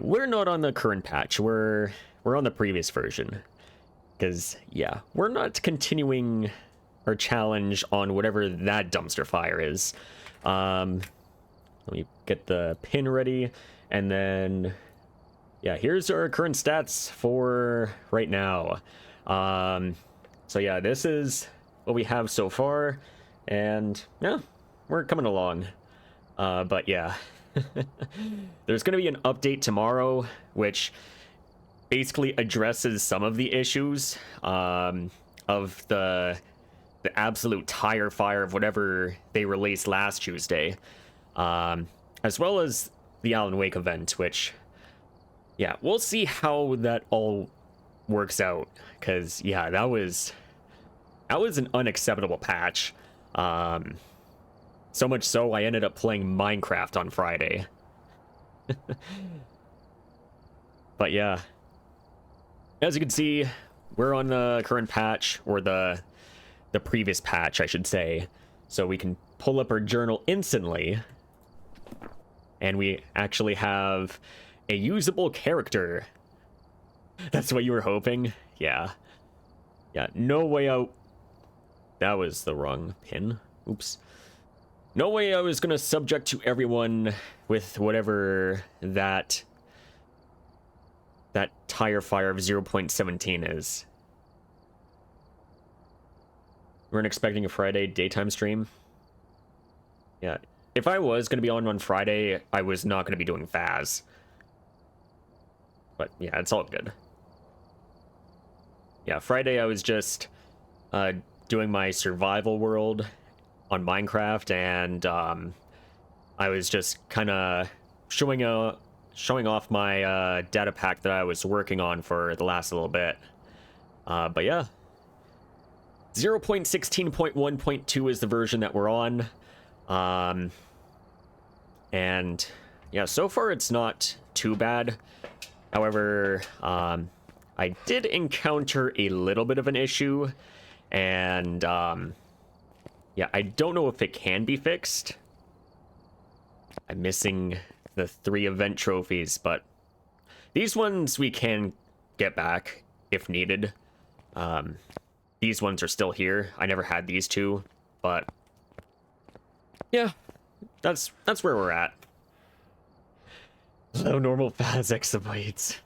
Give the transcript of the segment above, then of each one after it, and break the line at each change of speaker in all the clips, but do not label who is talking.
We're not on the current patch. We're on the previous version. Because, yeah, we're not continuing our challenge on whatever that dumpster fire is. Let me get the pin ready, and then, yeah, here's our current stats for right now. So yeah, this is what we have so far, and yeah, we're coming along. But yeah, there's gonna be an update tomorrow, which basically addresses some of the issues of the absolute tire fire of whatever they released last Tuesday, as well as the Alan Wake event, which, yeah, we'll see how that all works out, because, yeah, that was an unacceptable patch. So much so I ended up playing Minecraft on Friday. But yeah, as you can see, we're on the current patch, or the previous patch, I should say. So we can pull up our journal instantly, and we actually have a usable character. That's what you were hoping? Yeah. Yeah, no way out. That was the wrong pin. Oops. No way I was gonna subject to everyone with whatever that tire fire of 0.17 is. We weren't expecting a Friday daytime stream. Yeah, if I was going to be on Friday, I was not going to be doing Faz. But yeah, it's all good. Yeah, Friday I was just doing my survival world on Minecraft, and I was just kind of showing off my data pack that I was working on for the last little bit. But yeah, 0.16.1.2 is the version that we're on. And yeah, so far it's not too bad. However, I did encounter a little bit of an issue, and yeah, I don't know if it can be fixed. I'm missing the 3 event trophies, but these ones we can get back if needed. These ones are still here. I never had these 2, but yeah, that's where we're at. Low normal Faz exabytes.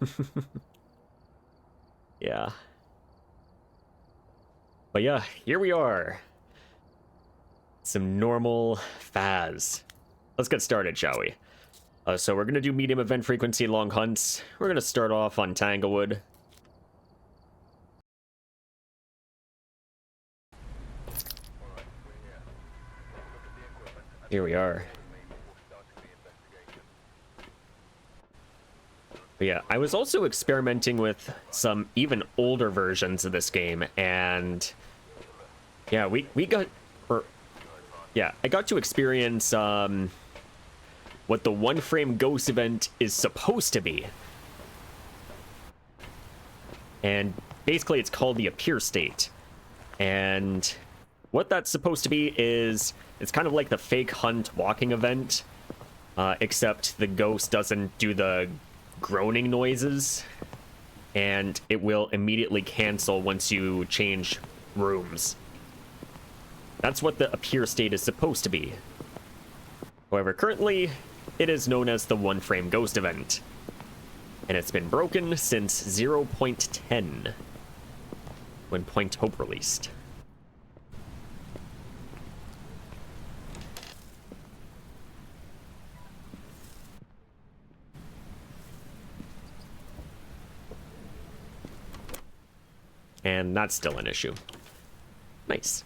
Yeah. But yeah, here we are. Some normal Faz. Let's get started, shall we? So we're gonna do medium event frequency long hunts. We're gonna start off on Tanglewood. Here we are. But yeah, I was also experimenting with some even older versions of this game, and yeah, I got to experience what the one frame ghost event is supposed to be. And basically it's called the appear state. And what that's supposed to be is, it's kind of like the fake hunt walking event, except the ghost doesn't do the groaning noises, and it will immediately cancel once you change rooms. That's what the appear state is supposed to be. However, currently, it is known as the one frame ghost event, and it's been broken since 0.10, when Point Hope released. And that's still an issue. Nice.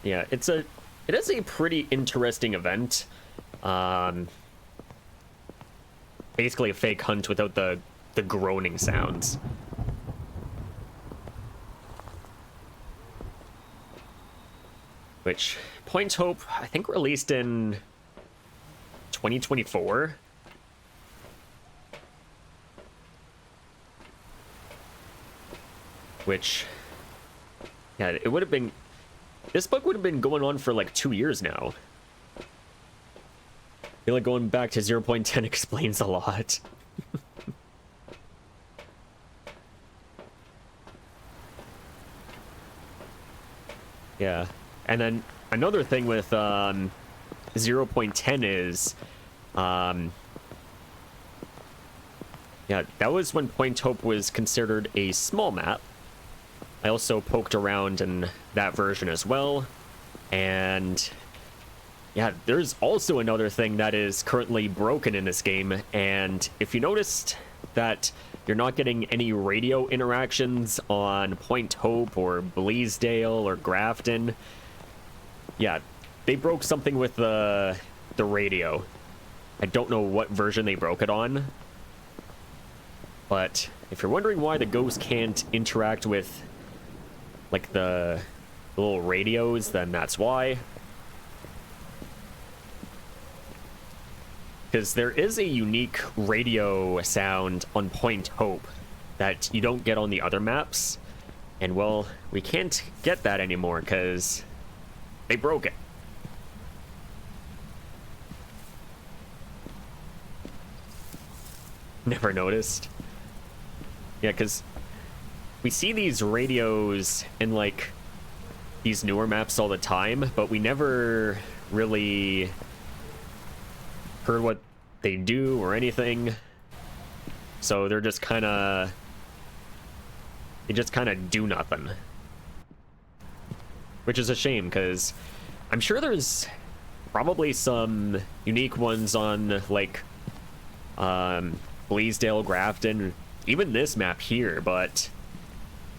Yeah, it is a pretty interesting event. Basically a fake hunt without the groaning sounds. Which Point Hope, I think, released in 2024. Which, Yeah, it would have been... This book would have been going on for like 2 years now. I feel like going back to 0.10 explains a lot. Yeah. And then another thing with 0.10 is... yeah, that was when Point Hope was considered a small map. I also poked around in that version as well. And yeah, there's also another thing that is currently broken in this game. And if you noticed that you're not getting any radio interactions on Point Hope or Bleasdale or Grafton, yeah, they broke something with the radio. I don't know what version they broke it on. But if you're wondering why the ghosts can't interact with, like, the little radios, then that's why. Because there is a unique radio sound on Point Hope that you don't get on the other maps. And, well, we can't get that anymore because they broke it. Never noticed. Yeah, because we see these radios in, like, these newer maps all the time, but we never really heard what they do or anything. So they're just kind of... They just kind of do nothing. Which is a shame, because I'm sure there's probably some unique ones on, like, Bleasdale, Grafton, even this map here, but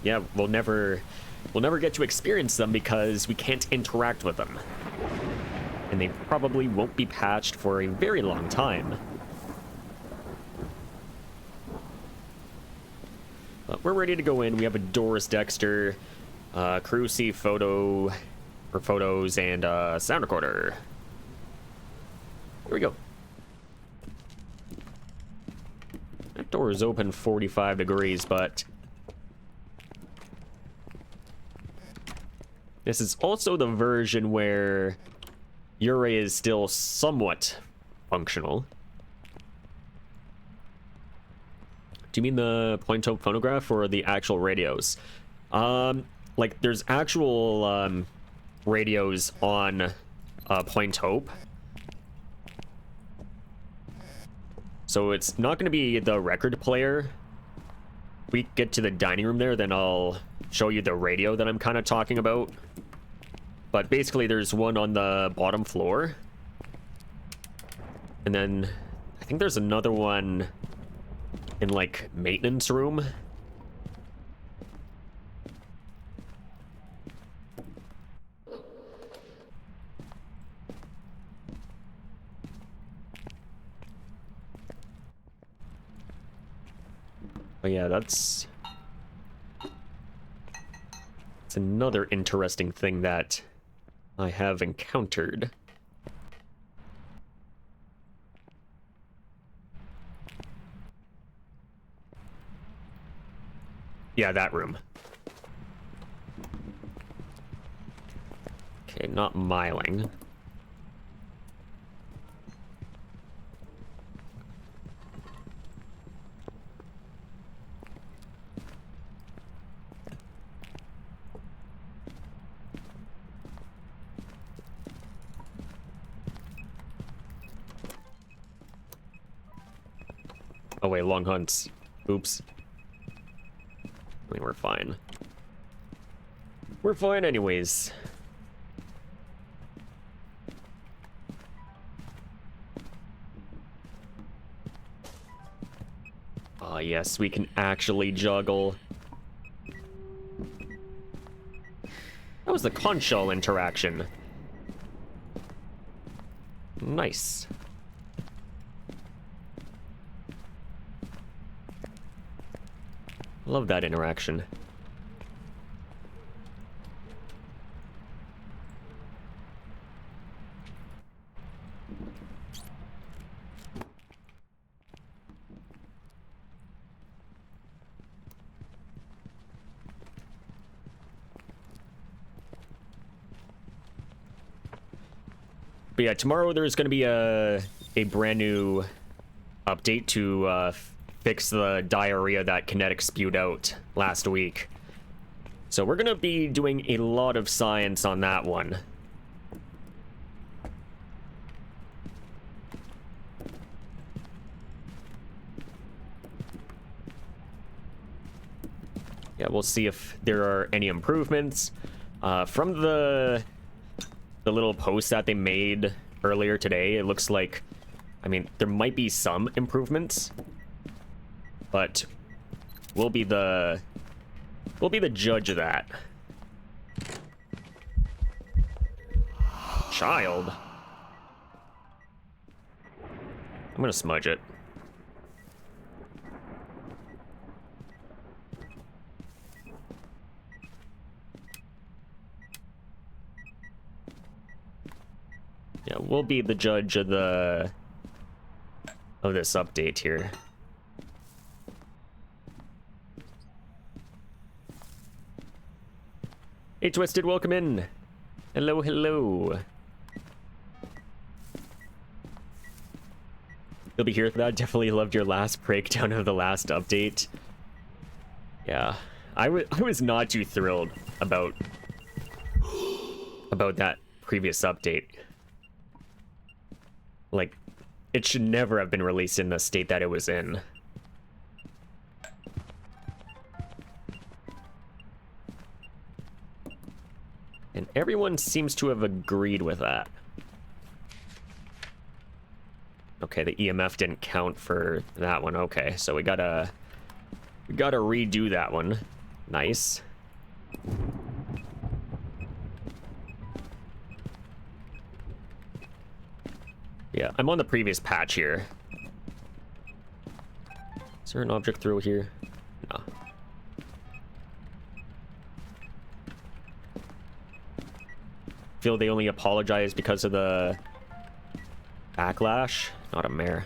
yeah, we'll never get to experience them because we can't interact with them. And they probably won't be patched for a very long time. But we're ready to go in. We have a Doris Dexter, Cruci photo, or photos, and sound recorder. Here we go. That door is open 45 degrees, but this is also the version where Ure is still somewhat functional. Do you mean the Point Hope phonograph or the actual radios? Like, there's actual radios on Point Hope. So it's not going to be the record player. We get to the dining room there, then I'll show you the radio that I'm kind of talking about. But basically there's one on the bottom floor. And then I think there's another one in, like, maintenance room. But yeah, that's another interesting thing that I have encountered. Yeah, that room. Okay, not miling. Oh wait, long hunts. Oops. I mean, we're fine. We're fine anyways. Ah, yes, we can actually juggle. That was the conch shell interaction. Nice. Love that interaction. But yeah, tomorrow there's going to be a brand new update to fix the diarrhea that Kinetic spewed out last week. So we're going to be doing a lot of science on that one. Yeah, we'll see if there are any improvements. From the little post that they made earlier today, it looks like, I mean, there might be some improvements, but we'll be the judge of that. Child. I'm gonna smudge it. Yeah, we'll be the judge of this update here. Hey, Twisted, welcome in. Hello, hello. You'll be here for that. Definitely loved your last breakdown of the last update. Yeah, I was not too thrilled about that previous update. Like, it should never have been released in the state that it was in. And everyone seems to have agreed with that. Okay, the EMF didn't count for that one. Okay, so we gotta redo that one. Nice. Yeah, I'm on the previous patch here. Is there an object through here? No. Feel they only apologize because of the backlash? Not a mare.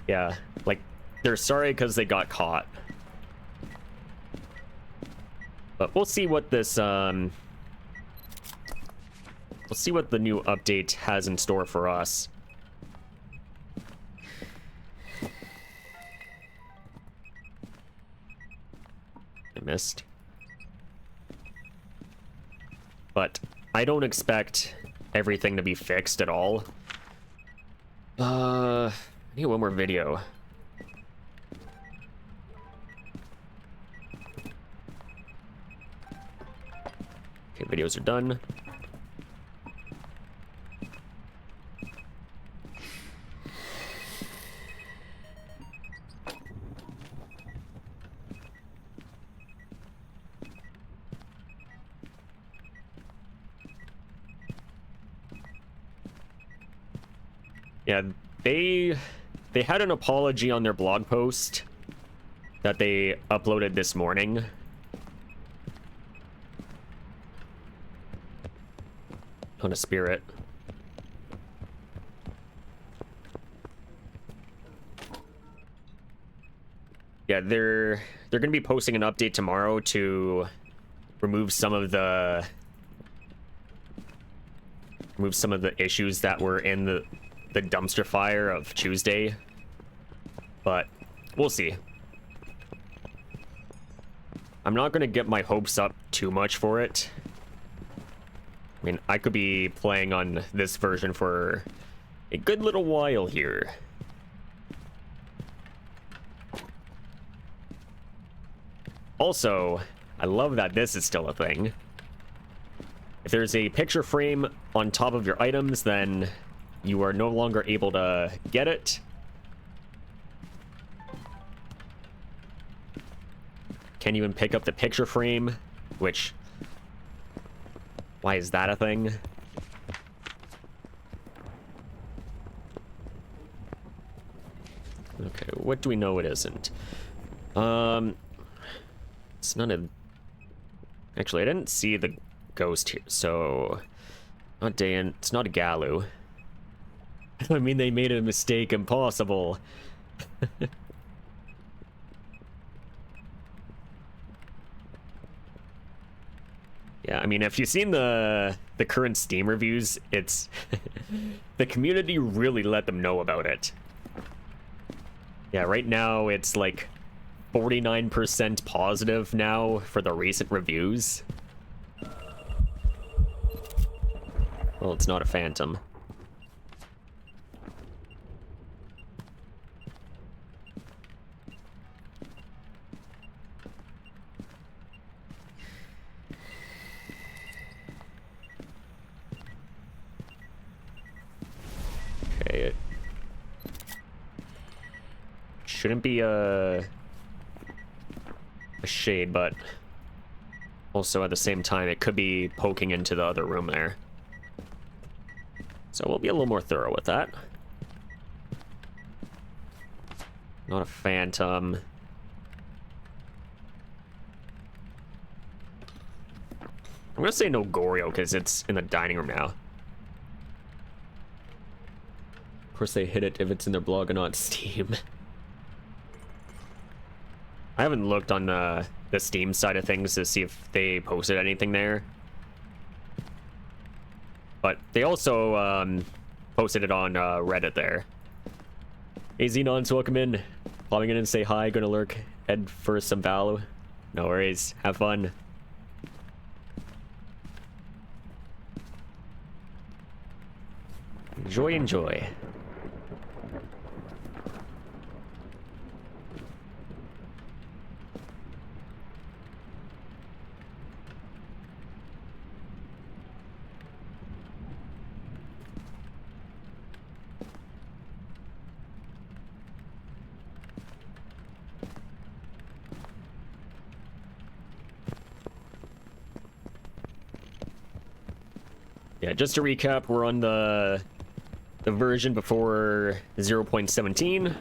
Yeah, like, they're sorry because they got caught. But we'll see what this, we'll see what the new update has in store for us. I missed. But I don't expect everything to be fixed at all. I need one more video. Okay, videos are done. Yeah, they had an apology on their blog post that they uploaded this morning. On a spirit. Yeah, they're gonna be posting an update tomorrow to remove some of the issues that were in the dumpster fire of Tuesday, but we'll see. I'm not gonna get my hopes up too much for it. I mean, I could be playing on this version for a good little while here. Also, I love that this is still a thing. If there's a picture frame on top of your items, then you are no longer able to get it. Can't even pick up the picture frame, which... why is that a thing? Okay, what do we know it isn't? It's not a... actually, I didn't see the ghost here, so... not Dan, it's not a Galu. I mean, they made a mistake impossible. Yeah, I mean, if you've seen the the current Steam reviews, it's the community really let them know about it. Yeah, right now it's like 49% positive now for the recent reviews. Well, it's not a phantom. Okay, it shouldn't be a shade, but also at the same time it could be poking into the other room there. So we'll be a little more thorough with that. Not a phantom. I'm gonna say no Goryo because it's in the dining room now. Of course they hit it if it's in their blog and not Steam. I haven't looked on the Steam side of things to see if they posted anything there. But they also posted it on Reddit there. Hey Xenons, welcome in. Popping in and say hi, gonna lurk, head for some value. No worries, have fun. Enjoy, enjoy. Yeah, just to recap, we're on the version before 0.17.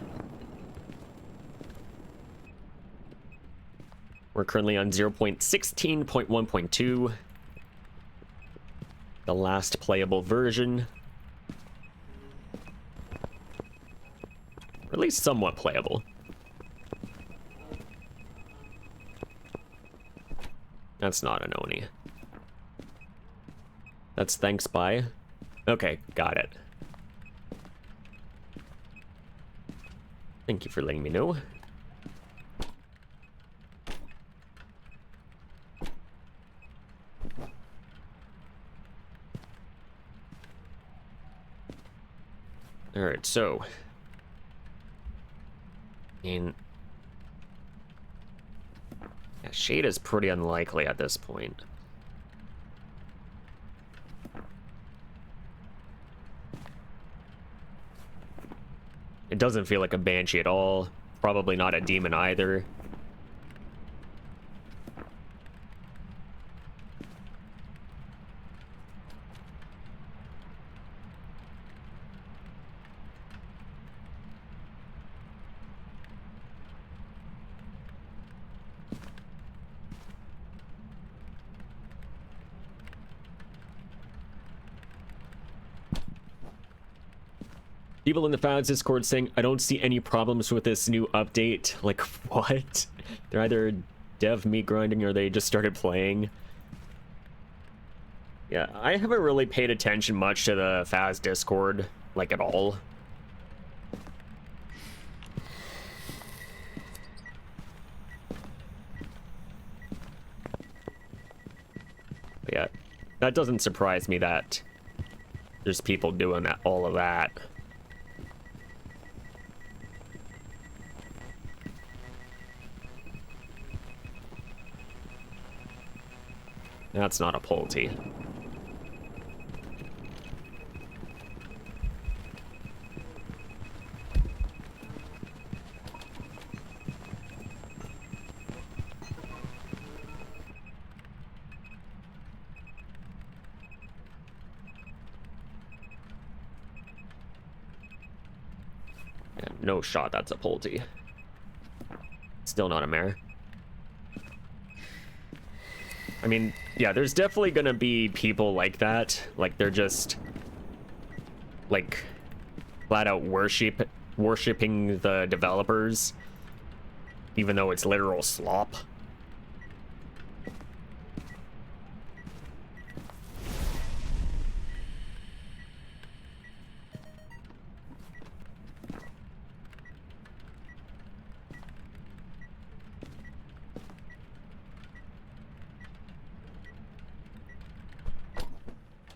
We're currently on 0.16.1.2. The last playable version. Or at least somewhat playable. That's not an Oni. That's thanks by. Okay, got it. Thank you for letting me know. Alright, so. Yeah, Shade is pretty unlikely at this point. It doesn't feel like a Banshee at all. Probably not a demon either. People in the fans Discord saying, I don't see any problems with this new update. Like, what? They're either dev meat grinding or they just started playing. Yeah, I haven't really paid attention much to the Faz Discord, like, at all. But yeah, that doesn't surprise me that there's people doing that, all of that. That's not a Polty. Yeah, no shot, that's a Polty. Still not a mare. I mean, yeah, there's definitely gonna be people like that. Like, they're just, like, flat out worshipping the developers, even though it's literal slop.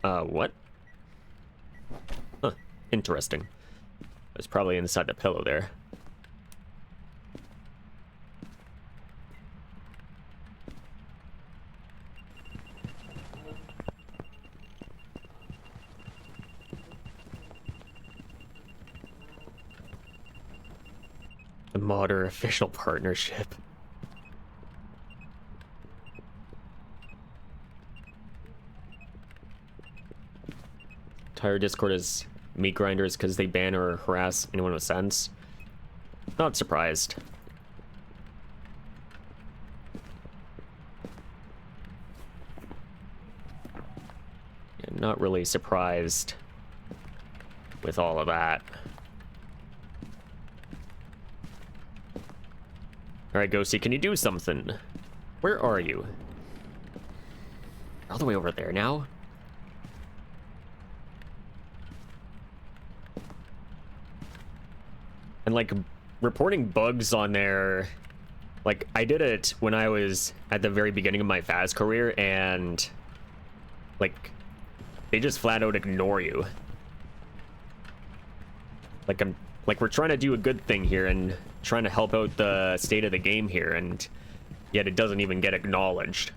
What? Huh, interesting. It was probably inside the pillow there. The modern official partnership. Entire Discord is meat grinders because they ban or harass anyone with sense. Not surprised. Yeah, not really surprised with all of that. Alright, Ghosty, can you do something? Where are you? All the way over there now? And, like, reporting bugs on there... Like, I did it when I was at the very beginning of my Faz career, and... Like, they just flat out ignore you. Like, we're trying to do a good thing here, and trying to help out the state of the game here, and yet it doesn't even get acknowledged.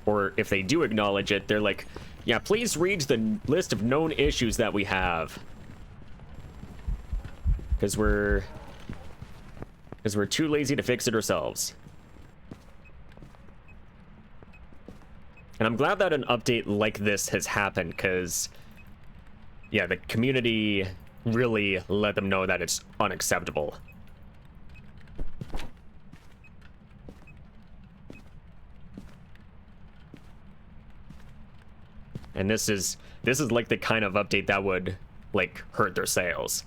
Or if they do acknowledge it, they're like, yeah, please read the list of known issues that we have. Because we're too lazy to fix it ourselves. And I'm glad that an update like this has happened, because yeah, the community really let them know that it's unacceptable. And this is like the kind of update that would like hurt their sales.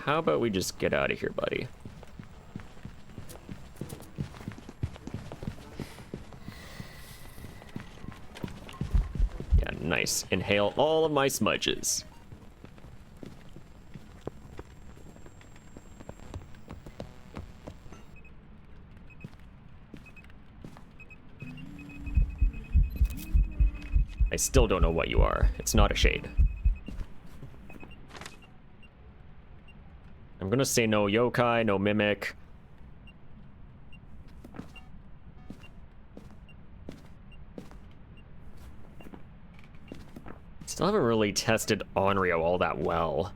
How about we just get out of here, buddy? Yeah, nice. Inhale all of my smudges. I still don't know what you are. It's not a shade. I'm gonna say no yokai, no mimic. Still haven't really tested Onryo all that well.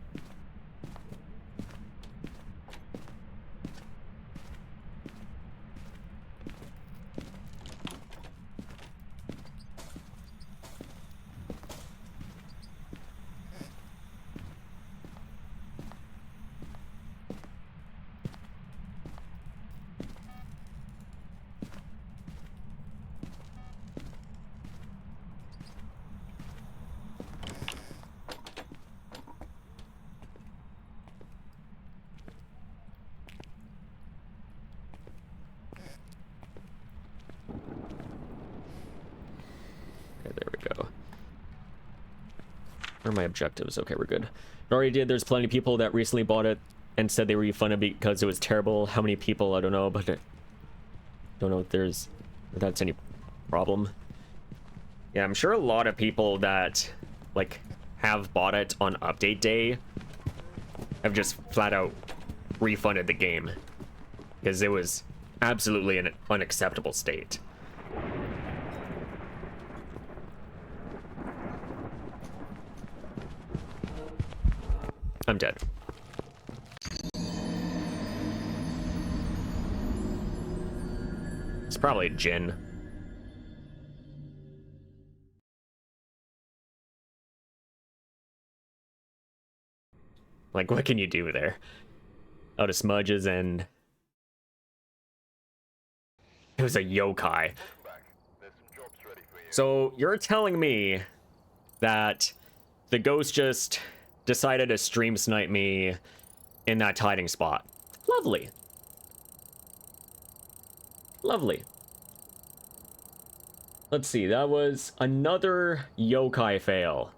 What are my objectives? Okay, we're good. I already did. There's plenty of people that recently bought it and said they refunded because it was terrible. How many people? I don't know, but I don't know if that's any problem. Yeah, I'm sure a lot of people that like have bought it on update day have just flat out refunded the game because it was absolutely an unacceptable state. I'm dead. It's probably a Jin. Like, what can you do there? Out of smudges and... It was a yokai. So, you're telling me that the ghost just decided to stream snipe me in that hiding spot. Lovely. Lovely. Let's see, that was another yokai fail.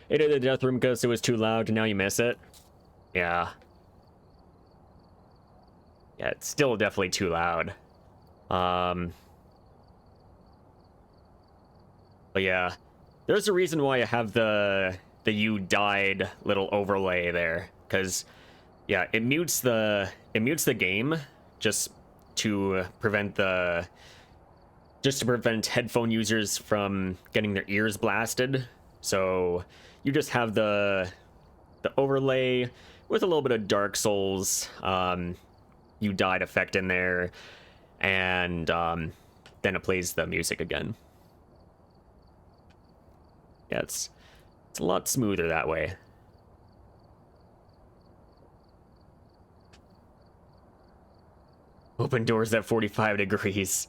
Ate the death room because it was too loud and now you miss it. Yeah. Yeah, it's still definitely too loud. But yeah, there's a reason why I have the "you died" little overlay there, because yeah, it mutes the game just to prevent headphone users from getting their ears blasted. So you just have the overlay with a little bit of Dark Souls "you died" effect in there, and then it plays the music again. Yeah, it's a lot smoother that way. Open doors at 45 degrees.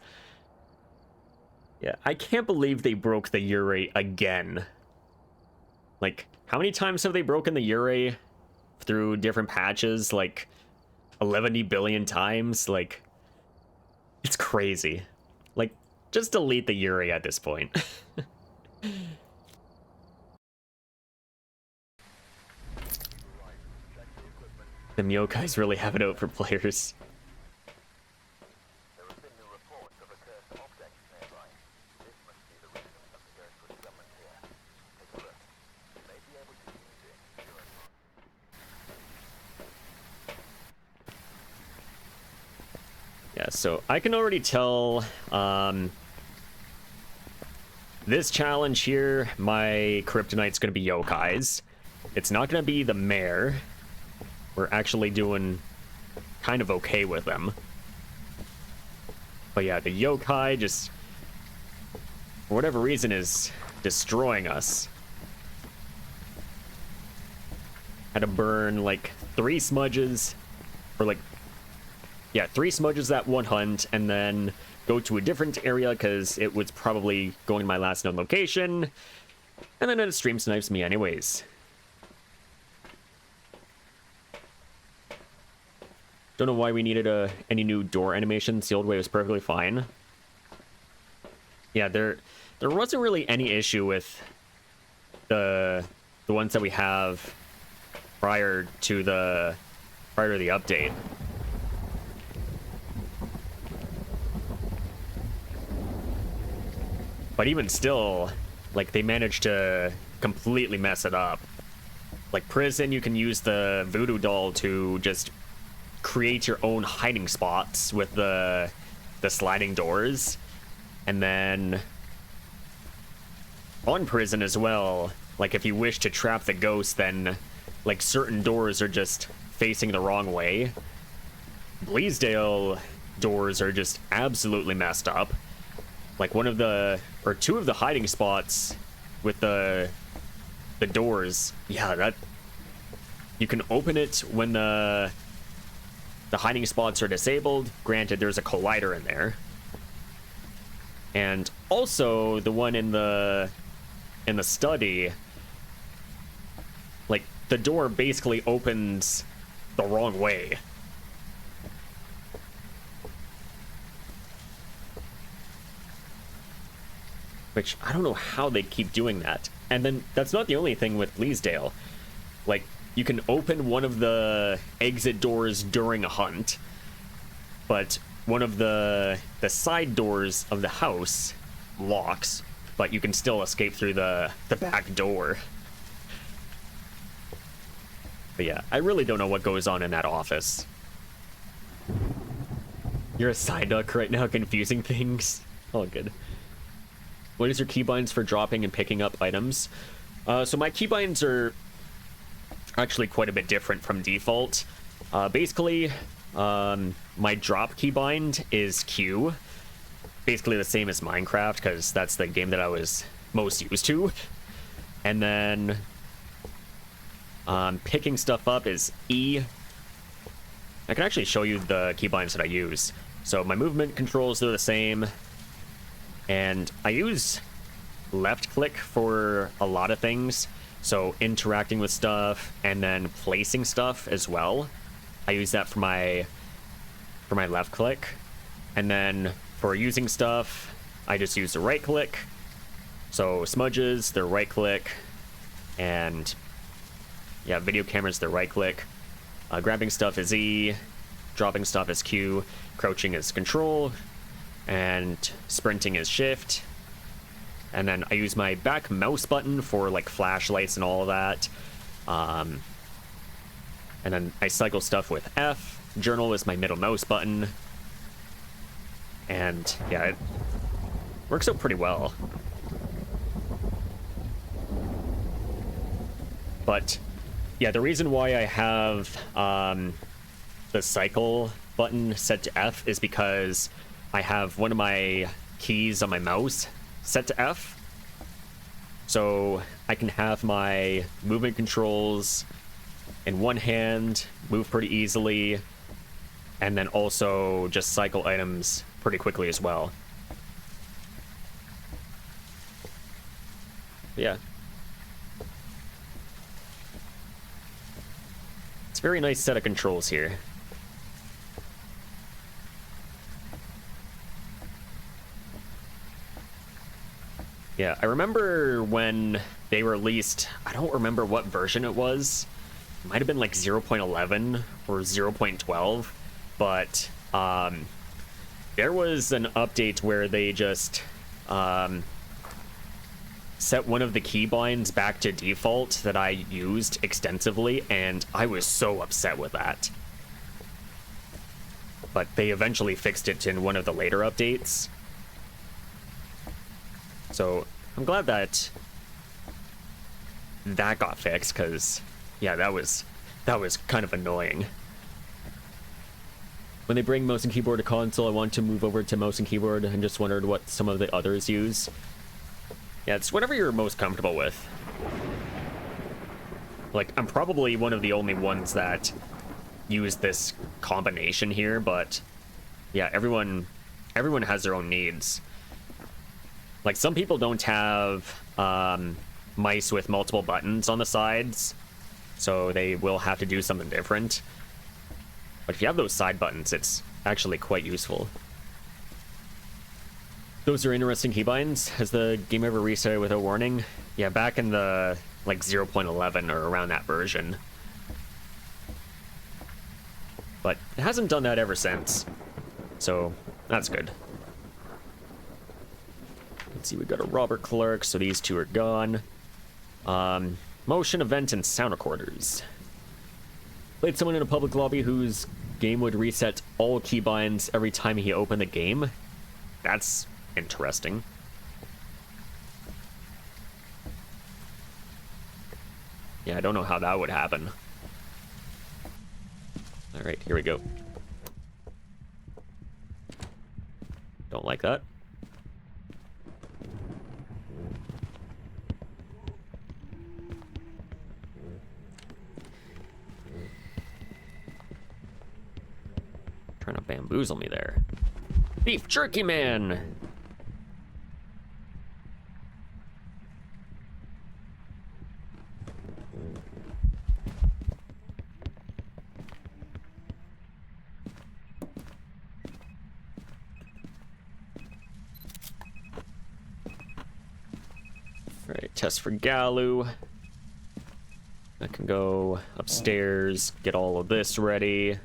Yeah, I can't believe they broke the Yurei again. Like, how many times have they broken the Yurei through different patches? Like, 11 billion times? Like, it's crazy. Like, just delete the Yurei at this point. The Myokais really have it out for players. Yeah, so I can already tell this challenge here, my kryptonite's gonna be yokais. It's not gonna be the mayor. We're actually doing kind of okay with them. But yeah, the yokai just, for whatever reason, is destroying us. Had to burn like 3 smudges, or like, yeah, 3 smudges that one hunt, and then go to a different area because it was probably going to my last known location, and then it stream snipes me anyways. Don't know why we needed any new door animations. The old way was perfectly fine. Yeah, there wasn't really any issue with the ones that we have prior to the update. But even still, like, they managed to completely mess it up. Like, prison, you can use the voodoo doll to just create your own hiding spots with the sliding doors. And then on prison as well, like, if you wish to trap the ghost, then like certain doors are just facing the wrong way. Bleasdale doors are just absolutely messed up. Like, one of the, or 2 of the hiding spots with the doors, yeah, that you can open it when the hiding spots are disabled. Granted, there's a collider in there. And also the one in the study, like, the door basically opens the wrong way. Which, I don't know how they keep doing that. And then, that's not the only thing with Bleasdale. Like, you can open one of the exit doors during a hunt, but one of the side doors of the house locks, but you can still escape through the back door. But yeah, I really don't know what goes on in that office. You're a side duck right now, confusing things. Oh, good. What is your keybinds for dropping and picking up items? So my keybinds are actually quite a bit different from default. Basically, my drop keybind is Q. Basically the same as Minecraft, because that's the game that I was most used to. And then picking stuff up is E. I can actually show you the keybinds that I use. So my movement controls, they're the same. And I use left click for a lot of things. So interacting with stuff and then placing stuff as well. I use that for my left click. And then for using stuff, I just use the right click. So smudges, they're right click. And yeah, video cameras, they're right click. Grabbing stuff is E. Dropping stuff is Q. Crouching is control. And sprinting is shift. And then I use my back mouse button for like flashlights and all of that. And then I cycle stuff with F. Journal is my middle mouse button. And yeah, it works out pretty well. But yeah, the reason why I have the cycle button set to F is because I have one of my keys on my mouse set to F. So I can have my movement controls in one hand, move pretty easily, and then also just cycle items pretty quickly as well. Yeah. It's a very nice set of controls here. Yeah, I remember when they released, I don't remember what version it was. It might have been like 0.11 or 0.12, but there was an update where they just set one of the keybinds back to default that I used extensively, and I was so upset with that. But they eventually fixed it in one of the later updates. So I'm glad that that got fixed, because yeah, that was kind of annoying. When they bring mouse and keyboard to console, I want to move over to mouse and keyboard and just wondered what some of the others use. Yeah, it's whatever you're most comfortable with. Like, I'm probably one of the only ones that use this combination here, but yeah, everyone has their own needs. Like, some people don't have mice with multiple buttons on the sides, so they will have to do something different. But if you have those side buttons, it's actually quite useful. Those are interesting keybinds. Has the game ever restarted without warning? Yeah, back in the, like, 0.11 or around that version. But it hasn't done that ever since. So, that's good. Let's see, we got a Robert Clark, so these two are gone. Motion, event, and sound recorders. Played someone in a public lobby whose game would reset all keybinds every time he opened the game. That's interesting. Yeah, I don't know how that would happen. Alright, here we go. Don't like that. Trying to bamboozle me there. Beef Jerky Man! Alright, test for Galu. I can go upstairs, get all of this ready.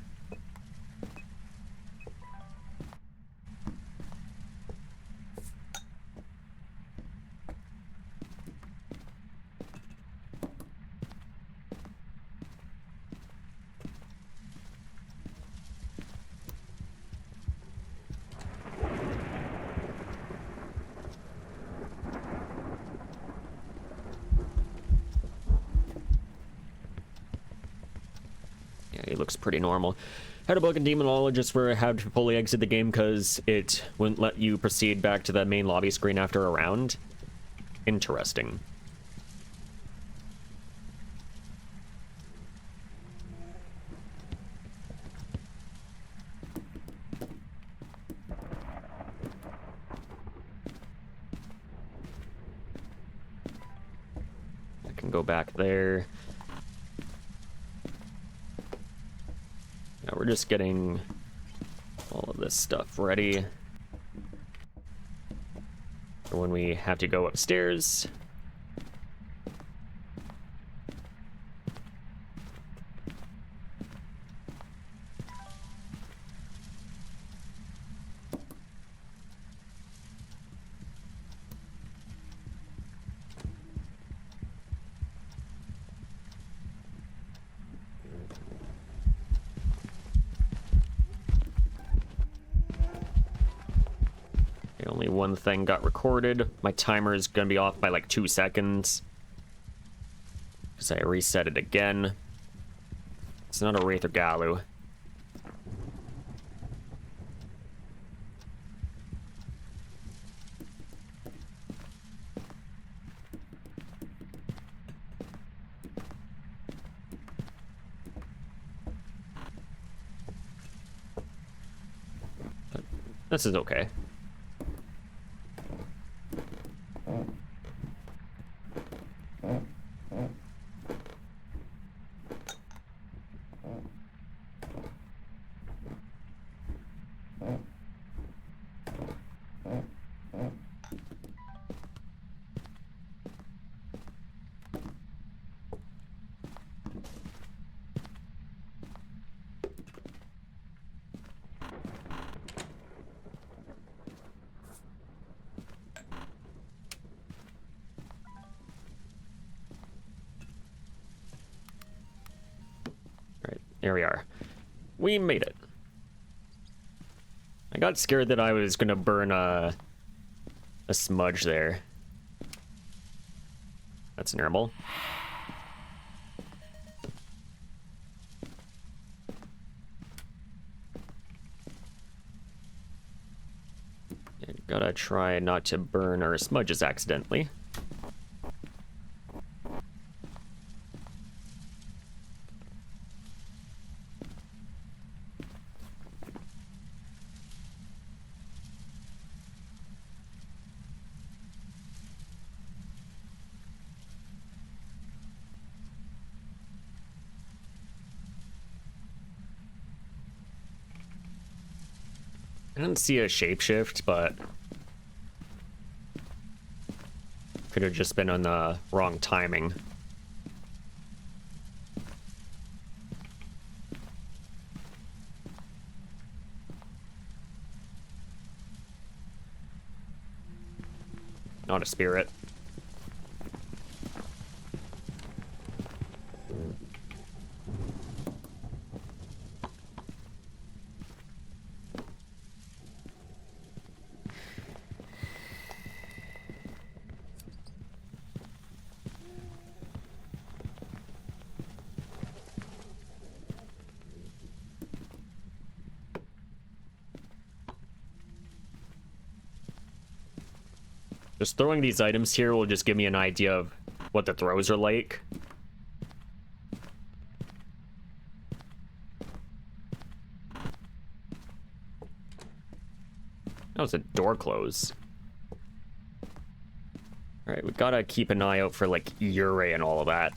It looks pretty normal. Had a bug in Demonologist where I had to fully exit the game because it wouldn't let you proceed back to the main lobby screen after a round. Interesting. can go back there. Now we're just getting all of this stuff ready for when we have to go upstairs. Only one thing got recorded. My timer is gonna be off by like 2 seconds because I reset it again. It's not a Wraith or Galu. But this is okay. There we are. We made it. I got scared that I was gonna burn a smudge there. That's normal. Gotta try not to burn our smudges accidentally. I didn't see a shapeshift, but could have just been on the wrong timing. Not a spirit. Just throwing these items here will just give me an idea of what the throws are like. That was a door close. Alright, we gotta keep an eye out for like Ure and all of that.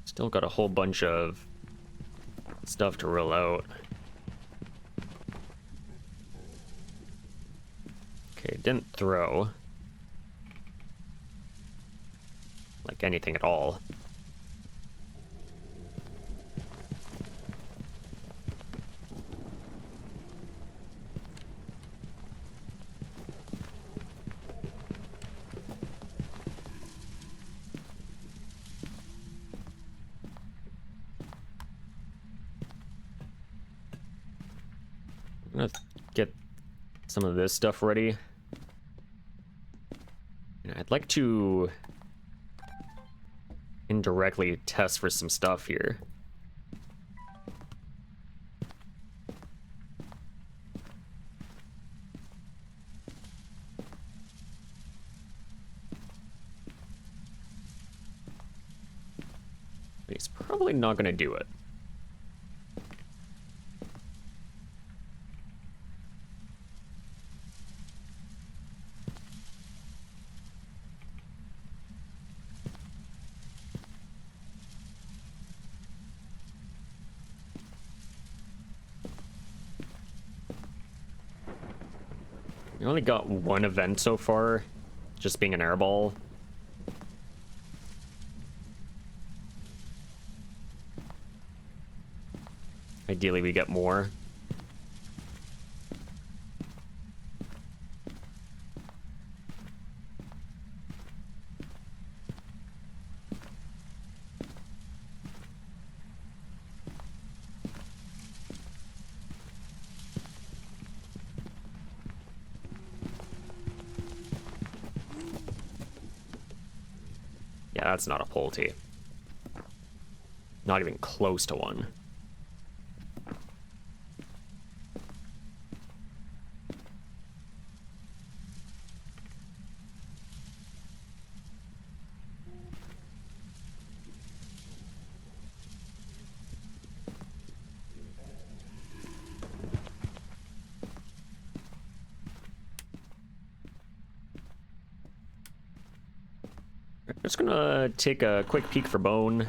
Still got a whole bunch of stuff to roll out. Okay, didn't throw like anything at all. get some of this stuff ready. And I'd like to indirectly test for some stuff here. But he's probably not going to do it. We only got one event so far, just being an airball. Ideally, we get more. Yeah, that's not a Polty. Not even close to one. Just gonna take a quick peek for bone.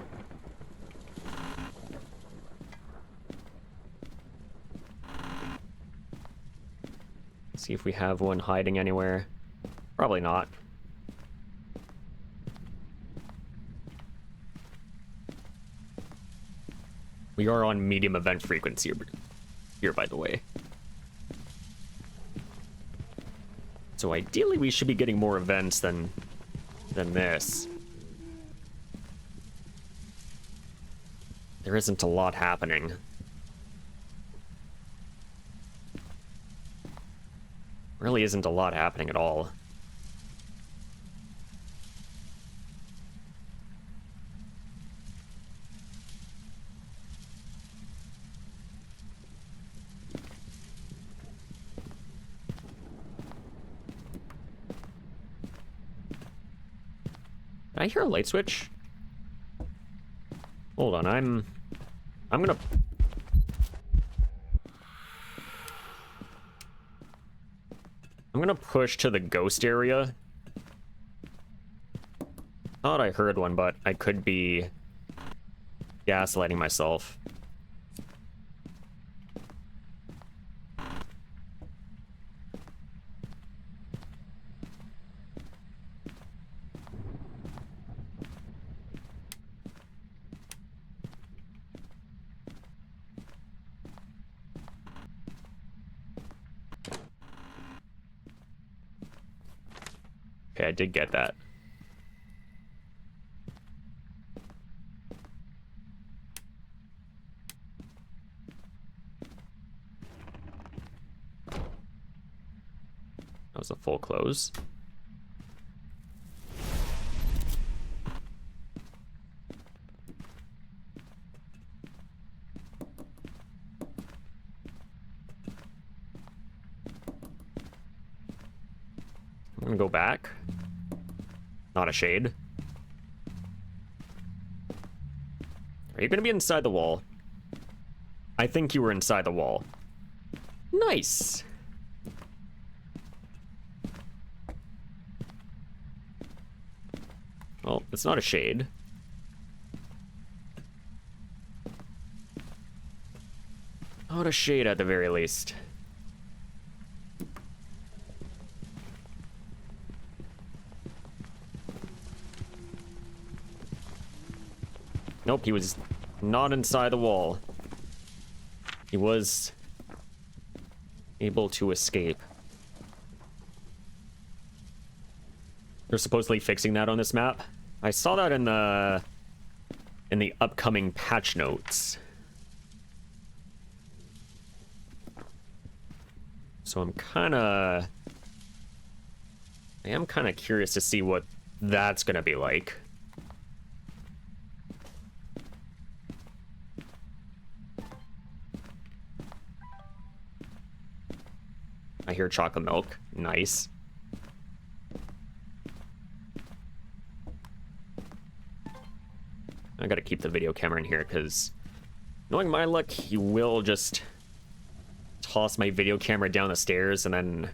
See if we have one hiding anywhere. Probably not. We are on medium event frequency here, by the way. So ideally we should be getting more events than this. There isn't a lot happening. Really isn't a lot happening at all. Did I hear a light switch? Hold on, I'm gonna... I'm gonna push to the ghost area. Thought I heard one, but I could be gaslighting myself. Okay, I did get that. That was a full close. I'm gonna go back. Not a shade. Are you gonna be inside the wall? I think you were inside the wall. Nice. Well, it's not a shade. Not a shade at the very least. Nope, he was not inside the wall. He was able to escape. They're supposedly fixing that on this map. I saw that in the upcoming patch notes. So I am kind of curious to see what that's gonna be like. I hear chocolate milk. Nice. I gotta keep the video camera in here because knowing my luck, he will just toss my video camera down the stairs and then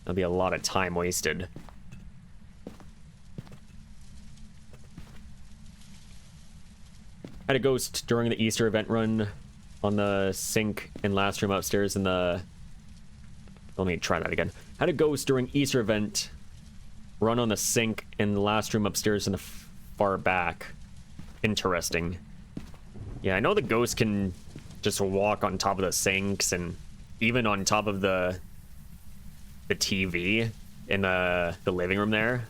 there'll be a lot of time wasted. Had a ghost during the Easter event run on the sink and last room upstairs in the... Let me try that again. Had a ghost during Easter event run on the sink in the last room upstairs in the far back. Interesting. Yeah, I know the ghost can just walk on top of the sinks and even on top of the TV in the living room there.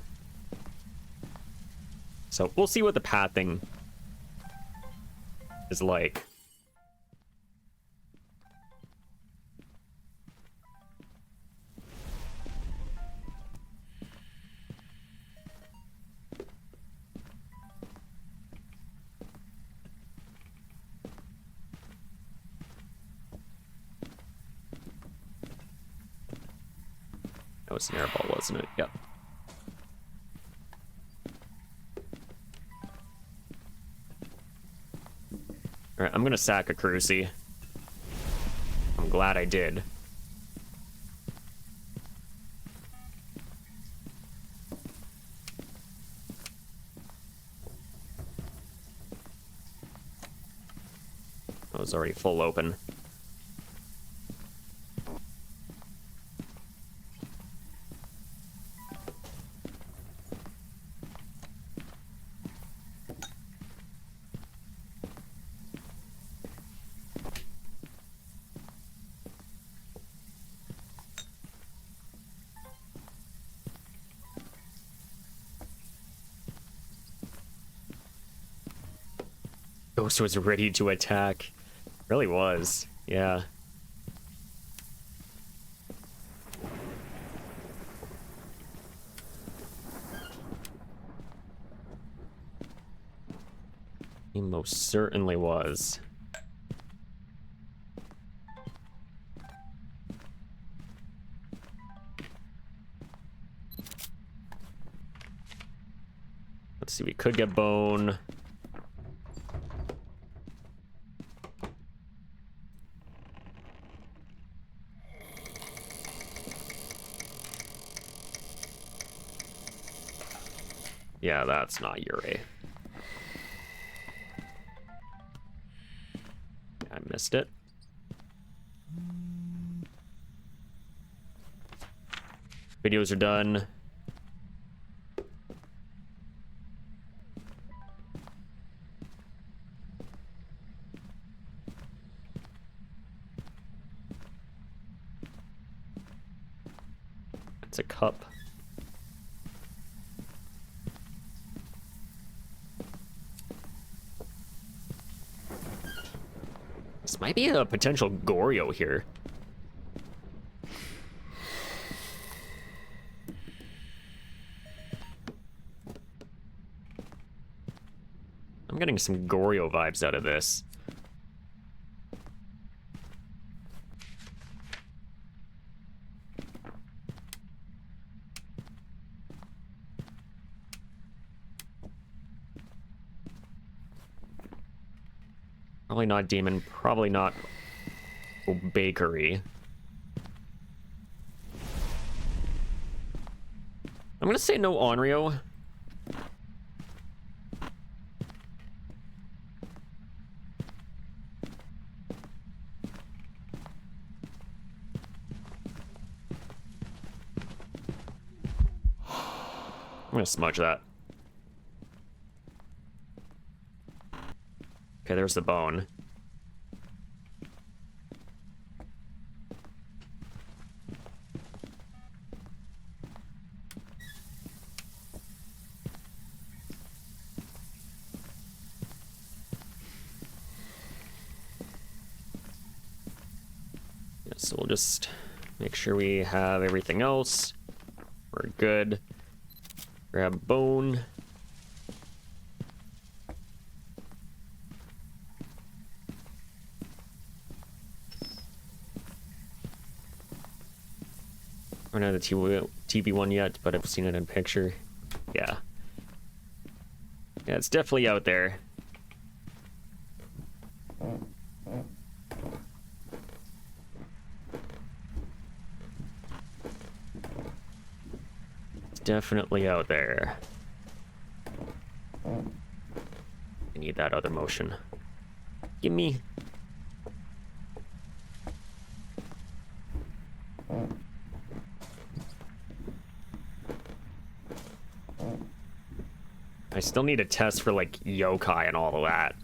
So we'll see what the pathing is like. That was an air ball, wasn't it? Yep. Alright, I'm gonna sack a Cruci. I'm glad I did. I was already full open. Ghost was ready to attack. Really was. Yeah. He most certainly was. Let's see, we could get bone. Yeah, that's not Yuri. I missed it. Videos are done. It's a cup. This might be a potential Goryo here. I'm getting some Goryo vibes out of this. Probably not demon, probably not bakery. I'm gonna say no Onryo. I'm gonna smudge that. Okay, there's the bone. So we'll just make sure we have everything else. We're good. Grab bone. I don't have the TV one yet, but I've seen it in picture. Yeah. Yeah, it's definitely out there. It's definitely out there. I need that other motion. Gimme. I still need a test for, like, yokai and all of that.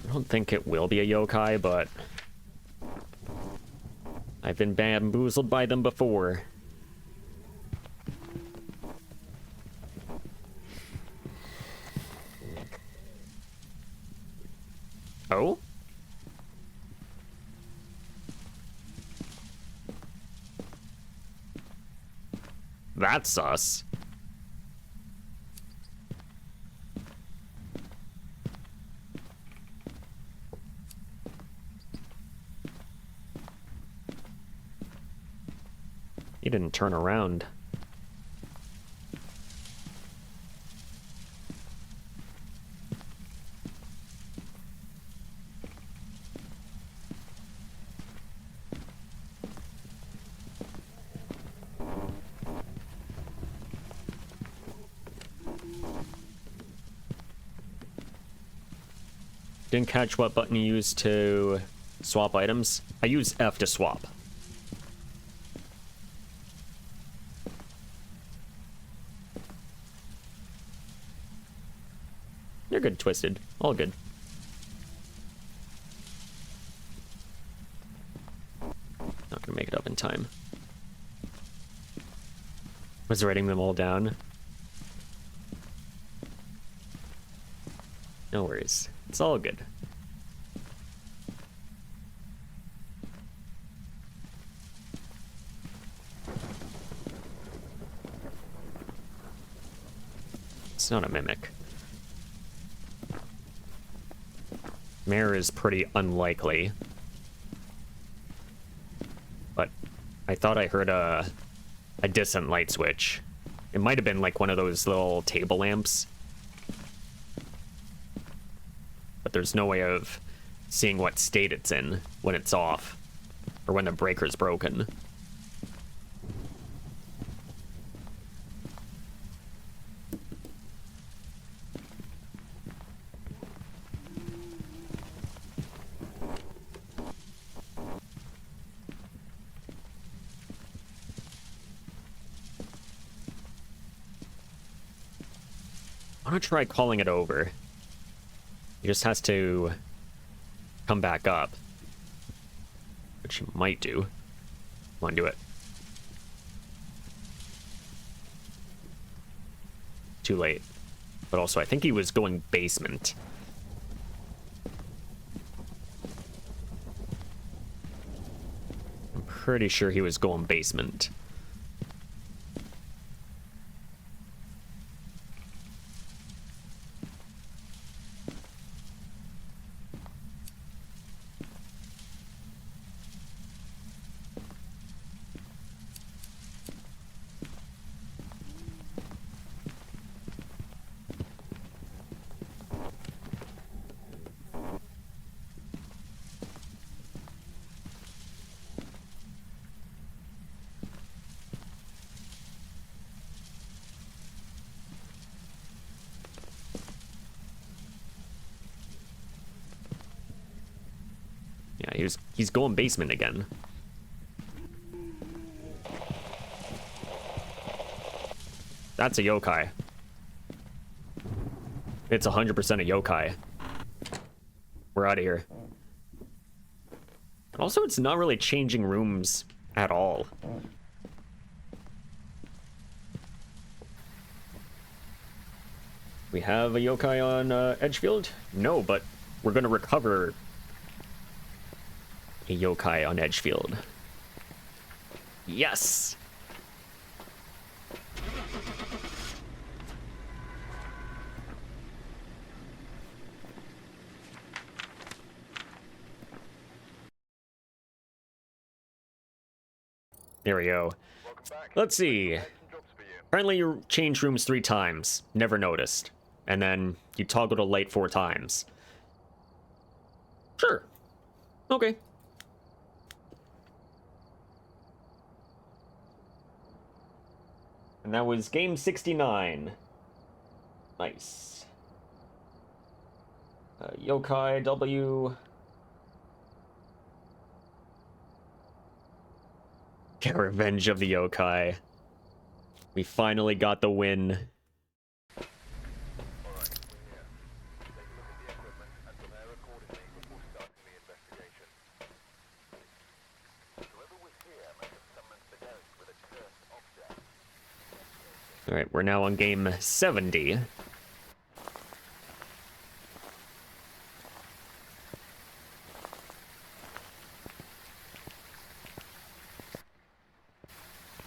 I don't think it will be a yokai, but I've been bamboozled by them before. Oh? That's sus. He didn't turn around. Didn't catch what button you used to swap items. I use F to swap. You're good, Twisted. All good. Not gonna make it up in time. Was writing them all down. No worries. It's all good. It's not a mimic. Mare is pretty unlikely. But I thought I heard a distant light switch. It might have been like one of those little table lamps. But there's no way of seeing what state it's in when it's off. Or when the breaker's broken. I'm gonna try calling it over. He just has to come back up. Which he might do. Come on, do it. Too late. But also, I think he was going basement. I'm pretty sure he was going basement. Yeah, he's going basement again. That's a yokai. It's 100% a yokai. We're out of here. Also, it's not really changing rooms at all. We have a yokai on Edgefield? No, but we're going to recover a yokai on Edgefield. Yes! There we go. Let's see. Apparently you changed rooms 3 times. Never noticed. And then you toggled a light 4 times. Sure. Okay. And that was game 69. Nice. Yokai W. Get revenge of the yokai. We finally got the win. Alright, we're now on game 70.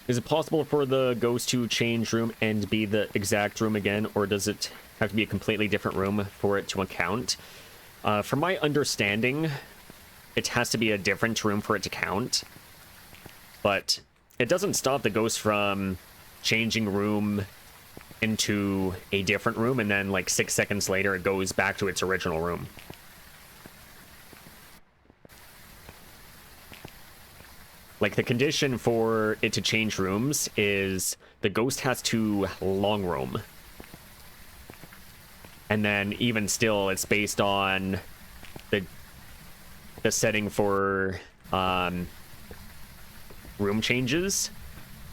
Is it possible for the ghost to change room and be the exact room again, or does it have to be a completely different room for it to count? From my understanding, it has to be a different room for it to count. But it doesn't stop the ghost from changing room into a different room, and then like 6 seconds later it goes back to its original room. Like, the condition for it to change rooms is the ghost has to long roam. And then even still, it's based on the setting for room changes.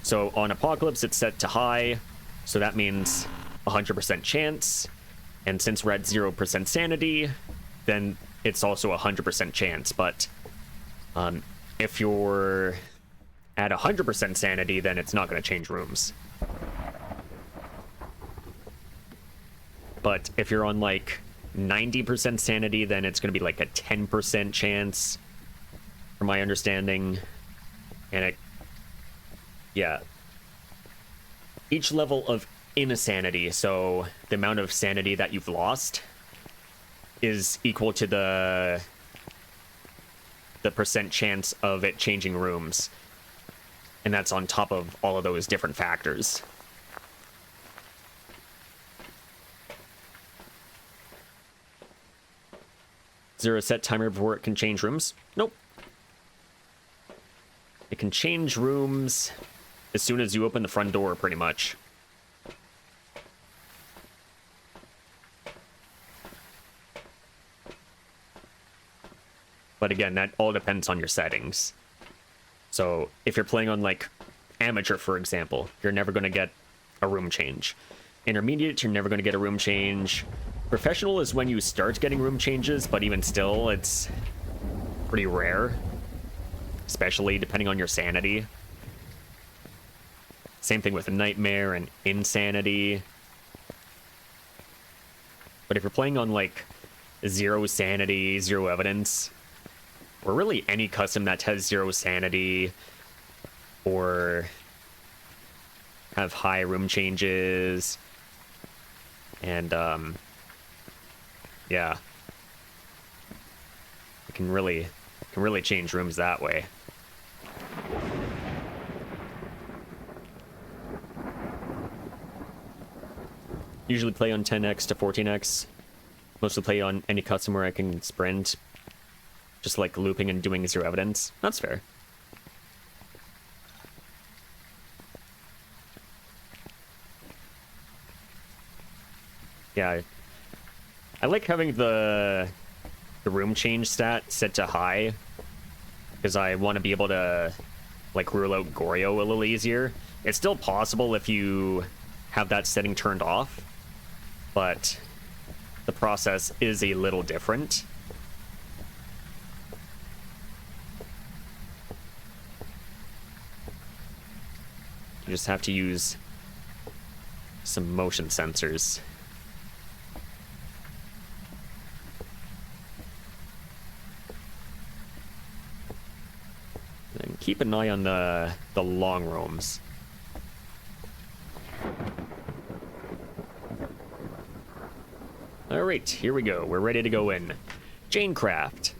So on Apocalypse, it's set to high, so that means 100% chance. And since we're at 0% sanity, then it's also 100% chance. But if you're at 100% sanity, then it's not going to change rooms. But if you're on like 90% sanity, then it's going to be like a 10% chance, from my understanding. And yeah. Each level of insanity, so the amount of sanity that you've lost, is equal to the percent chance of it changing rooms. And that's on top of all of those different factors. Is there a set timer before it can change rooms? Nope. It can change rooms as soon as you open the front door, pretty much. But again, that all depends on your settings. So if you're playing on like amateur, for example, you're never going to get a room change. Intermediate, you're never going to get a room change. Professional is when you start getting room changes, but even still, it's pretty rare. Especially depending on your sanity. Same thing with Nightmare and Insanity. But if you're playing on like 0 sanity, 0 evidence, or really any custom that has 0 sanity, or have high room changes, and yeah, it can really change rooms that way. Usually play on 10x to 14x. Mostly play on any custom where I can sprint. Just like looping and doing 0 evidence. That's fair. Yeah. I like having the the room change stat set to high because I want to be able to like rule out Goryo a little easier. It's still possible if you have that setting turned off, but the process is a little different. You just have to use some motion sensors. And keep an eye on the long roams. Alright, here we go. We're ready to go in. Janecraft.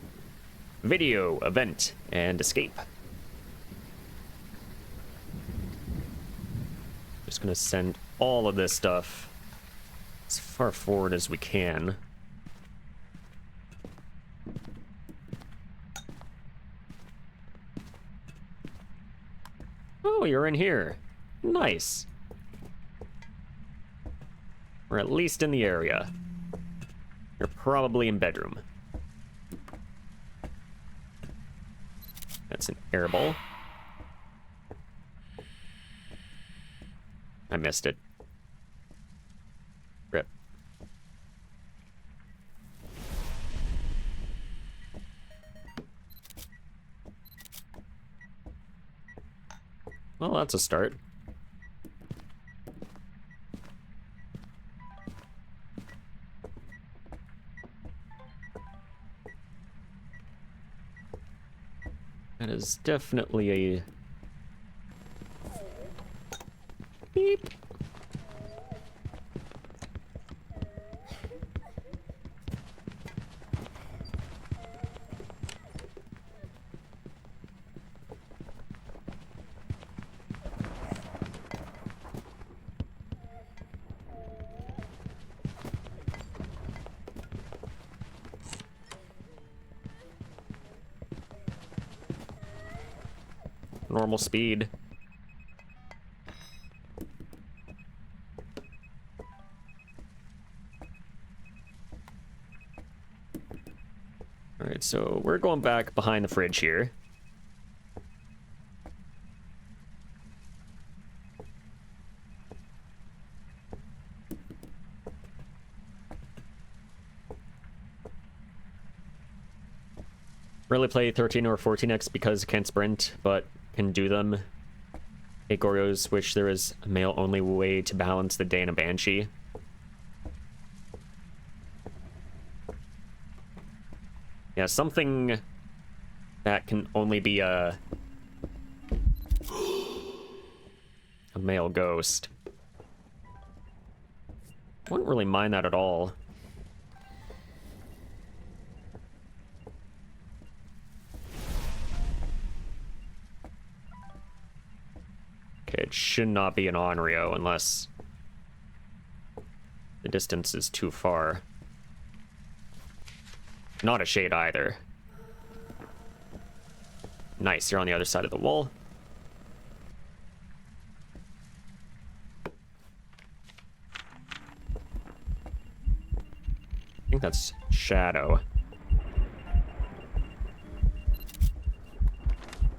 Video, event, and escape. Just gonna send all of this stuff as far forward as we can. Oh, you're in here. Nice. We're at least in the area. You're probably in bedroom. That's an air ball. I missed it. Rip. Well, that's a start. That is definitely a beep. Normal speed. All right, so we're going back behind the fridge here. Really play 13 or 14x because it can't sprint, but can do them. 8 Goryos, which there is a male-only way to balance the Dana Banshee. Yeah, something that can only be a male ghost. Wouldn't really mind that at all. Okay, it should not be an Onryo unless the distance is too far. Not a shade either. Nice, you're on the other side of the wall. I think that's Shadow.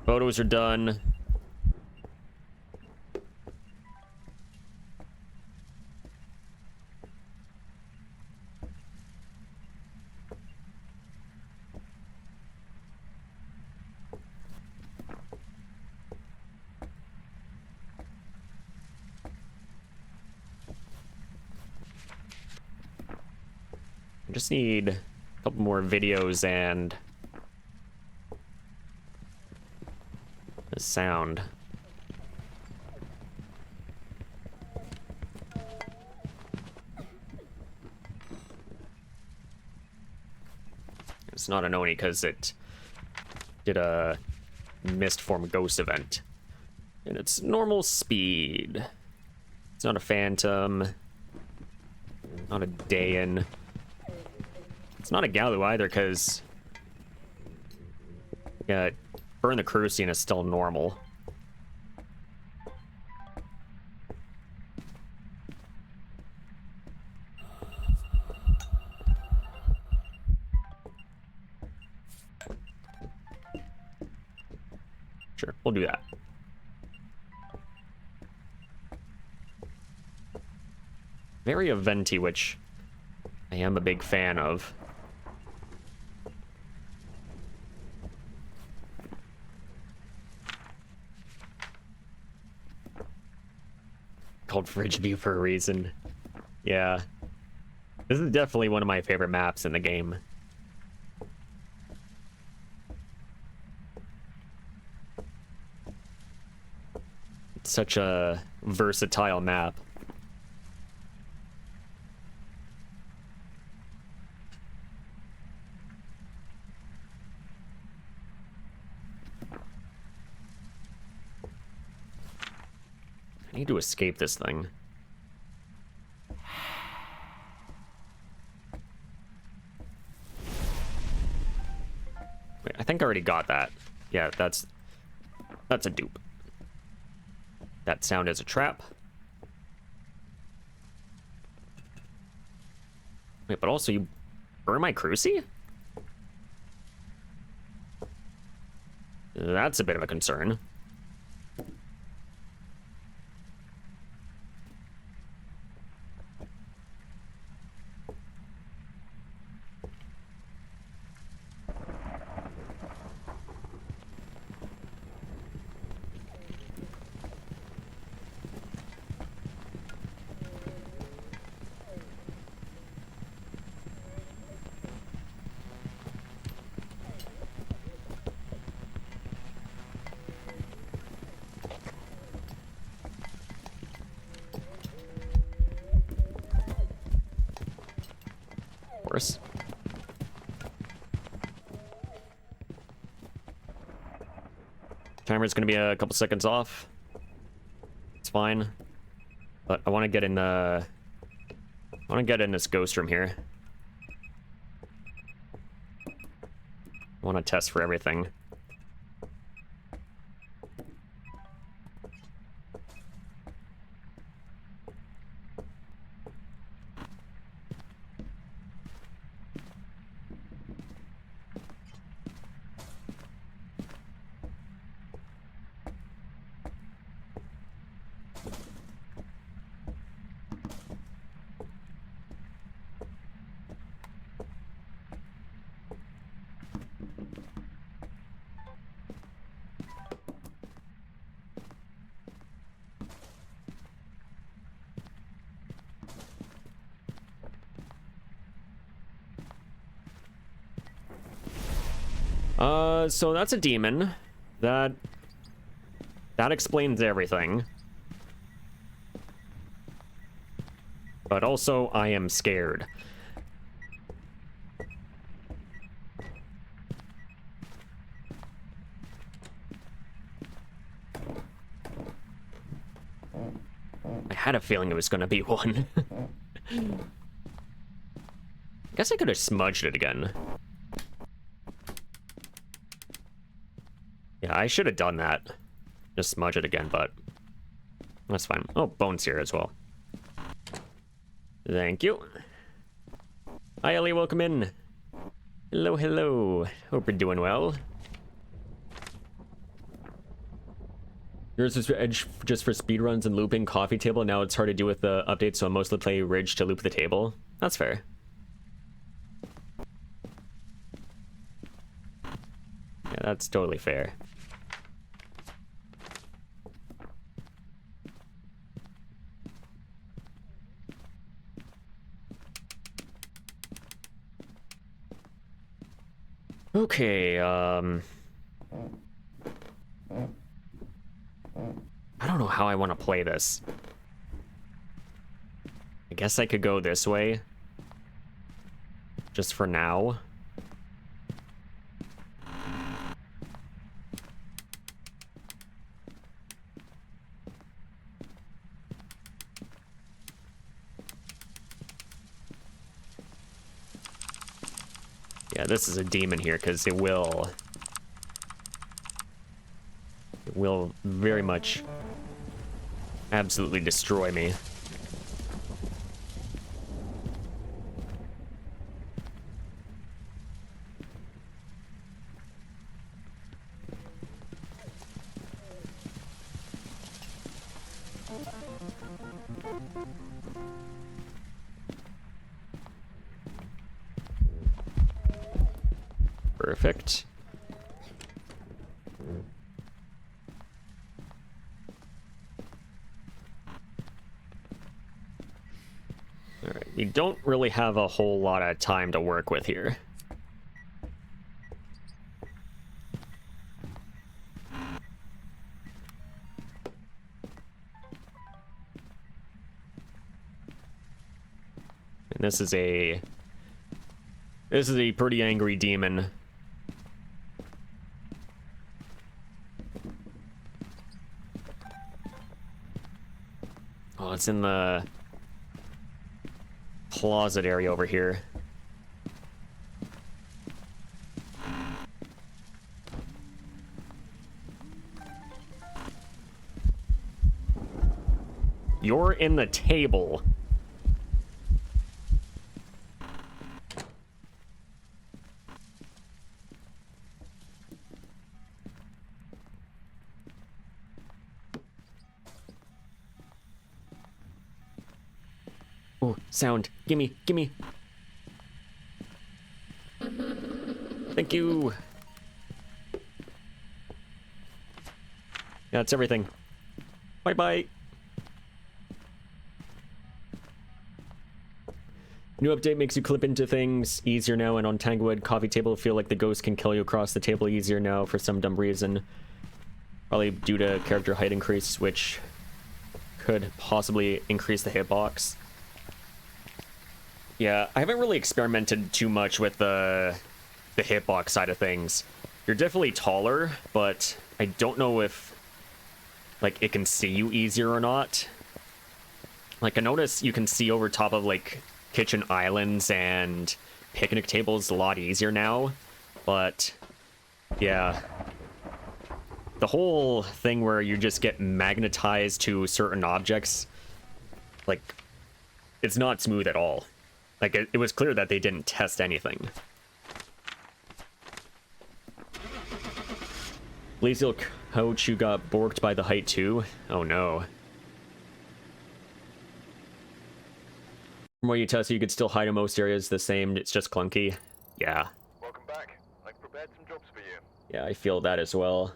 Photos are done. I just need a couple more videos and a sound. It's not an Oni because it did a mist form ghost event. And it's normal speed. It's not a phantom. Not a Dayan. It's not a Galu either, because yeah, Burn the Crucian is still normal. Sure, we'll do that. Very eventy, which I am a big fan of. Called Fridge View for a reason. Yeah. This is definitely one of my favorite maps in the game. It's such a versatile map. I need to escape this thing. Wait, I think I already got that. Yeah, that's a dupe. That sound is a trap. Wait, but also you burn my cruci? That's a bit of a concern. Course. Timer's gonna be a couple seconds off. It's fine, but I want to get in the. I want to get in this ghost room here. I want to test for everything. So that's a demon. That explains everything. But also, I am scared. I had a feeling it was gonna be one. I guess I could have smudged it again. Yeah, I should have done that. Just smudge it again, but that's fine. Oh, Bone's here as well. Thank you. Hi, Ellie, welcome in. Hello, hello. Hope you're doing well. Yours is Edge just for speedruns and looping coffee table. Now it's hard to do with the update, so I mostly play Ridge to loop the table. That's fair. Yeah, that's totally fair. Okay, I don't know how I want to play this. I guess I could go this way. Just for now. Yeah, this is a demon here because it will very much absolutely destroy me. Perfect. Alright, we don't really have a whole lot of time to work with here. And this is a pretty angry demon. Oh, it's in the closet area over here. You're in the table. Oh, sound. Gimme, gimme. Thank you. Yeah, that's everything. Bye-bye. New update makes you clip into things easier now, and on Tanglewood coffee table feel like the ghost can kill you across the table easier now for some dumb reason. Probably due to character height increase, which could possibly increase the hitbox. Yeah, I haven't really experimented too much with the hitbox side of things. You're definitely taller, but I don't know if like it can see you easier or not. Like I notice you can see over top of like kitchen islands and picnic tables a lot easier now, but yeah, the whole thing where you just get magnetized to certain objects, like it's not smooth at all. Like, it was clear that they didn't test anything. Blaziel Coach, you got borked by the height too? Oh no. From what you test, you could still hide in most areas the same, it's just clunky. Yeah.
Welcome back. I've prepared some jobs for you.
Yeah, I feel that as well.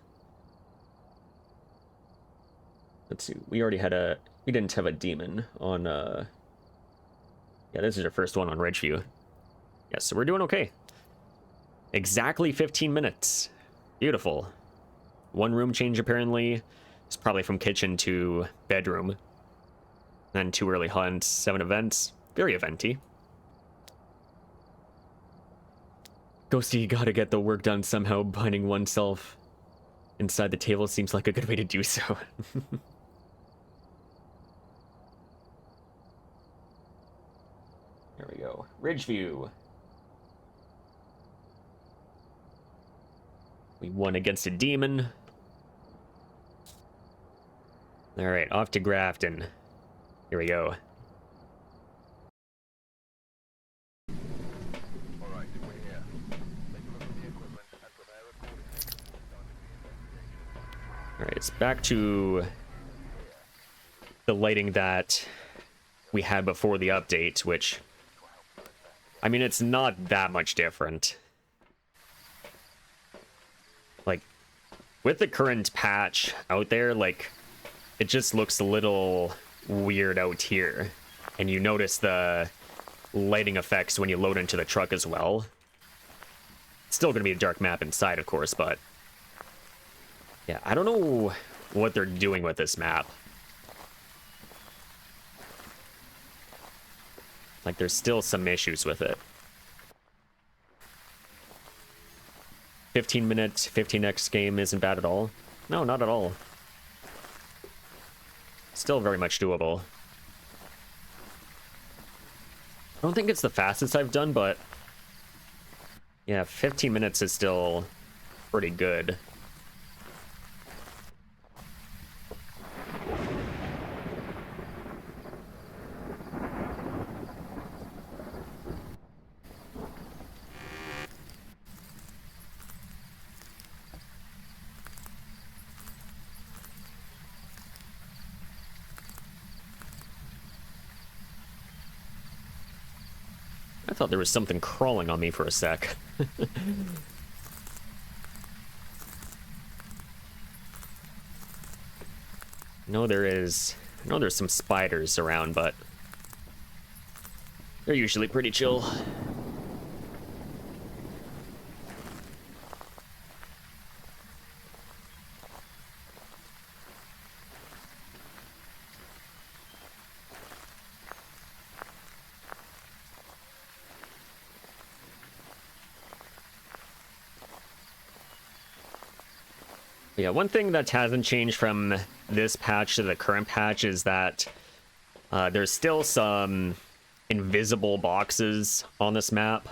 Let's see, we didn't have a demon on, yeah, this is our first one on Ridgeview. Yeah, so we're doing okay. Exactly 15 minutes. Beautiful. One room change, apparently. It's probably from kitchen to bedroom. And 2 early hunts, 7 events. Very eventy. Ghosty, you gotta get the work done somehow. Binding oneself inside the table seems like a good way to do so. There we go. Ridgeview. We won against a demon. Alright, off to Grafton. Here we go.
Alright, we're here. Take a look at the equipment and prepare accordingly.
Alright, it's back to the lighting that we had before the update, which, I mean, it's not that much different. Like, with the current patch out there, like, it just looks a little weird out here. And you notice the lighting effects when you load into the truck as well. It's still going to be a dark map inside, of course, but yeah, I don't know what they're doing with this map. Like, there's still some issues with it. 15 minutes, 15x game isn't bad at all. No, not at all. Still very much doable. I don't think it's the fastest I've done, but yeah, 15 minutes is still pretty good. I thought there was something crawling on me for a sec. know there is... I know there's some spiders around, but... they're usually pretty chill. Yeah, one thing that hasn't changed from this patch to the current patch is that there's still some invisible boxes on this map.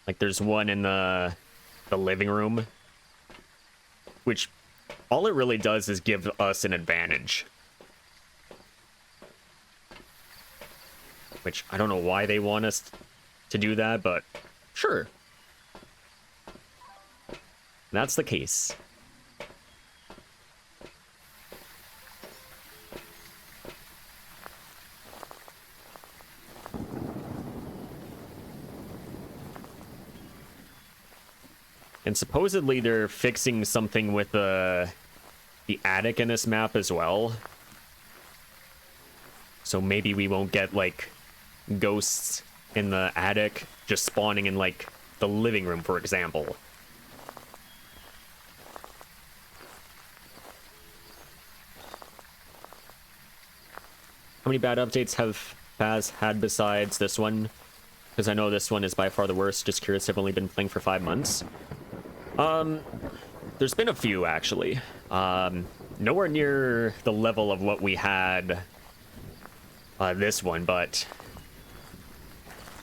Like there's one in the living room, which all it really does is give us an advantage. Which I don't know why they want us to do that, but sure. That's the case. And supposedly they're fixing something with the attic in this map as well. So maybe we won't get, like, ghosts in the attic just spawning in, like, the living room, for example. How many bad updates have Baz had besides this one? Because I know this one is by far the worst. Just curious, I've only been playing for 5 months. There's been a few, actually. Nowhere near the level of what we had this one, but...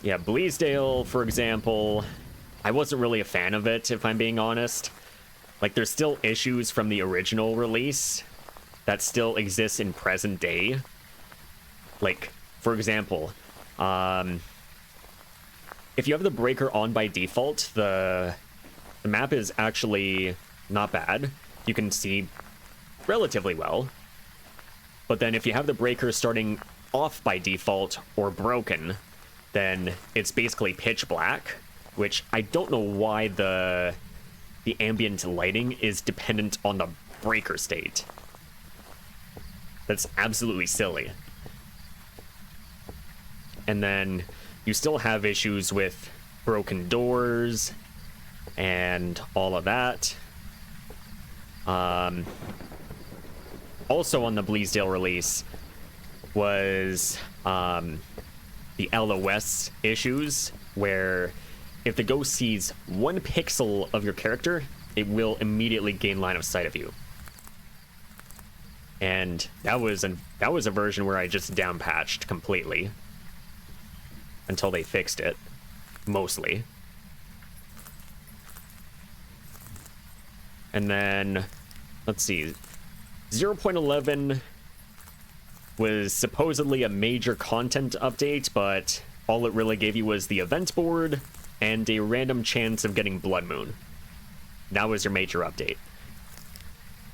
yeah, Bleasdale, for example, I wasn't really a fan of it, if I'm being honest. Like, there's still issues from the original release that still exist in present day. Like, for example, if you have the breaker on by default, the map is actually not bad. You can see relatively well. But then if you have the breaker starting off by default or broken, then it's basically pitch black, which I don't know why the ambient lighting is dependent on the breaker state. That's absolutely silly. And then you still have issues with broken doors and all of that. Also on the Bleasdale release was the LOS issues, where if the ghost sees 1 pixel of your character, it will immediately gain line of sight of you. And that was a version where I just downpatched completely until they fixed it, mostly. And then, let's see, 0.11 was supposedly a major content update, but all it really gave you was the event board and a random chance of getting Blood Moon. That was your major update.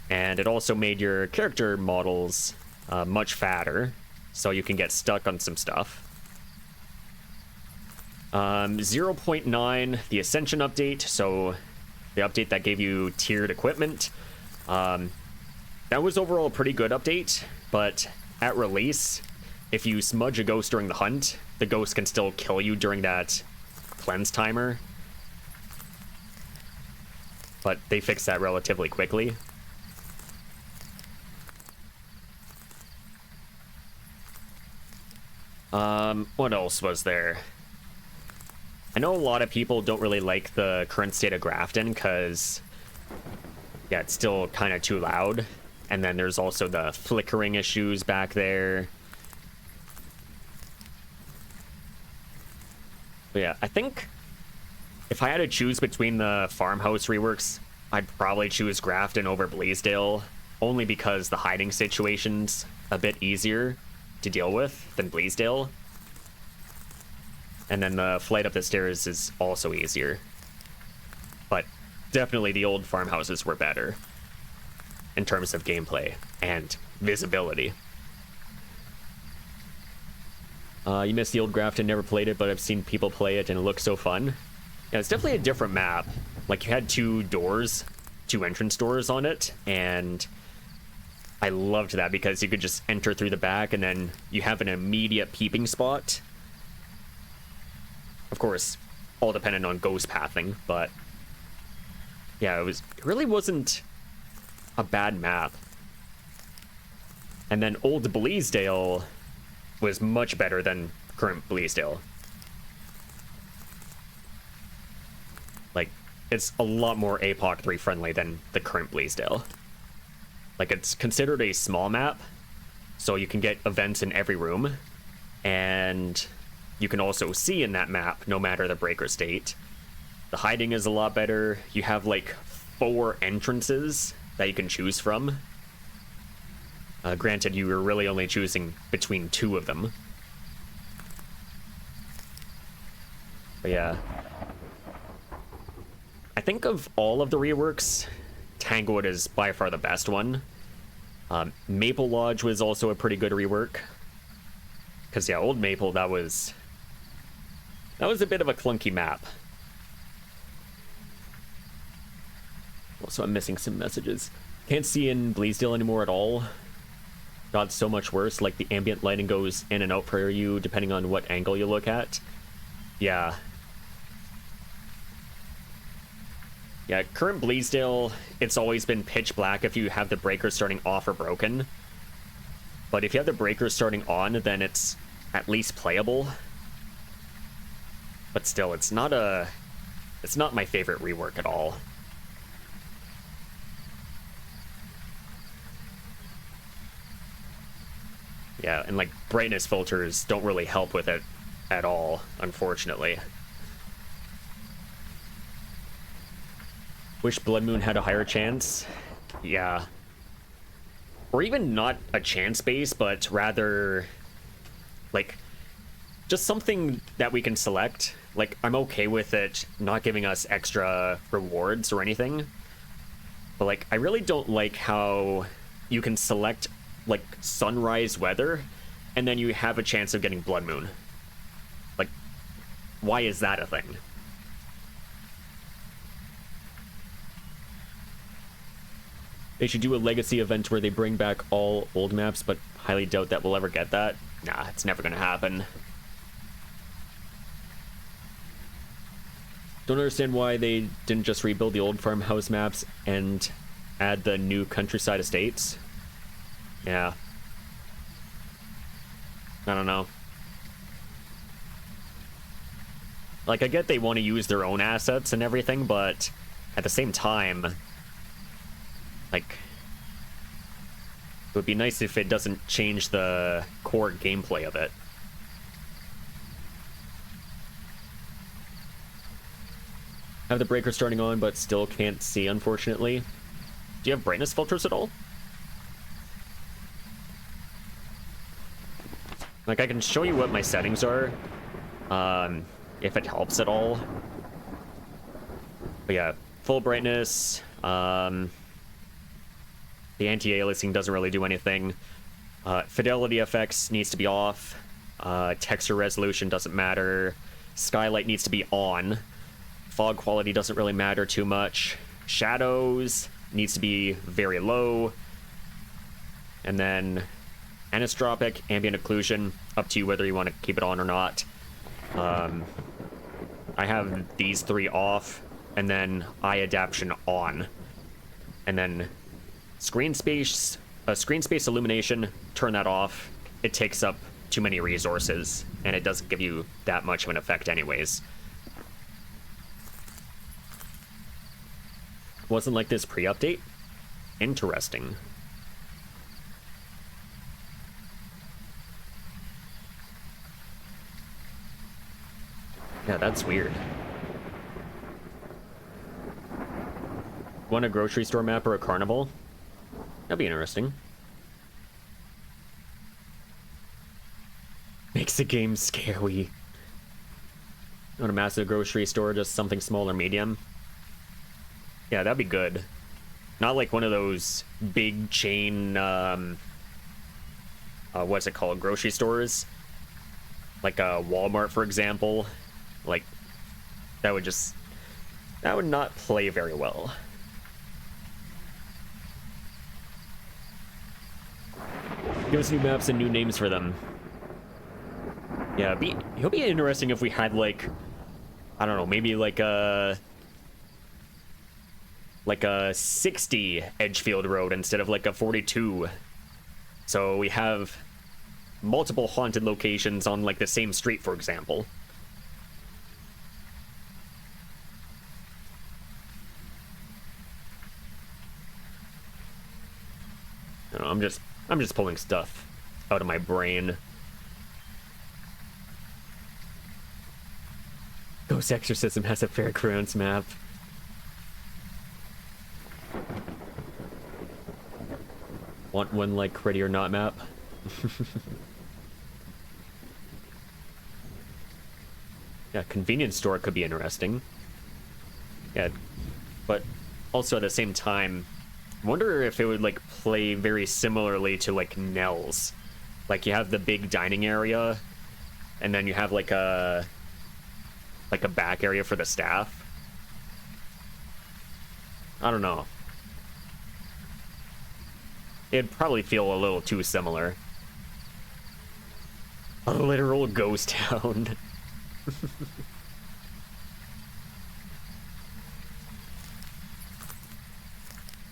And it also made your character models much fatter, so you can get stuck on some stuff. 0.9, the Ascension update, so the update that gave you tiered equipment. That was overall a pretty good update, but at release, if you smudge a ghost during the hunt, the ghost can still kill you during that cleanse timer. But they fixed that relatively quickly. What else was there? I know a lot of people don't really like the current state of Grafton because, yeah, it's still kind of too loud. And then there's also the flickering issues back there. But yeah, I think if I had to choose between the farmhouse reworks, I'd probably choose Grafton over Bleasdale, only because the hiding situation's a bit easier to deal with than Bleasdale. And then the flight up the stairs is also easier. But definitely the old farmhouses were better in terms of gameplay and visibility. You missed the old Grafton, never played it, but I've seen people play it and it looks so fun. Yeah, it's definitely a different map. Like, you had 2 doors, 2 entrance doors on it, and I loved that because you could just enter through the back and then you have an immediate peeping spot. Of course, all dependent on ghost pathing, but yeah, it really wasn't a bad map. And then old Bleasdale was much better than current Bleasdale. Like, it's a lot more Apoc 3 friendly than the current Bleasdale. Like, it's considered a small map, so you can get events in every room, and you can also see in that map no matter the breaker state. The hiding is a lot better. You have like 4 entrances that you can choose from. Granted, you were really only choosing between 2 of them. But yeah. I think of all of the reworks, Tanglewood is by far the best one. Maple Lodge was also a pretty good rework. Because yeah, old Maple, that was a bit of a clunky map. Also, I'm missing some messages. Can't see in Bleasdale anymore at all. Got so much worse, like the ambient lighting goes in and out for you depending on what angle you look at. Yeah. Yeah, current Bleasdale, it's always been pitch black if you have the breaker starting off or broken. But if you have the breaker starting on, then it's at least playable. But still, it's not my favorite rework at all. Yeah, and like brightness filters don't really help with it at all, unfortunately. Wish Blood Moon had a higher chance. Yeah. Or even not a chance base, but rather like just something that we can select. Like, I'm okay with it not giving us extra rewards or anything. But like, I really don't like how you can select like sunrise weather and then you have a chance of getting Blood Moon. Like, why is that a thing? They should do a legacy event where they bring back all old maps, but highly doubt that we'll ever get that. Nah, it's never gonna happen. Don't understand why they didn't just rebuild the old farmhouse maps and add the new countryside estates. Yeah. I don't know. Like, I get they want to use their own assets and everything, but at the same time, like, it would be nice if it doesn't change the core gameplay of it. Have the breaker starting on, but still can't see, unfortunately. Do you have brightness filters at all? Like, I can show you what my settings are, if it helps at all. But yeah, full brightness. The anti-aliasing doesn't really do anything. Fidelity effects needs to be off. Texture resolution doesn't matter. Skylight needs to be on. Fog quality doesn't really matter too much. Shadows needs to be very low. And then anisotropic, ambient occlusion, up to you whether you want to keep it on or not. I have these 3 off, and then eye adaptation on. And then screen space illumination, turn that off. It takes up too many resources, and it doesn't give you that much of an effect anyways. Wasn't like this pre-update? Interesting. Yeah, that's weird. Want a grocery store map or a carnival? That'd be interesting. Makes the game scary. Not a massive grocery store, just something small or medium. Yeah, that'd be good. Not like one of those big chain, what's it called, grocery stores? Like a Walmart, for example. Like, that would not play very well. Give us new maps and new names for them. Yeah, it'll be interesting if we had like, I don't know, maybe like a 60 Edgefield Road instead of like a 42. So we have multiple haunted locations on like the same street, for example. I don't know, I'm just pulling stuff out of my brain. Ghost Exorcism has a Fairgrounds map. Want one like Ready or Not map? Yeah, convenience store could be interesting. Yeah, but also at the same time, I wonder if it would like play very similarly to like Nell's. Like you have the big dining area, and then you have like a back area for the staff. I don't know. It'd probably feel a little too similar. A literal ghost town.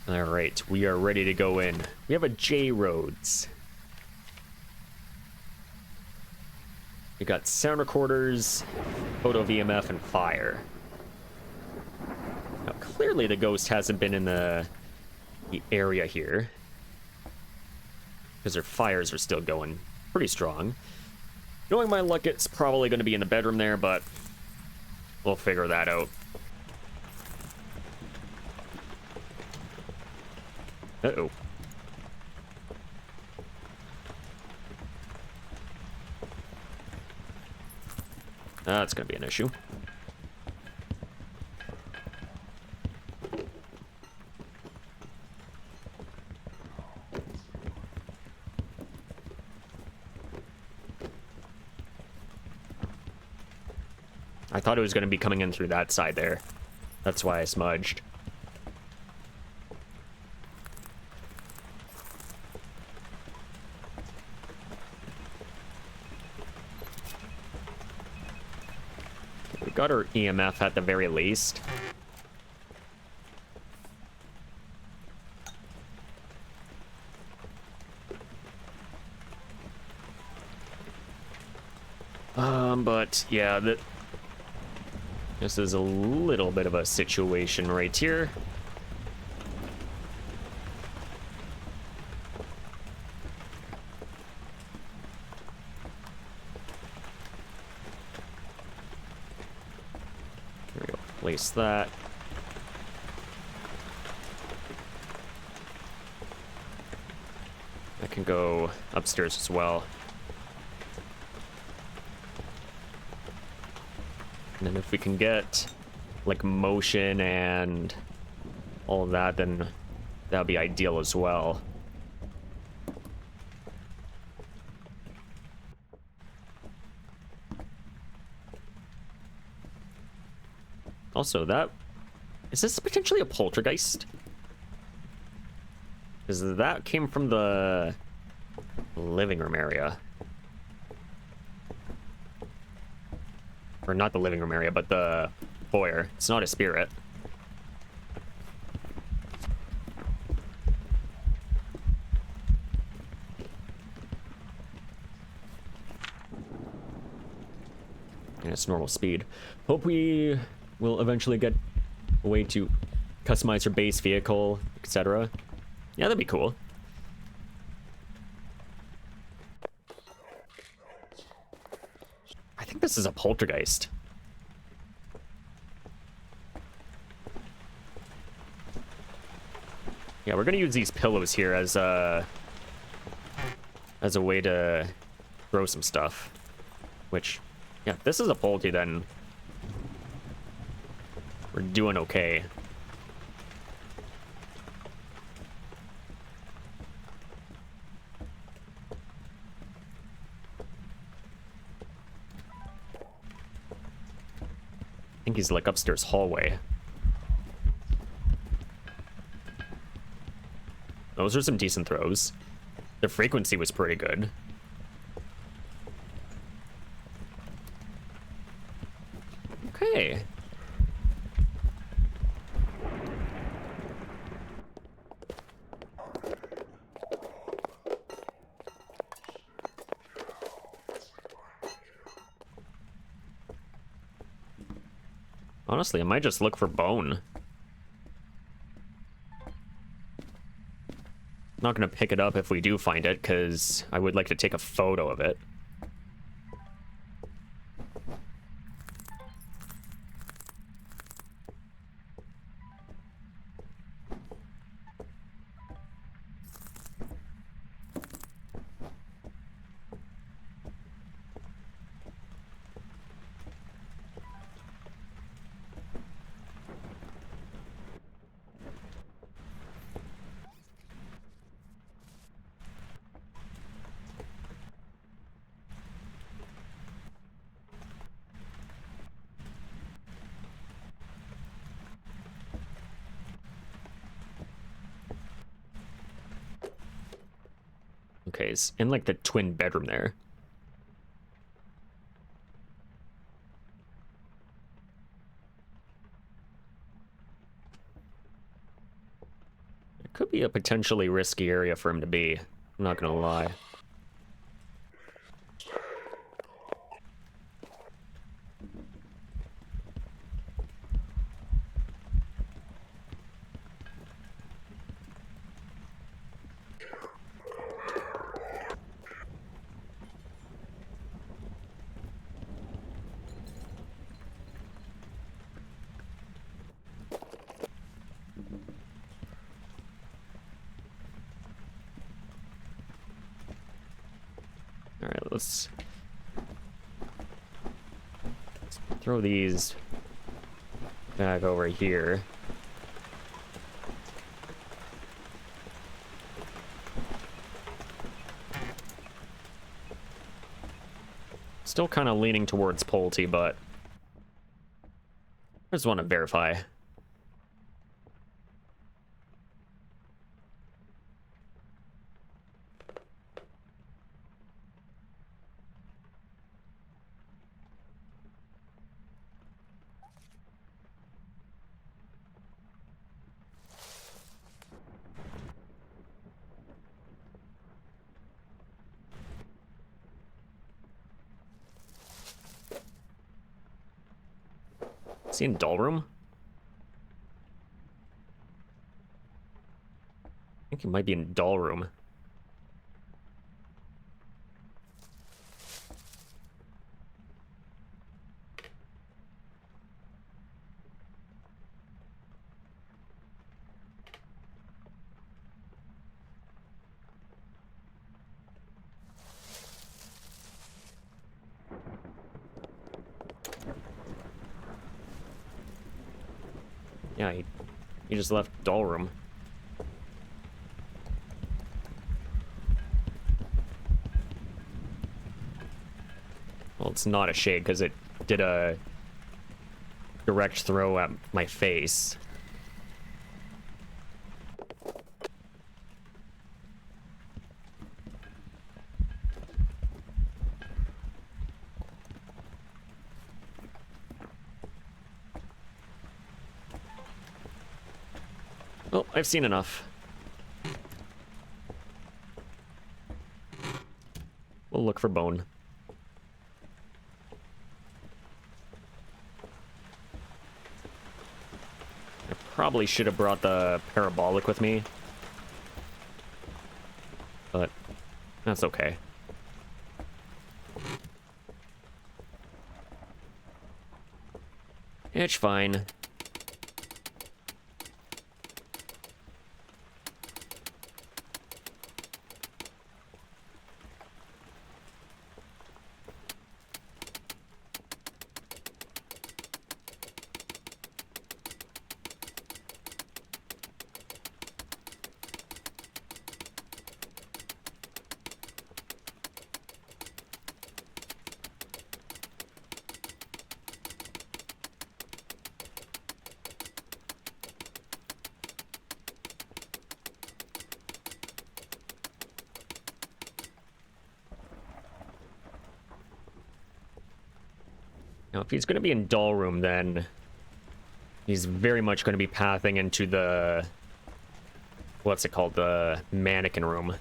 All right, we are ready to go in. We have a J Roads. We got sound recorders, photo VMF, and fire. Now, clearly the ghost hasn't been in the area here, because their fires are still going pretty strong. Knowing my luck, it's probably going to be in the bedroom there, but we'll figure that out. Uh-oh. That's going to be an issue. I thought it was going to be coming in through that side there. That's why I smudged. We got our EMF at the very least. But yeah, this is a little bit of a situation right here. Here we go. Place that. I can go upstairs as well. And then if we can get like motion and all of that, then that would be ideal as well. Also, is this potentially a poltergeist? Because that came from the living room area. Or not the living room area, but the foyer. It's not a spirit. And it's normal speed. Hope we will eventually get a way to customize your base vehicle, etc. Yeah, that'd be cool. I think this is a poltergeist. Yeah, we're gonna use these pillows here as a way to throw some stuff. Which, yeah, if this is a polty, then we're doing okay. I think he's like upstairs hallway. Those are some decent throws. The frequency was pretty good. Okay. Honestly, I might just look for bone. Not gonna pick it up if we do find it, because I would like to take a photo of it. Okay, it's in like the twin bedroom there. It could be a potentially risky area for him to be. I'm not gonna lie. Alright, let's throw these back over here. Still kind of leaning towards Pulte, but I just want to verify. Is he in doll room? I think he might be in doll room. Yeah, he just left doll room. Well, it's not a shade because it did a direct throw at my face. Oh, I've seen enough. We'll look for bone. I probably should have brought the parabolic with me, but that's okay. It's fine. Now, if he's going to be in doll room, then he's very much going to be pathing into the... what's it called? The mannequin room.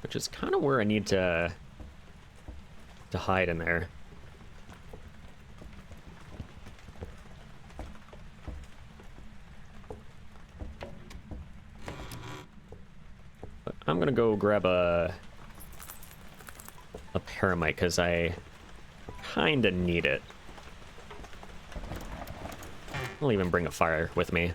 Which is kind of where I need to hide in there. But I'm gonna go grab a paramite because I kinda need it. I'll even bring a fire with me.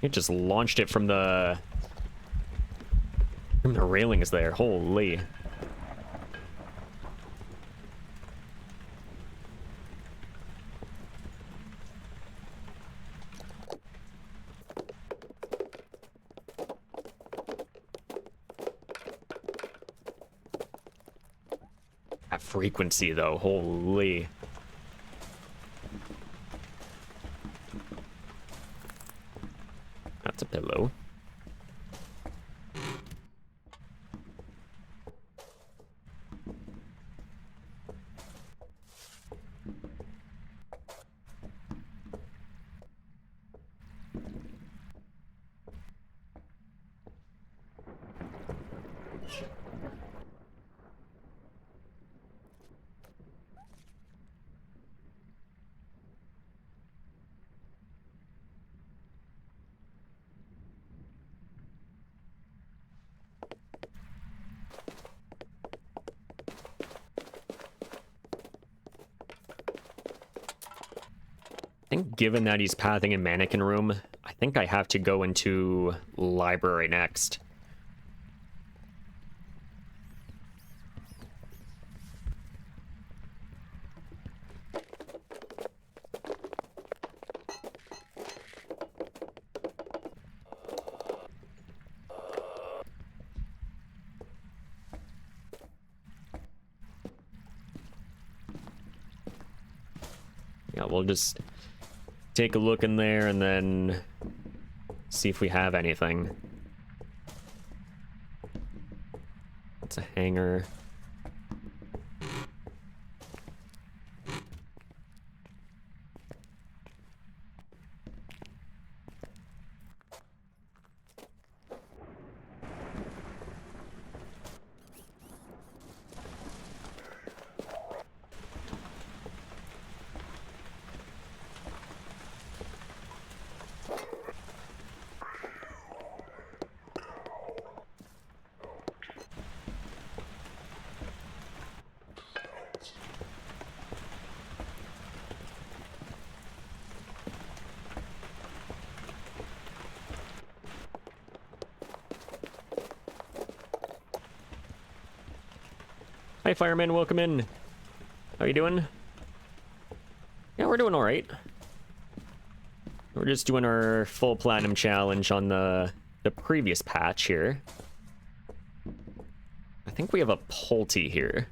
It just launched it from the railings there. Holy. That frequency though, holy. That's a pillow. I think given that he's pathing in mannequin room, I think I have to go into library next. Yeah, we'll just take a look in there and then see if we have anything. It's a hanger. Hi, fireman, welcome in. How you doing? Yeah, we're doing all right. We're just doing our full platinum challenge on the previous patch here. I think we have a Pulte here.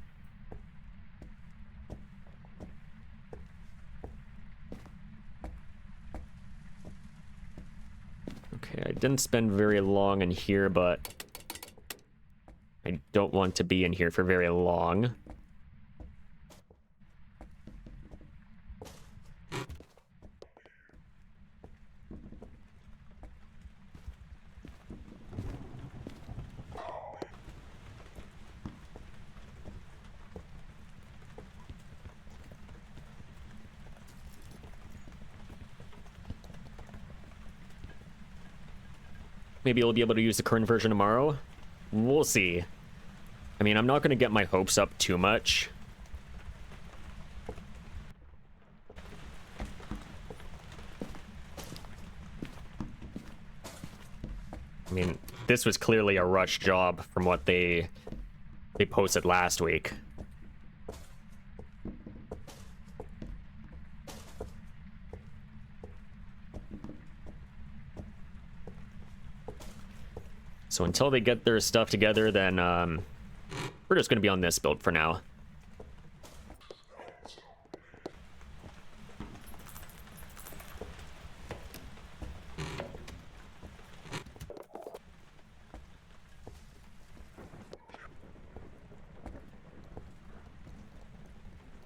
Okay, I didn't spend very long in here, but I don't want to be in here for very long. Maybe we'll be able to use the current version tomorrow. We'll see. I mean, I'm not going to get my hopes up too much. I mean, this was clearly a rush job from what they they posted last week. So until they get their stuff together, then we're just going to be on this build for now.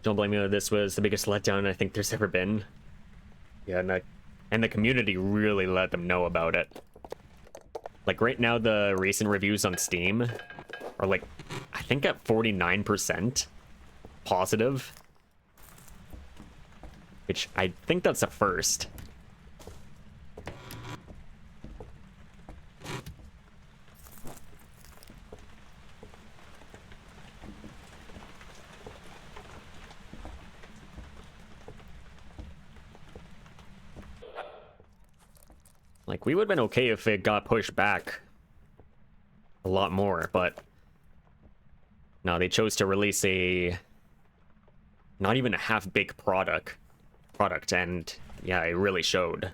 Don't blame me, this was the biggest letdown I think there's ever been. Yeah, and the community really let them know about it. Like right now, the recent reviews on Steam are like, I think at 49% positive. Which I think that's a first. Like, we would have been okay if it got pushed back a lot more, but no, they chose to release a not even a half-baked product, and yeah, it really showed.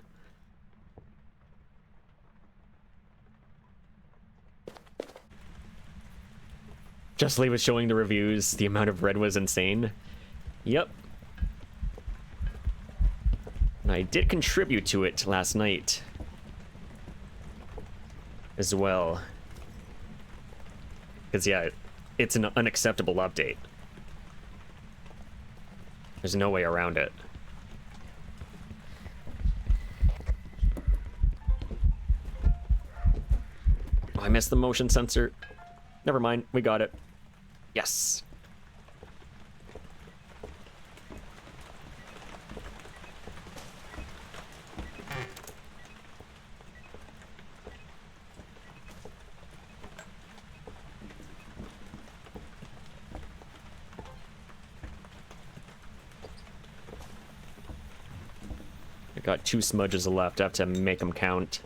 Justly was showing the reviews, the amount of red was insane. Yep. And I did contribute to it last night as well. Because, yeah, it's an unacceptable update. There's no way around it. Oh, I missed the motion sensor. Never mind, we got it. Yes. I got 2 smudges left. I have to make them count.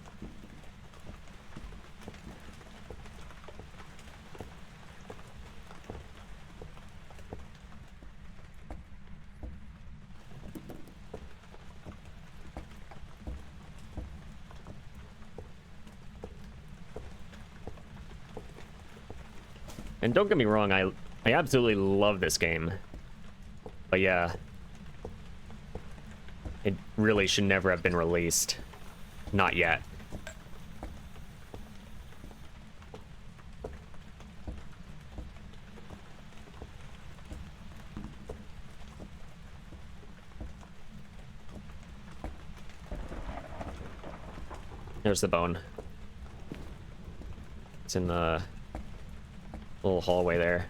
And don't get me wrong, I absolutely love this game. But yeah, it really should never have been released. Not yet. There's the bone. It's in the little hallway there.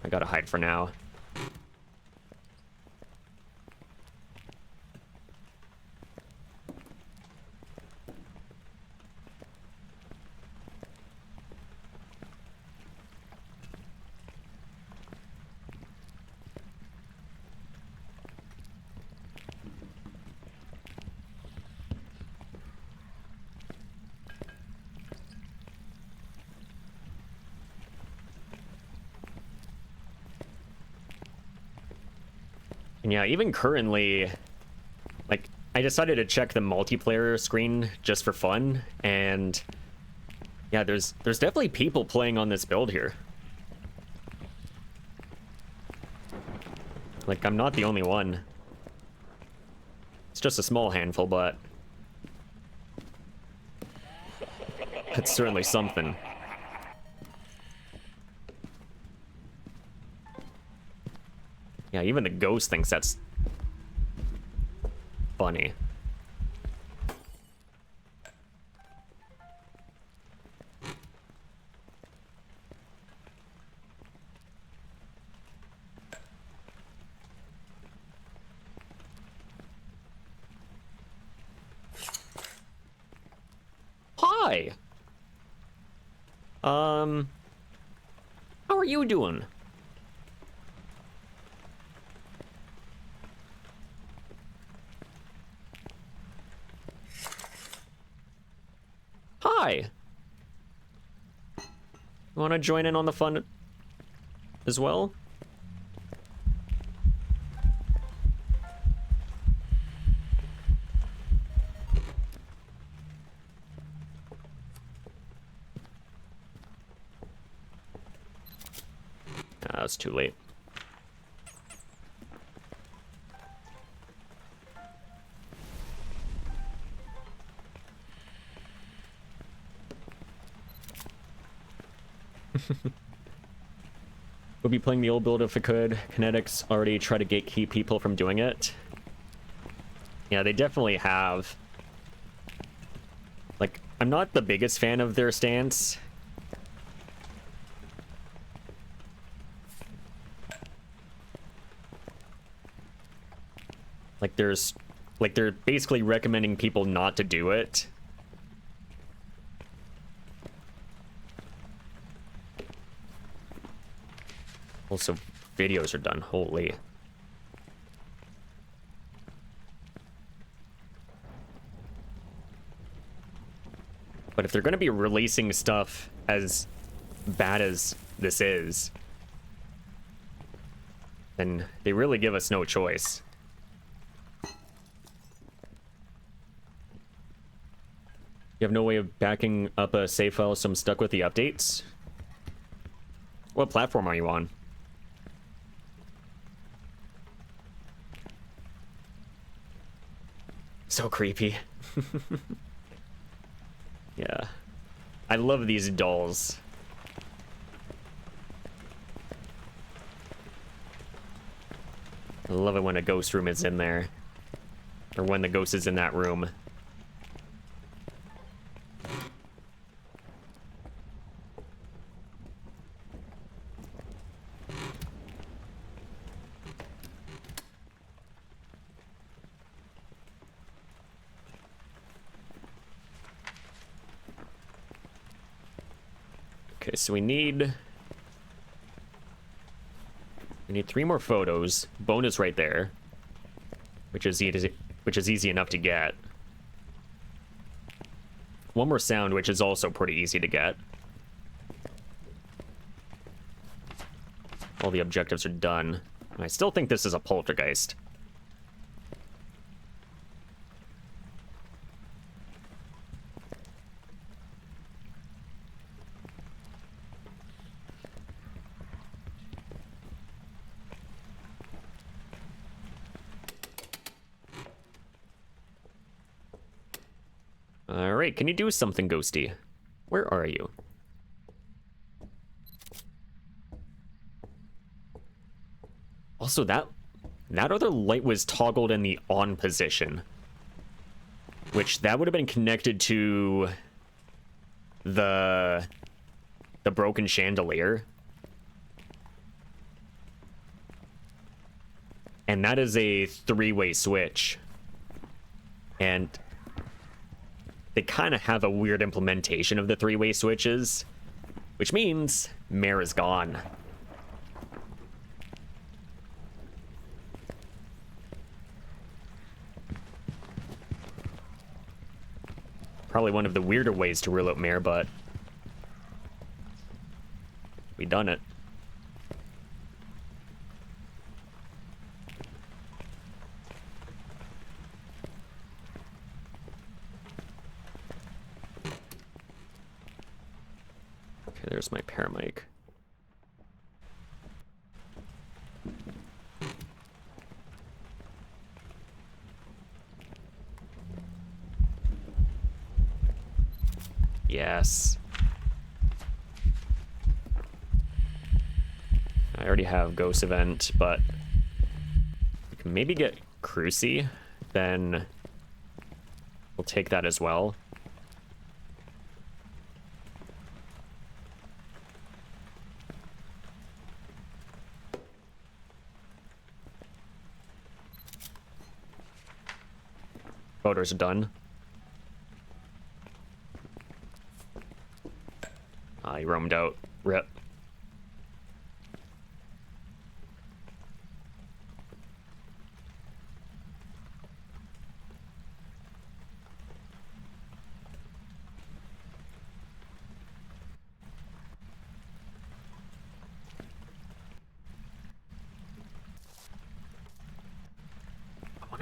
I gotta hide for now. And yeah, even currently, like, I decided to check the multiplayer screen just for fun, and yeah, there's definitely people playing on this build here. Like, I'm not the only one. It's just a small handful, but it's certainly something. Yeah, even the ghost thinks that's funny. Hi! How are you doing? Hi. Want to join in on the fun as well? Ah, it's too late. Would be playing the old build if it could. Kinetics already try to gatekeep people from doing it. Yeah, they definitely have. Like, I'm not the biggest fan of their stance. Like, they're basically recommending people not to do it. Also, videos are done. Holy. But if they're going to be releasing stuff as bad as this is, then they really give us no choice. You have no way of backing up a save file, so I'm stuck with the updates. What platform are you on? So creepy. Yeah. I love these dolls. I love it when a ghost room is in there. Or when the ghost is in that room. Okay, so we need 3 more photos. Bone is right there, which is easy enough to get. 1 more sound, which is also pretty easy to get. All the objectives are done. I still think this is a poltergeist. Alright, can you do something, Ghosty? Where are you? Also, that other light was toggled in the on position. Which, that would have been connected to the broken chandelier. And that is a 3-way switch. And they kind of have a weird implementation of the 3-way switches, which means Mare is gone. Probably one of the weirder ways to rule out Mare, but we done it. Okay, there's my paramic. Yes. I already have Ghost Event, but we can maybe get Cruci, then we'll take that as well. Photos are done. He roamed out. Rip.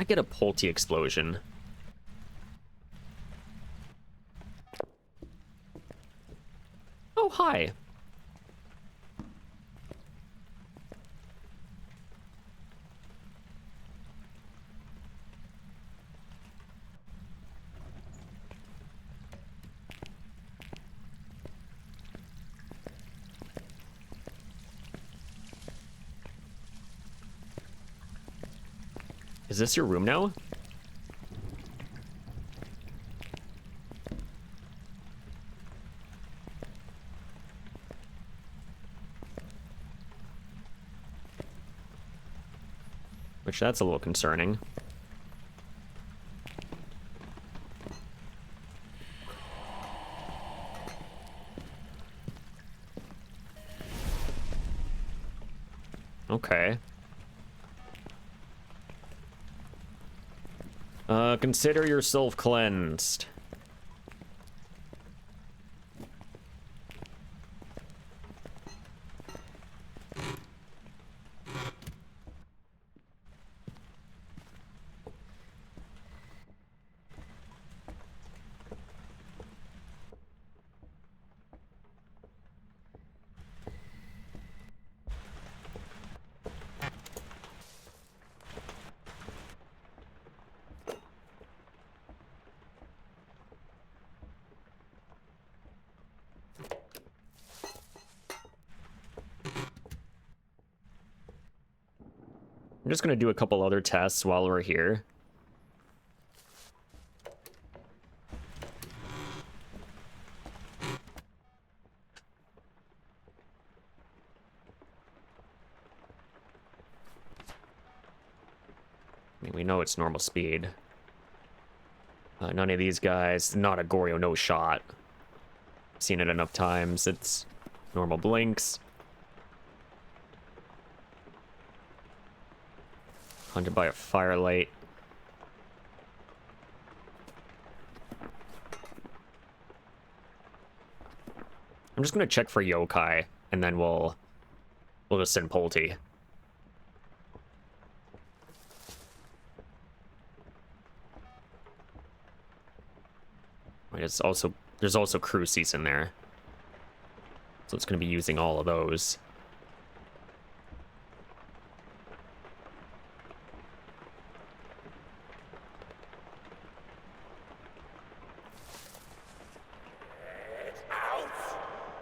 I get a Pulte explosion. Oh, hi. Is this your room now? Which, that's a little concerning. Okay. Consider yourself cleansed. I'm just gonna do a couple other tests while we're here. I mean, we know it's normal speed. None of these guys, not a Goryo, no shot. Seen it enough times. It's normal blinks. Hunted by a firelight. I'm just gonna check for yokai, and then we'll just send Pulte. Right, there's also Crucies in there, so it's gonna be using all of those.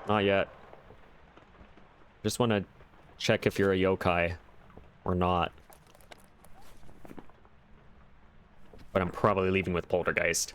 Not yet. Just want to check if you're a yokai or not. But I'm probably leaving with Poltergeist.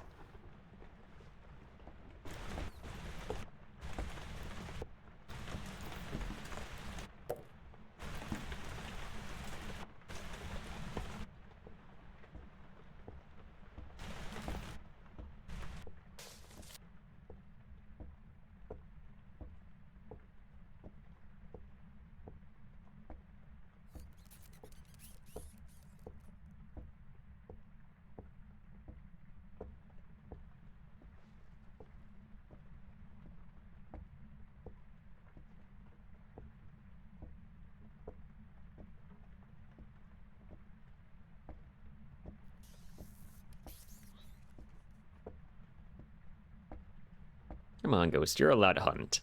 Come on, Ghost, you're allowed to hunt.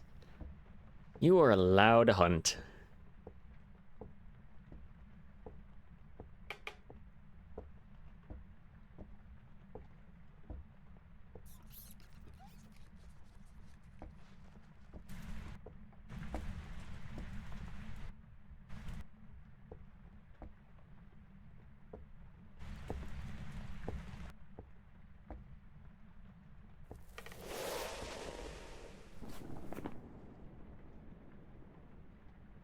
You are allowed to hunt.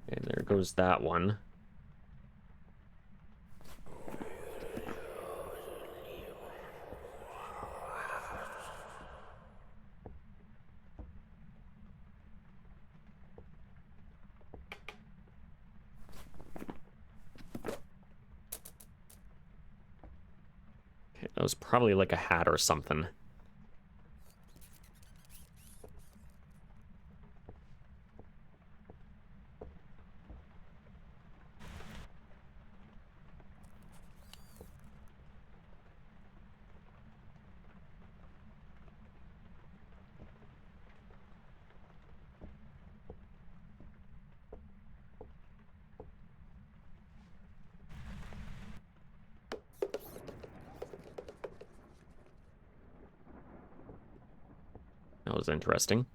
And there goes that one. Okay, that was probably like a hat or something. That was interesting.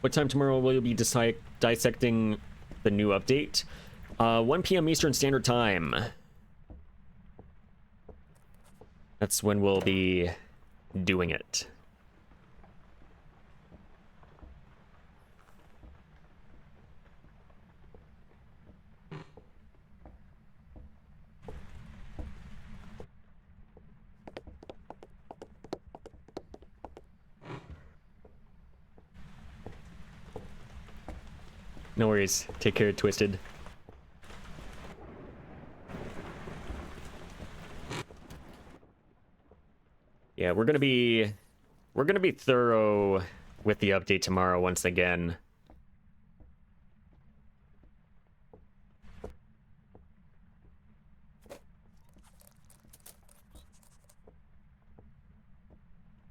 What time tomorrow will you be dissecting the new update? 1 p.m. Eastern Standard Time. That's when we'll be doing it. No worries. Take care, Twisted. Yeah, we're gonna be thorough with the update tomorrow once again.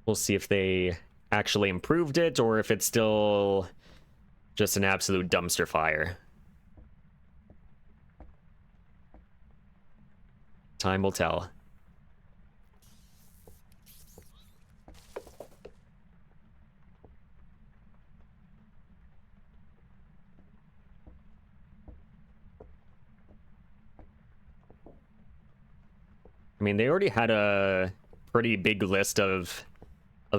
We'll see if they actually improved it or if it's still just an absolute dumpster fire. Time will tell. I mean, they already had a pretty big list of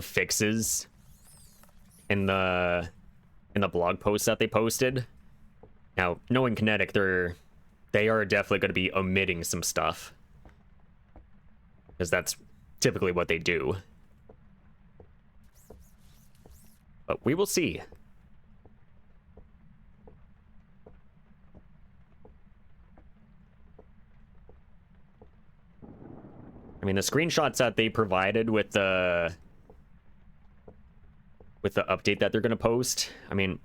fixes in the blog post that they posted. Now, knowing Kinetic, they are definitely going to be omitting some stuff, because that's typically what they do. But we will see. I mean, the screenshots that they provided with the update that they're going to post, I mean,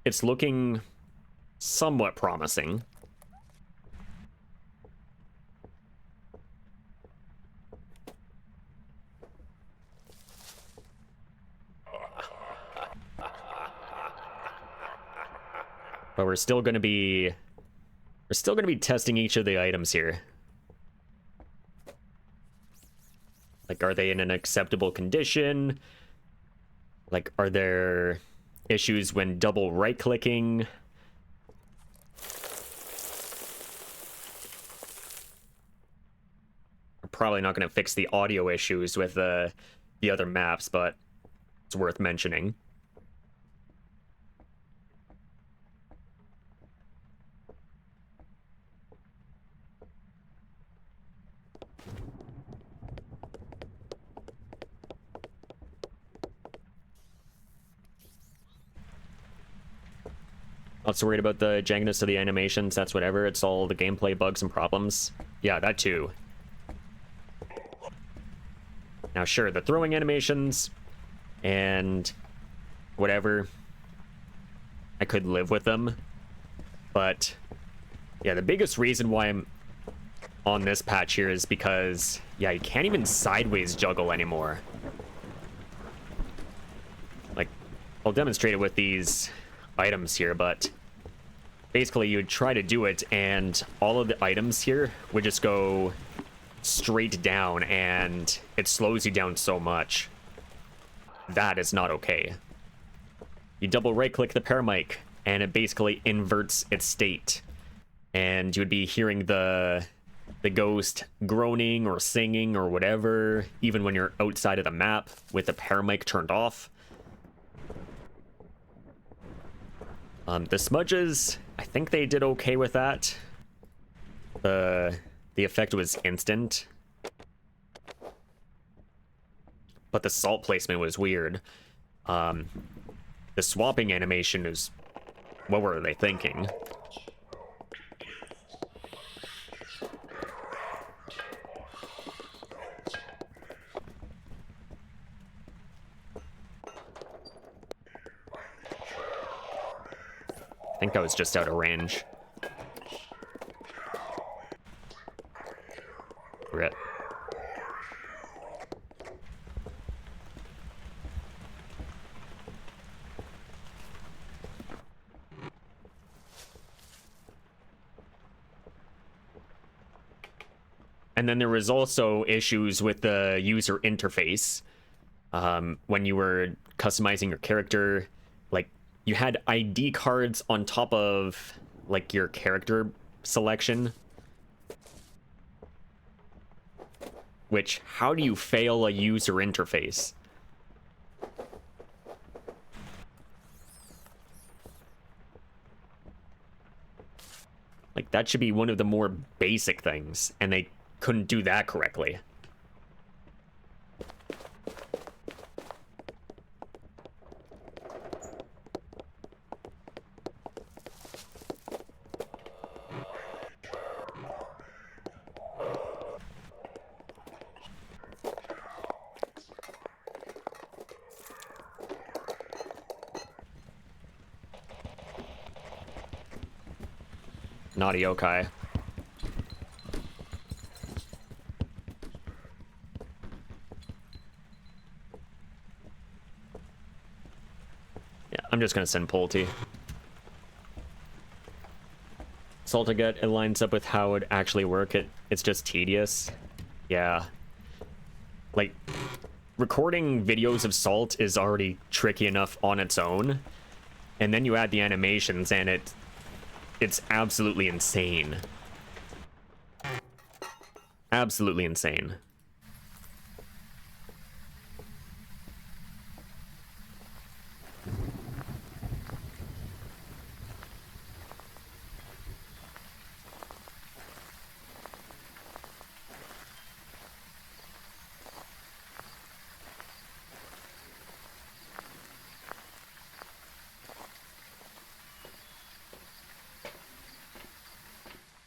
it's looking somewhat promising. But we're still going to be testing each of the items here. Like, are they in an acceptable condition? Like, are there issues when double right-clicking? We're probably not going to fix the audio issues with the other maps, but it's worth mentioning. Not so worried about the jankiness of the animations, that's whatever. It's all the gameplay bugs and problems. Yeah, that too. Now, sure, the throwing animations and whatever, I could live with them. But, yeah, the biggest reason why I'm on this patch here is because, yeah, you can't even sideways juggle anymore. Like, I'll demonstrate it with these items here, but basically you would try to do it and all of the items here would just go straight down and it slows you down so much. That is not okay. You double right click the paramic and it basically inverts its state, and you would be hearing the ghost groaning or singing or whatever even when you're outside of the map with the paramic turned off. The smudges, I think they did okay with that. The effect was instant. But the salt placement was weird. The swapping animation is... What were they thinking? I think I was just out of range. Rip. And then there was also issues with the user interface. When you were customizing your character, like you had ID cards on top of like your character selection. Which, how do you fail a user interface? Like, that should be one of the more basic things, and they couldn't do that correctly. Naughty yokai. Yeah, I'm just gonna send Pulte. Saltagut, it lines up with how it would actually work. It's just tedious. Yeah. Like, recording videos of Salt is already tricky enough on its own. And then you add the animations and it's absolutely insane. Absolutely insane.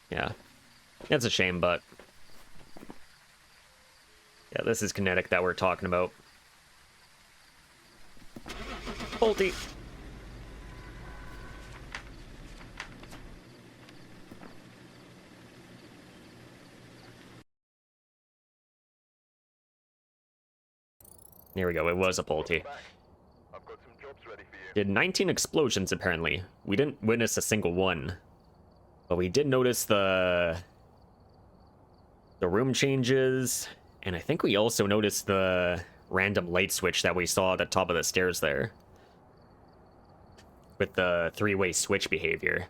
Yeah. It's a shame, but yeah, this is kinetic that we're talking about. Ulti. There we go, it was a Pulte.
I've got some jobs ready for you.
Did 19 explosions, apparently. We didn't witness a single one. But we did notice the room changes, and I think we also noticed the random light switch that we saw at the top of the stairs there. With the three-way switch behavior.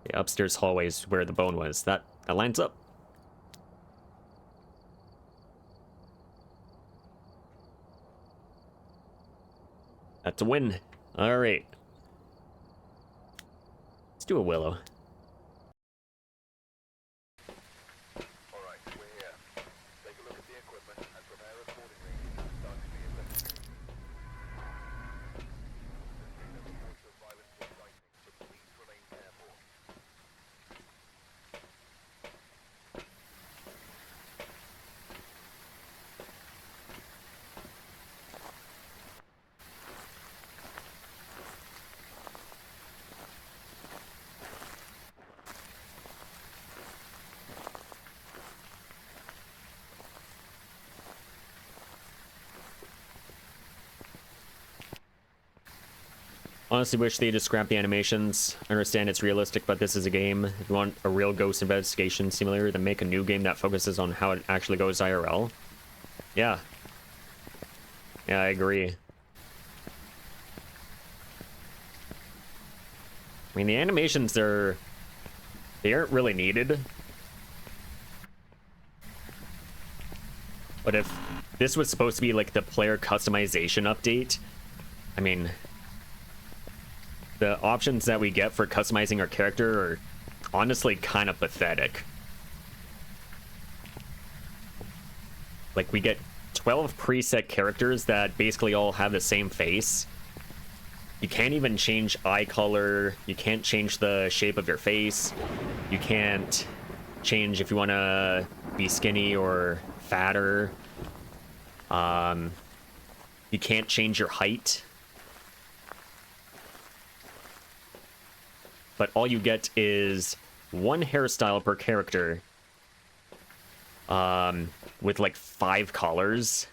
The upstairs hallways where the bone was. That lines up. That's a win. Alright. Let's do a Willow.
Alright, we're here. Take a look at the equipment and prepare accordingly. Starting the investigation. The reports of violence and fighting, so please remain careful.
Honestly wish they just scrap the animations. I understand it's realistic, but this is a game. If you want a real ghost investigation simulator, then make a new game that focuses on how it actually goes IRL. Yeah. Yeah, I agree. I mean, the animations, they aren't really needed. But if this was supposed to be like the player customization update, I mean, the options that we get for customizing our character are honestly kind of pathetic. Like, we get 12 preset characters that basically all have the same face. You can't even change eye color. You can't change the shape of your face. You can't change if you want to be skinny or fatter. You can't change your height. But all you get is one hairstyle per character. With like 5 collars,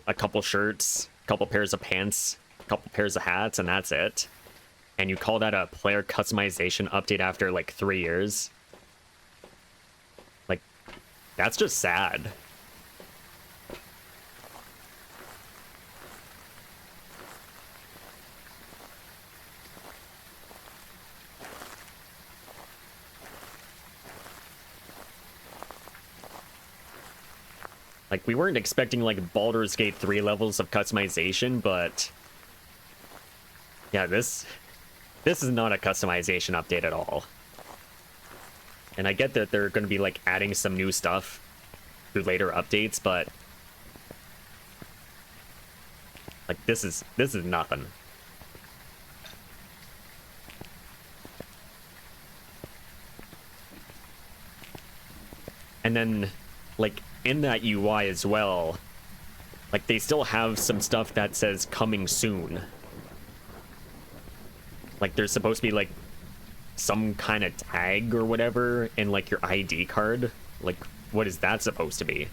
a couple shirts, a couple pairs of pants, a couple pairs of hats, and that's it. and you call that a player customization update after like 3 years. Like, that's just sad. Like, we weren't expecting like Baldur's Gate 3 levels of customization, but yeah, this is not a customization update at all. And I get that they're going to be like adding some new stuff through later updates, but like this is nothing. And then like in that UI as well, like they still have some stuff that says coming soon. Like there's supposed to be like some kind of tag or whatever in like your ID card. Like what is that supposed to be?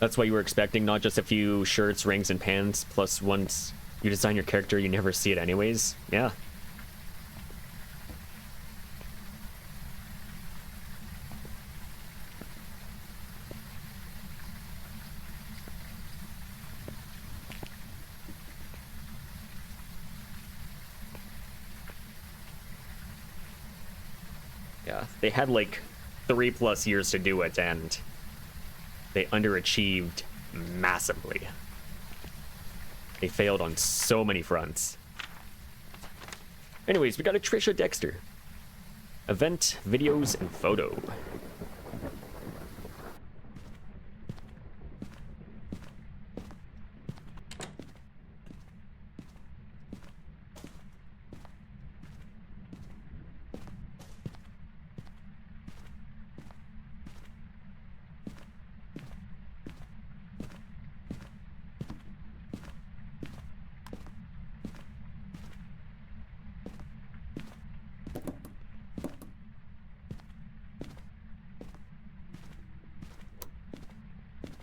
That's what you were expecting, not just a few shirts, rings, and pants, plus once you design your character, you never see it anyways. Yeah. Yeah, they had like 3+ years to do it, and they underachieved massively. They failed on so many fronts. Anyways, we got a Trisha Dexter. Event, videos, and photo.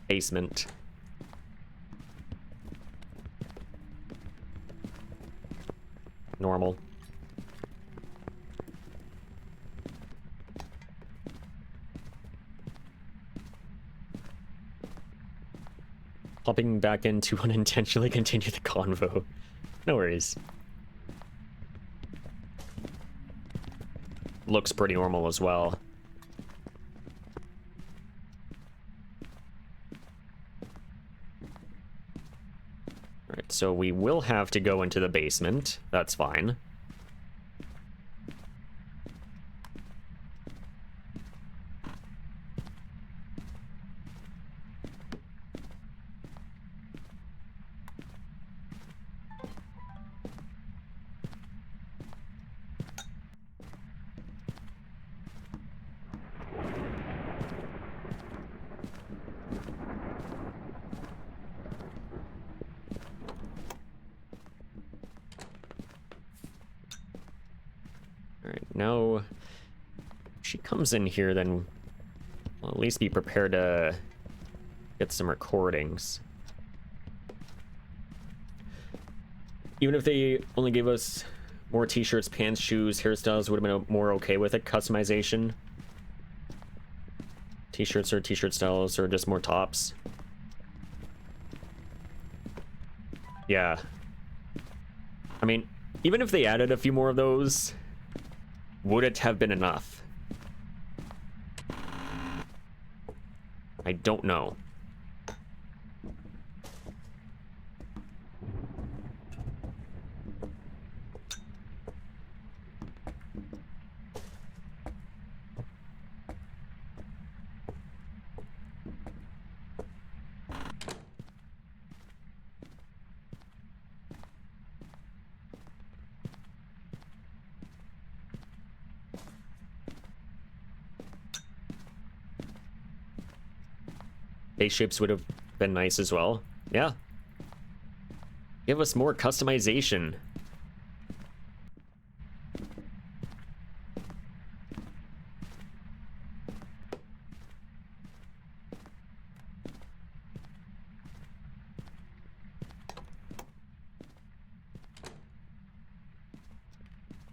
Basement. Normal. Popping back in to unintentionally continue the convo. No worries. Looks pretty normal as well. Alright, so we will have to go into the basement. That's fine. Alright, now if she comes in here, then we'll at least be prepared to get some recordings. Even if they only gave us more t-shirts, pants, shoes, hairstyles, would have been more okay with it. Customization. T-shirts or t-shirt styles or just more tops. Yeah. I mean, even if they added a few more of those, would it have been enough? I don't know. Spaceships would have been nice as well. Yeah. Give us more customization.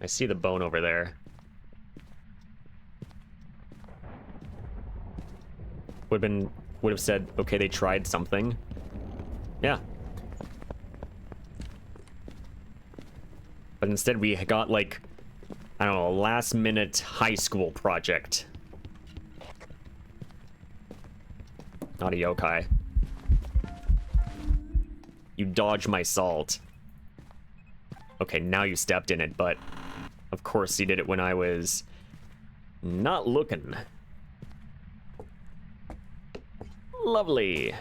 I see the bone over there. Would have said, okay, they tried something. Yeah. But instead we got like, I don't know, a last minute high school project. Not a yokai. You dodged my salt. Okay, now you stepped in it, but of course you did it when I was not looking. Lovely.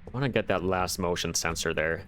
I want to get that last motion sensor there.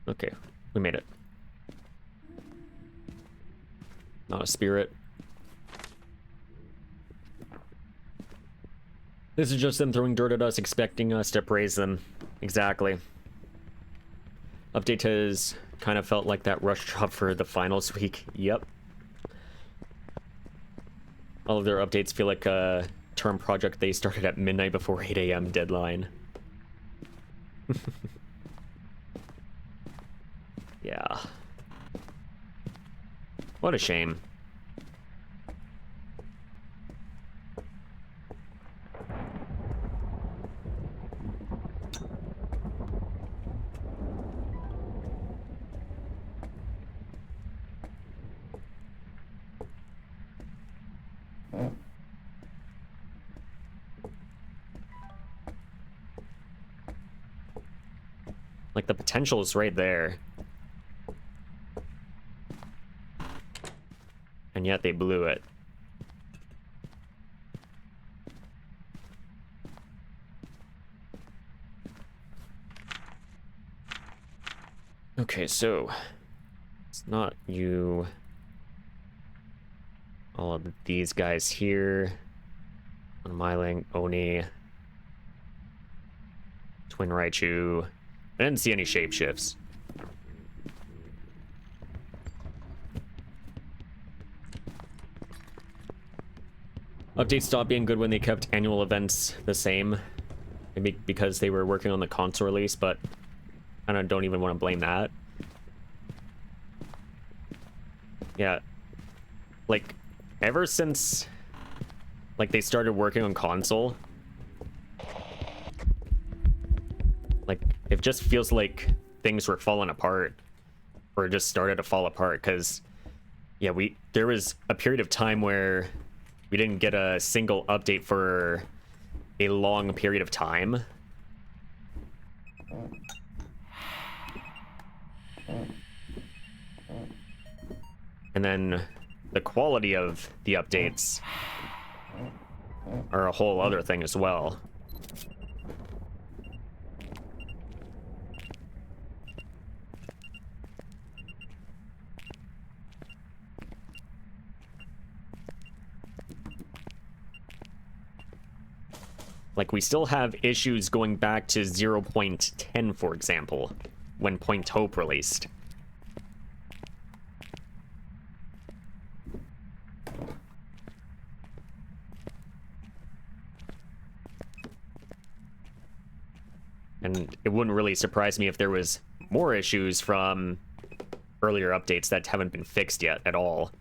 Okay, we made it. Not a spirit. This is just them throwing dirt at us, expecting us to praise them. Exactly. Update has kind of felt like that rush job for the finals week. Yep. All of their updates feel like a term project they started at midnight before 8 a.m. deadline. Yeah. What a shame. Like, the potential is right there. And yet they blew it. Okay, so it's not you. All of these guys here. On Myling, Oni, Twin Raichu. I didn't see any shapeshifts. Updates stopped being good when they kept annual events the same. Maybe because they were working on the console release, but I don't even want to blame that. Yeah. Like, ever since, like, they started working on console, like, it just feels like things were falling apart, or just started to fall apart, because, yeah, there was a period of time where we didn't get a single update for a long period of time. And then the quality of the updates are a whole other thing as well. Like, we still have issues going back to 0.10, for example, when Point Hope released. And it wouldn't really surprise me if there was more issues from earlier updates that haven't been fixed yet at all.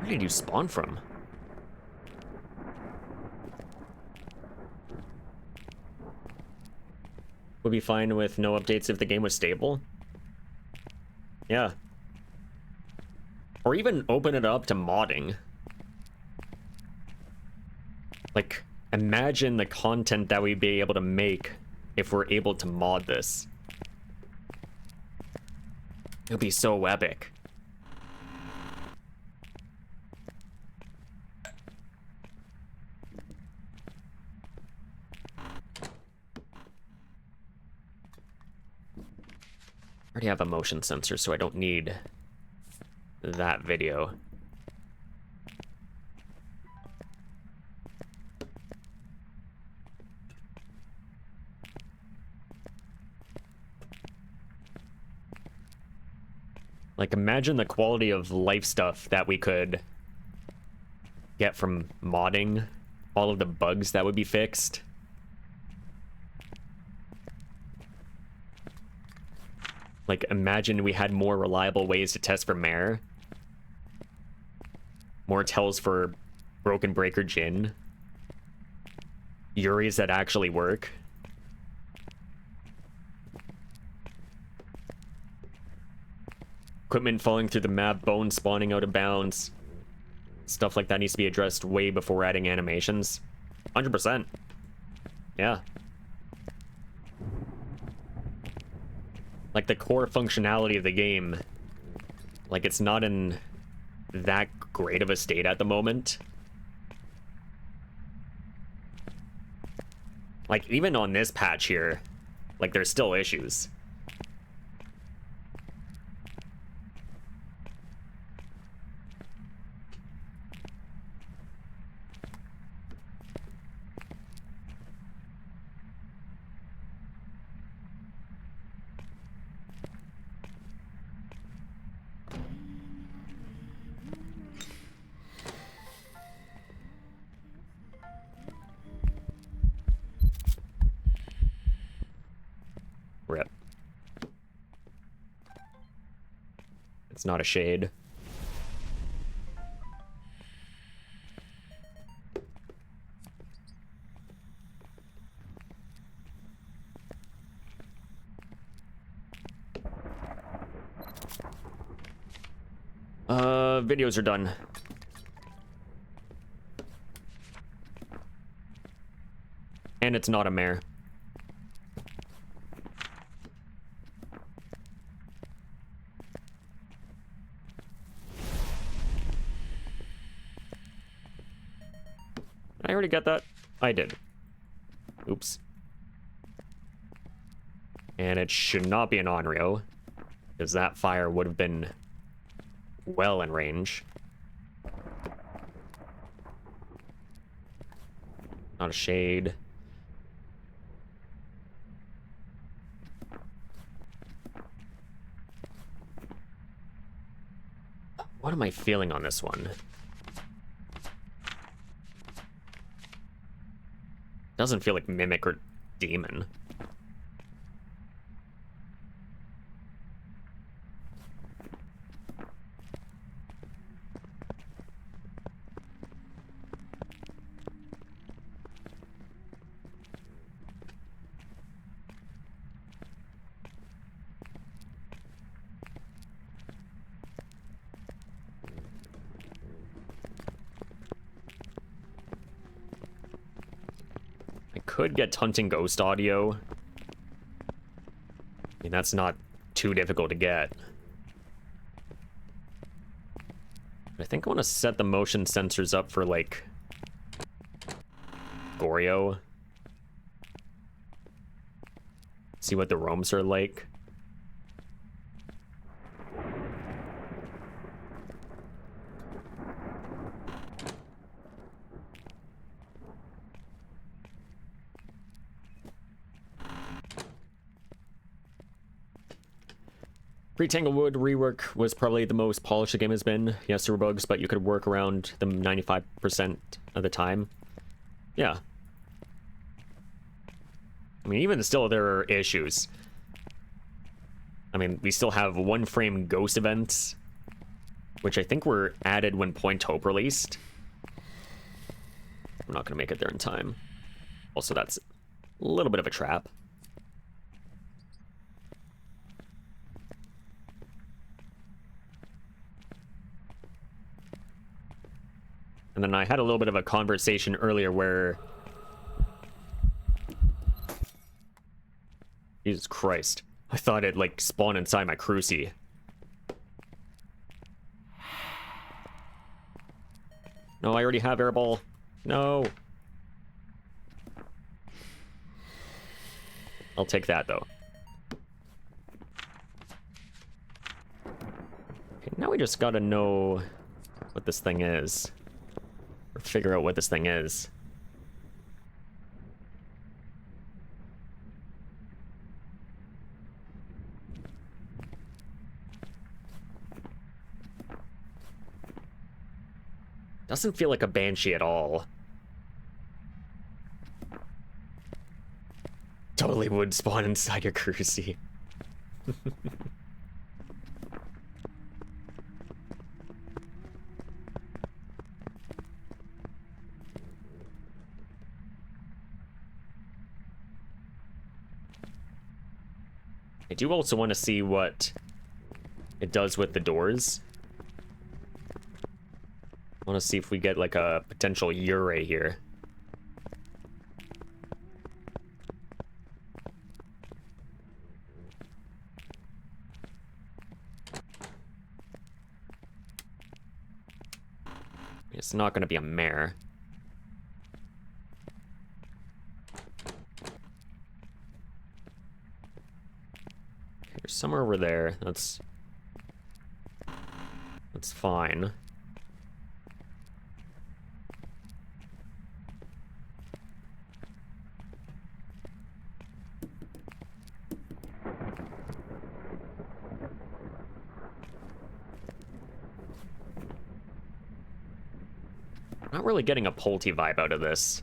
Where did you spawn from? Would be fine with no updates if the game was stable. Yeah. Or even open it up to modding. Like, imagine the content that we'd be able to make if we're able to mod this. It would be so epic. I already have a motion sensor, so I don't need that video. Like, imagine the quality of life stuff that we could get from modding, all of the bugs that would be fixed. Like, imagine we had more reliable ways to test for mare. More tells for Broken Breaker Jin. Yuris that actually work. Equipment falling through the map, bones spawning out of bounds. Stuff like that needs to be addressed way before adding animations. 100%. Yeah. Like, the core functionality of the game, like, it's not in that great of a state at the moment. Like, even on this patch here, like, there's still issues. Rip. It's not a shade. Videos are done. And it's not a mare. I already got that. I did. Oops. And it should not be an Onryo, because that fire would have been well in range. Not a shade. What am I feeling on this one? Doesn't feel like Mimic or Demon. Could get Hunting Ghost audio. I mean, that's not too difficult to get. I think I want to set the motion sensors up for, like, Goryo. See what the roams are like. Pre-Tanglewood rework was probably the most polished the game has been. Yes, there were bugs, but you could work around them 95% of the time. Yeah. I mean, even still, there are issues. I mean, we still have one-frame ghost events, which I think were added when Point Hope released. I'm not going to make it there in time. Also, that's a little bit of a trap. And then I had a little bit of a conversation earlier where... Jesus Christ. I thought it, like, spawned inside my crucie. No, I already have airball. No. I'll take that, though. Okay, now we just gotta know what this thing is. Or figure out what this thing is. Doesn't feel like a banshee at all. Totally would spawn inside your crucie. I do also want to see what it does with the doors. I want to see if we get like a potential Ure here. It's not going to be a mare. There's somewhere over there. That's fine. Not really getting a Pulte vibe out of this.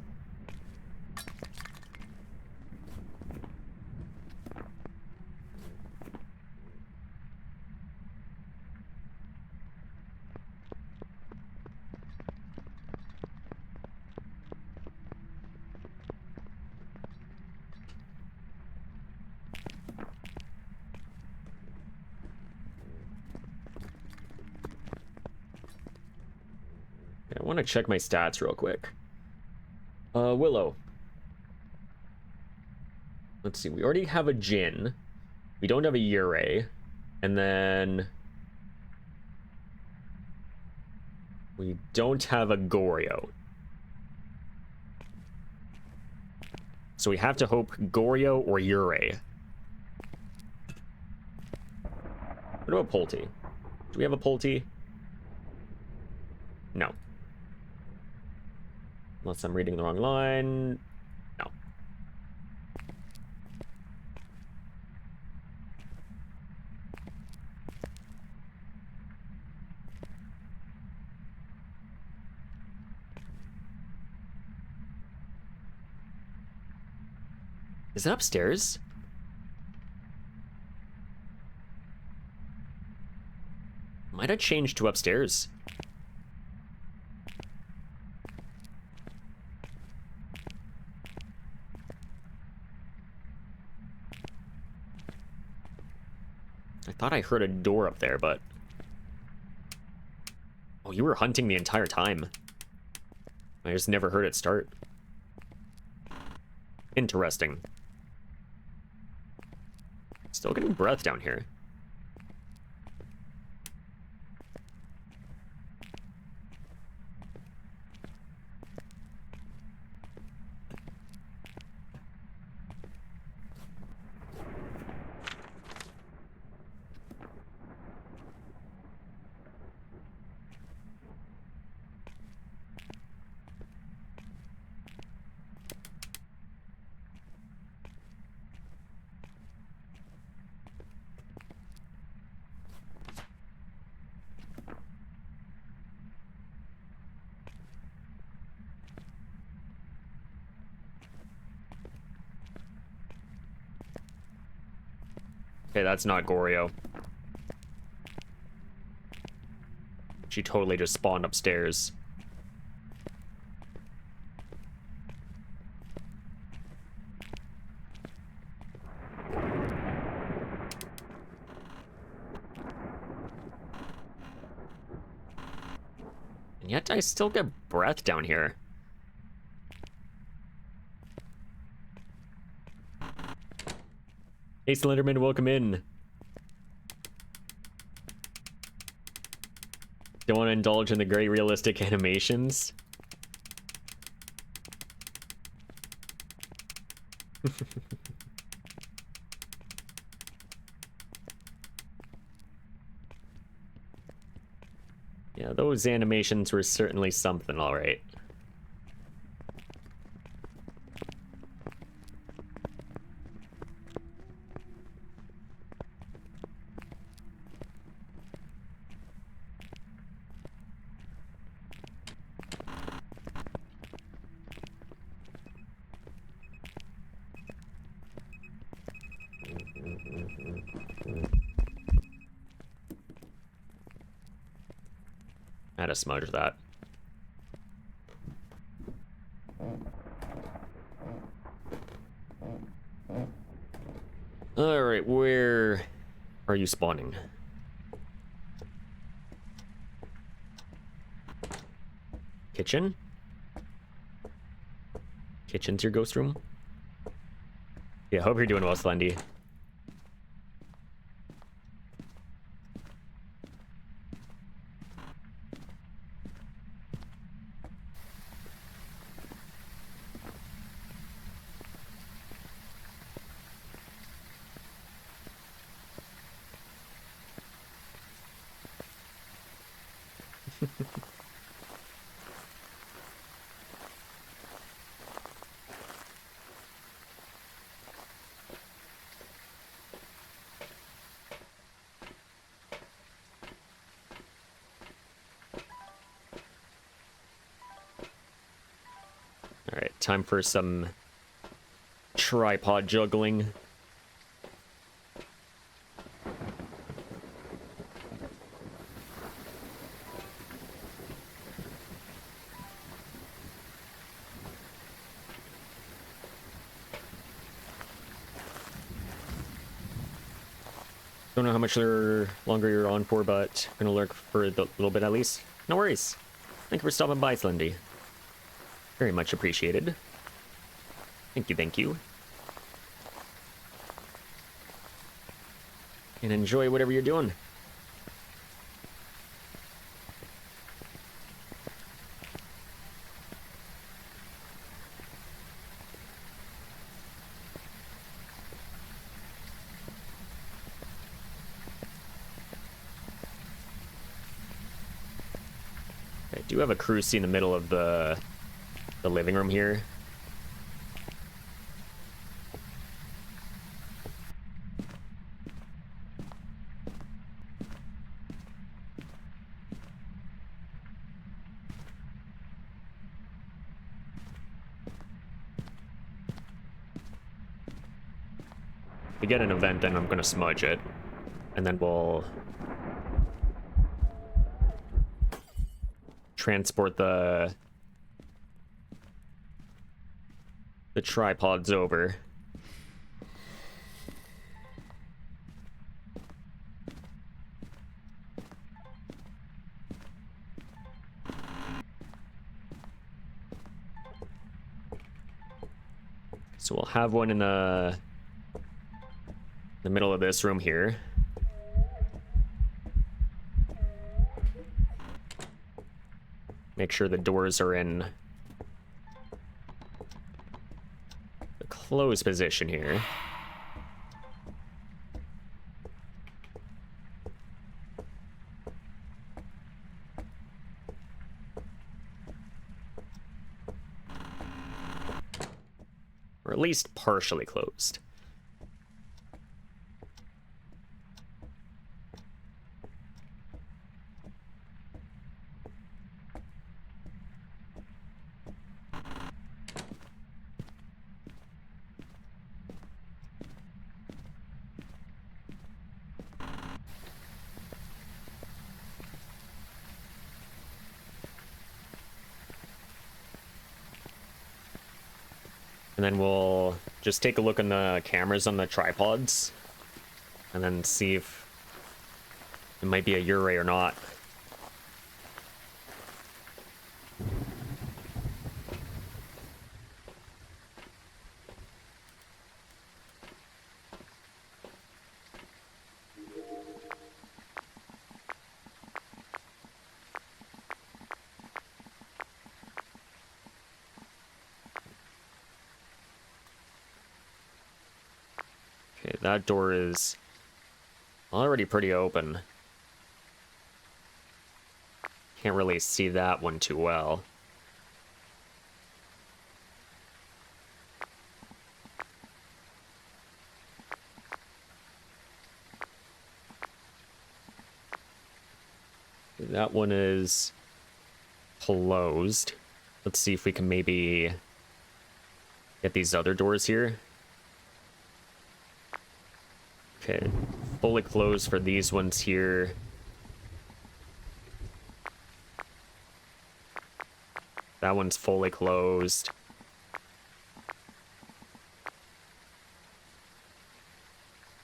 I want to check my stats real quick. Willow. Let's see, we already have a Jin. We don't have a Ure. And then... we don't have a Goryo. So we have to hope Goryo or Ure. What about Pulte? Do we have a Pulte? No. Unless I'm reading the wrong line. No. Is it upstairs? Might have changed to upstairs. I thought I heard a door up there, but... oh, you were hunting the entire time. I just never heard it start. Interesting. Still getting breath down here. Okay, that's not Goryo. She totally just spawned upstairs. And yet I still get breath down here. Hey, Slenderman, welcome in. Don't want to indulge in the great realistic animations. Yeah, those animations were certainly something, all right. I had to smudge that. Alright, where are you spawning? Kitchen? Kitchen's your ghost room? Yeah, hope you're doing well, Slendy. Alright, time for some tripod juggling. Don't know how much longer you're on for, but gonna lurk for a little bit at least. No worries. Thank you for stopping by, Slendy. Very much appreciated. Thank you, thank you. And enjoy whatever you're doing. I do have a cruise in the middle of the living room here. If we get an event, then I'm gonna smudge it, and then we'll transport the tripods over. So we'll have one in the middle of this room here. Make sure the doors are in the closed position here. Or at least partially closed. And then we'll just take a look on the cameras on the tripods. And then see if it might be a Uray or not. Okay, that door is already pretty open. Can't really see that one too well. That one is closed. Let's see if we can maybe get these other doors here. Okay, fully closed for these ones here. That one's fully closed.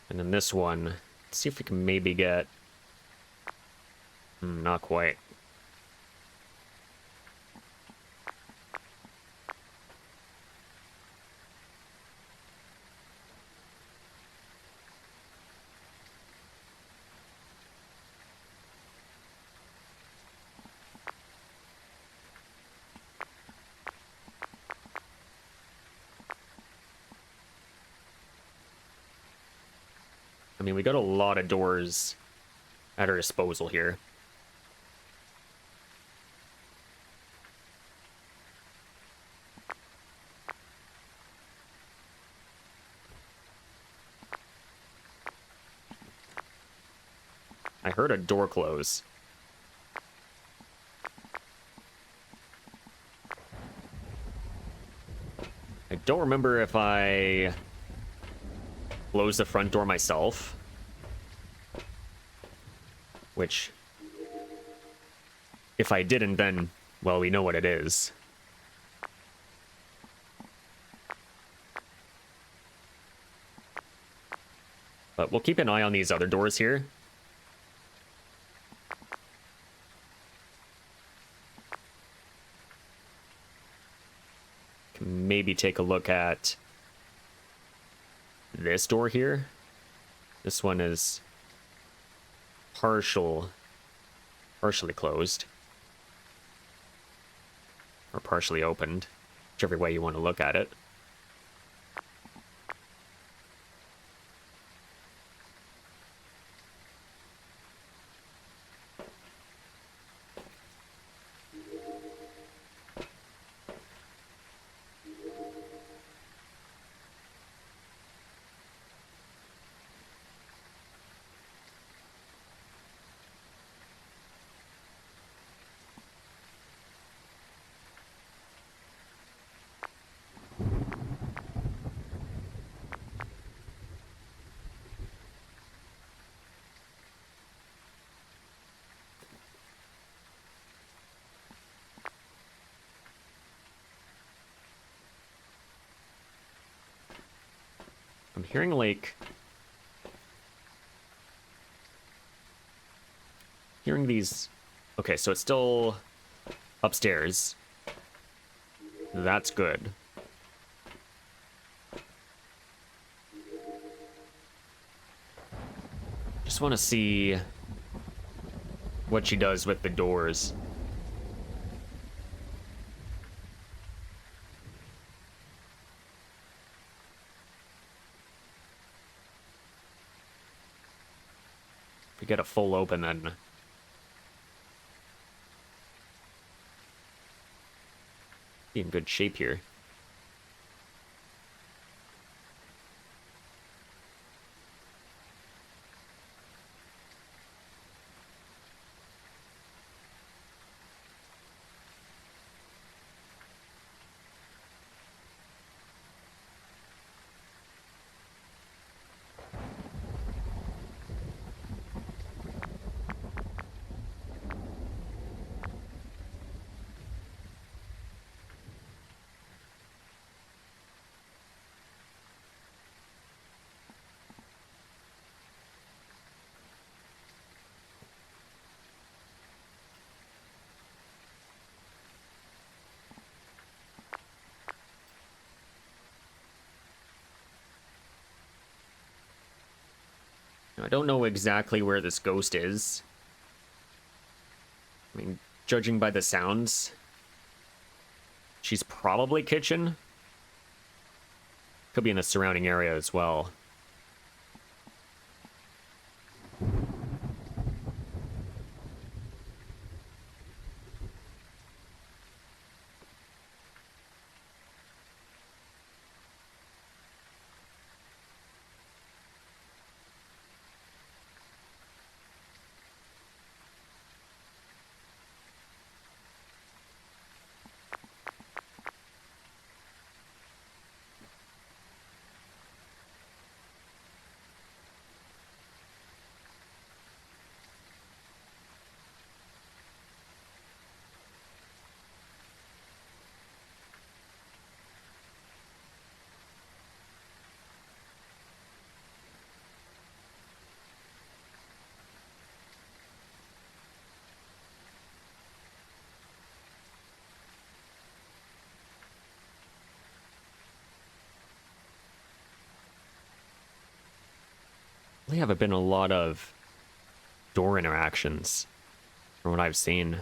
And then this one, let's see if we can maybe get... not quite. I mean, we got a lot of doors at our disposal here. I heard a door close. I don't remember if I closed the front door myself. Which, if I didn't, then, well, we know what it is. But we'll keep an eye on these other doors here. Can maybe take a look at this door here. This one is partially closed. Or partially opened, whichever way you want to look at it. I'm hearing like... hearing these... Okay, so it's still upstairs. That's good. Just want to see what she does with the doors. If we get a full open, then be in good shape here. I don't know exactly where this ghost is. I mean, judging by the sounds, she's probably kitchen. Could be in the surrounding area as well. There have been a lot of door interactions from what I've seen.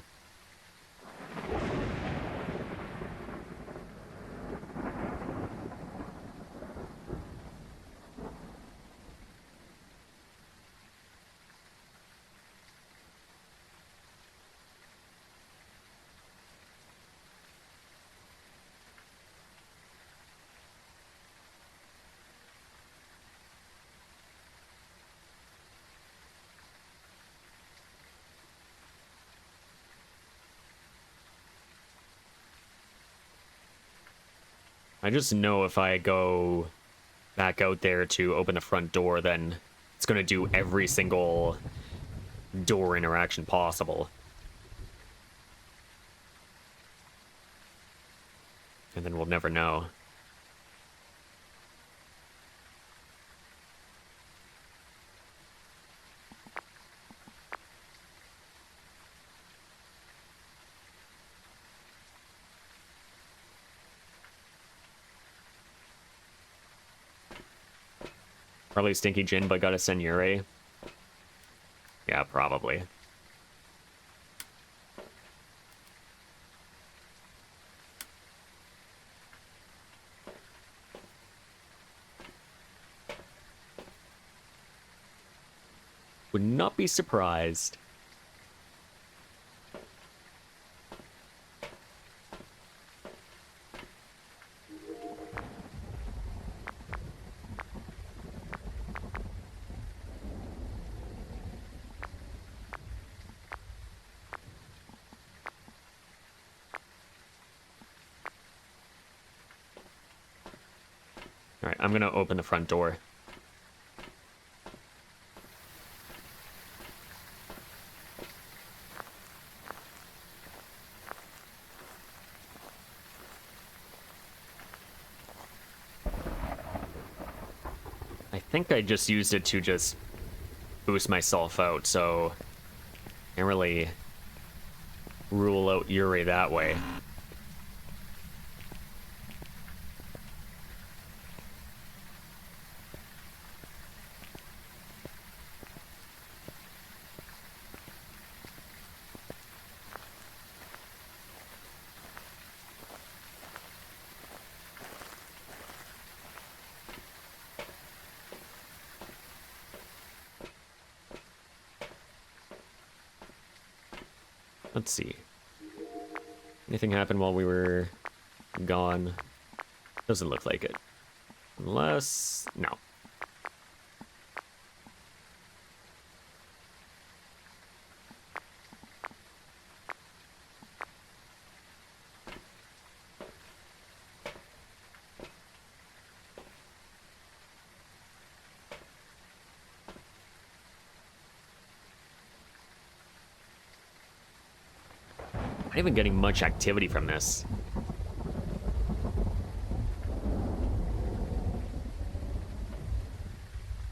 I just know if I go back out there to open the front door, then it's going to do every single door interaction possible. And then we'll never know. Probably Stinky Gin, but got a Senure. Yeah, probably. Would not be surprised. All right, I'm gonna open the front door. I think I just used it to just boost myself out, so can't really rule out Yuri that way. Let's see. Anything happened while we were gone? Doesn't look like it. Unless... no. Not even getting much activity from this.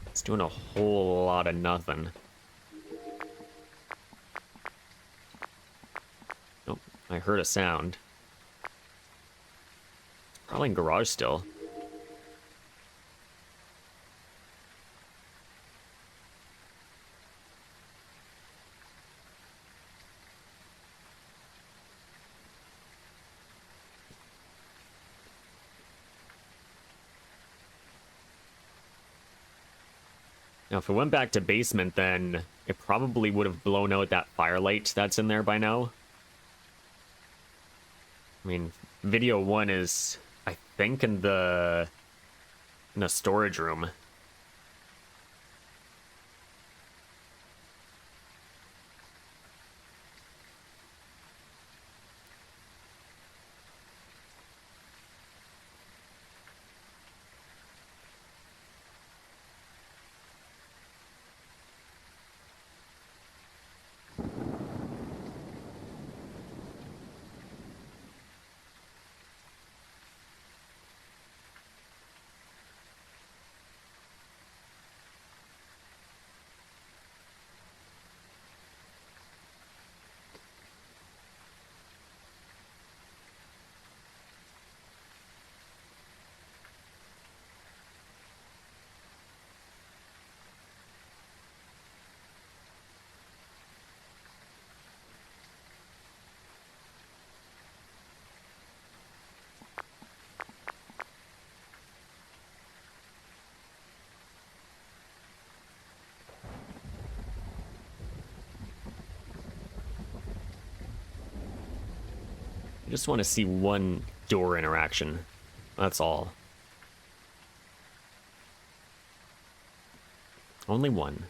It's doing a whole lot of nothing. Oh, I heard a sound. Probably in garage still. Now, if we went back to basement, then it probably would have blown out that firelight that's in there by now. I mean, video 1 is, I think, in the storage room. I just want to see one door interaction. That's all. Only one.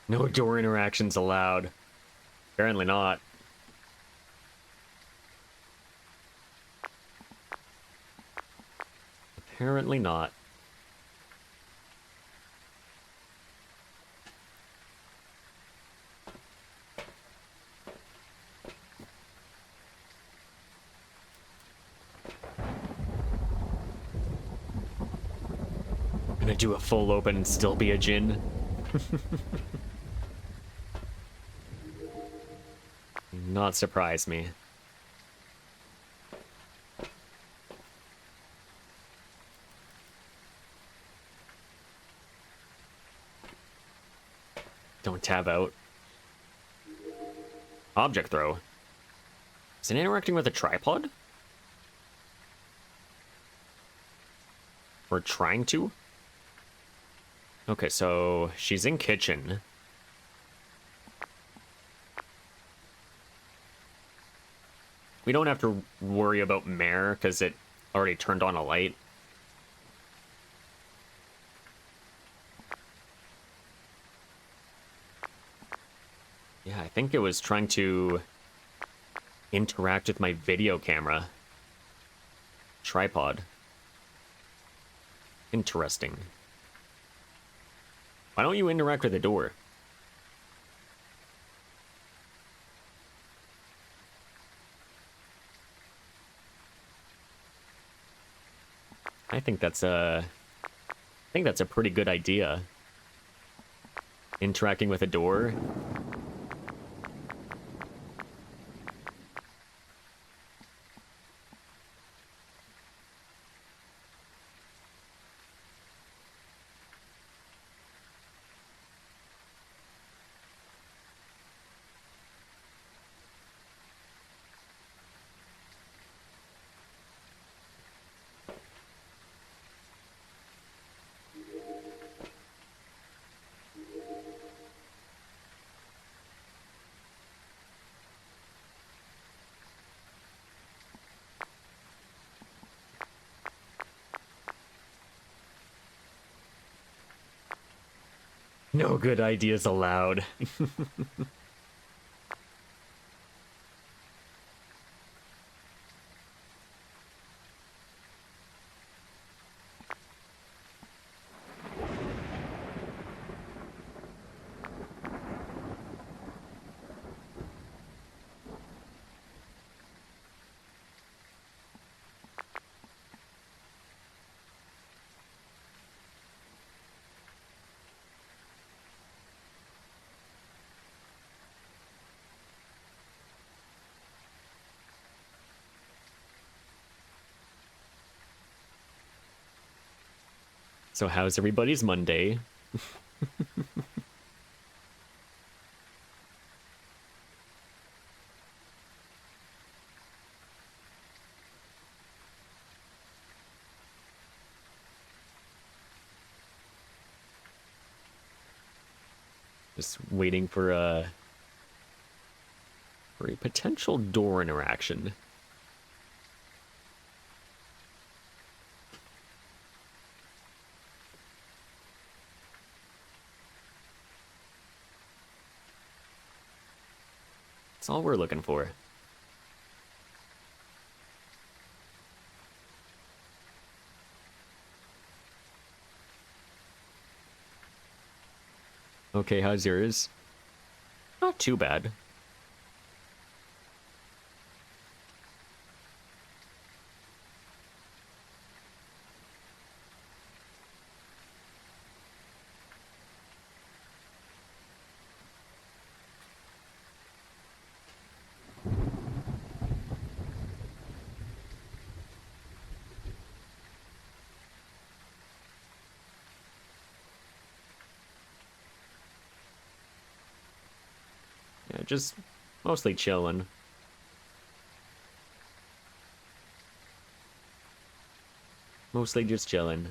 No door interactions allowed. Apparently not. Apparently not. Gonna do a full open and still be a djinn. Not surprise me. Don't tab out. Object throw. Is it interacting with a tripod? Or trying to? Okay, so she's in kitchen. We don't have to worry about Mare because it already turned on a light. Yeah, I think it was trying to interact with my video camera. Tripod. Interesting. Why don't you interact with the door? I think that's a pretty good idea. Interacting with a door. No good ideas allowed. So how's everybody's Monday? Just waiting for a potential door interaction. That's all we're looking for. Okay, how's yours? Not too bad. Yeah, just mostly chilling. Mostly just chilling.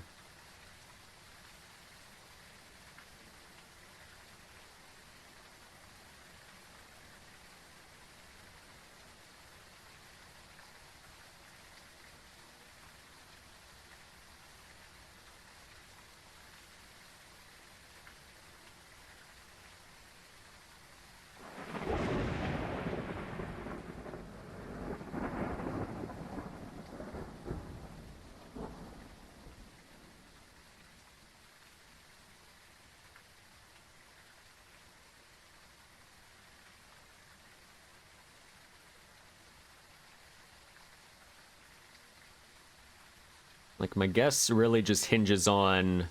Like, my guess really just hinges on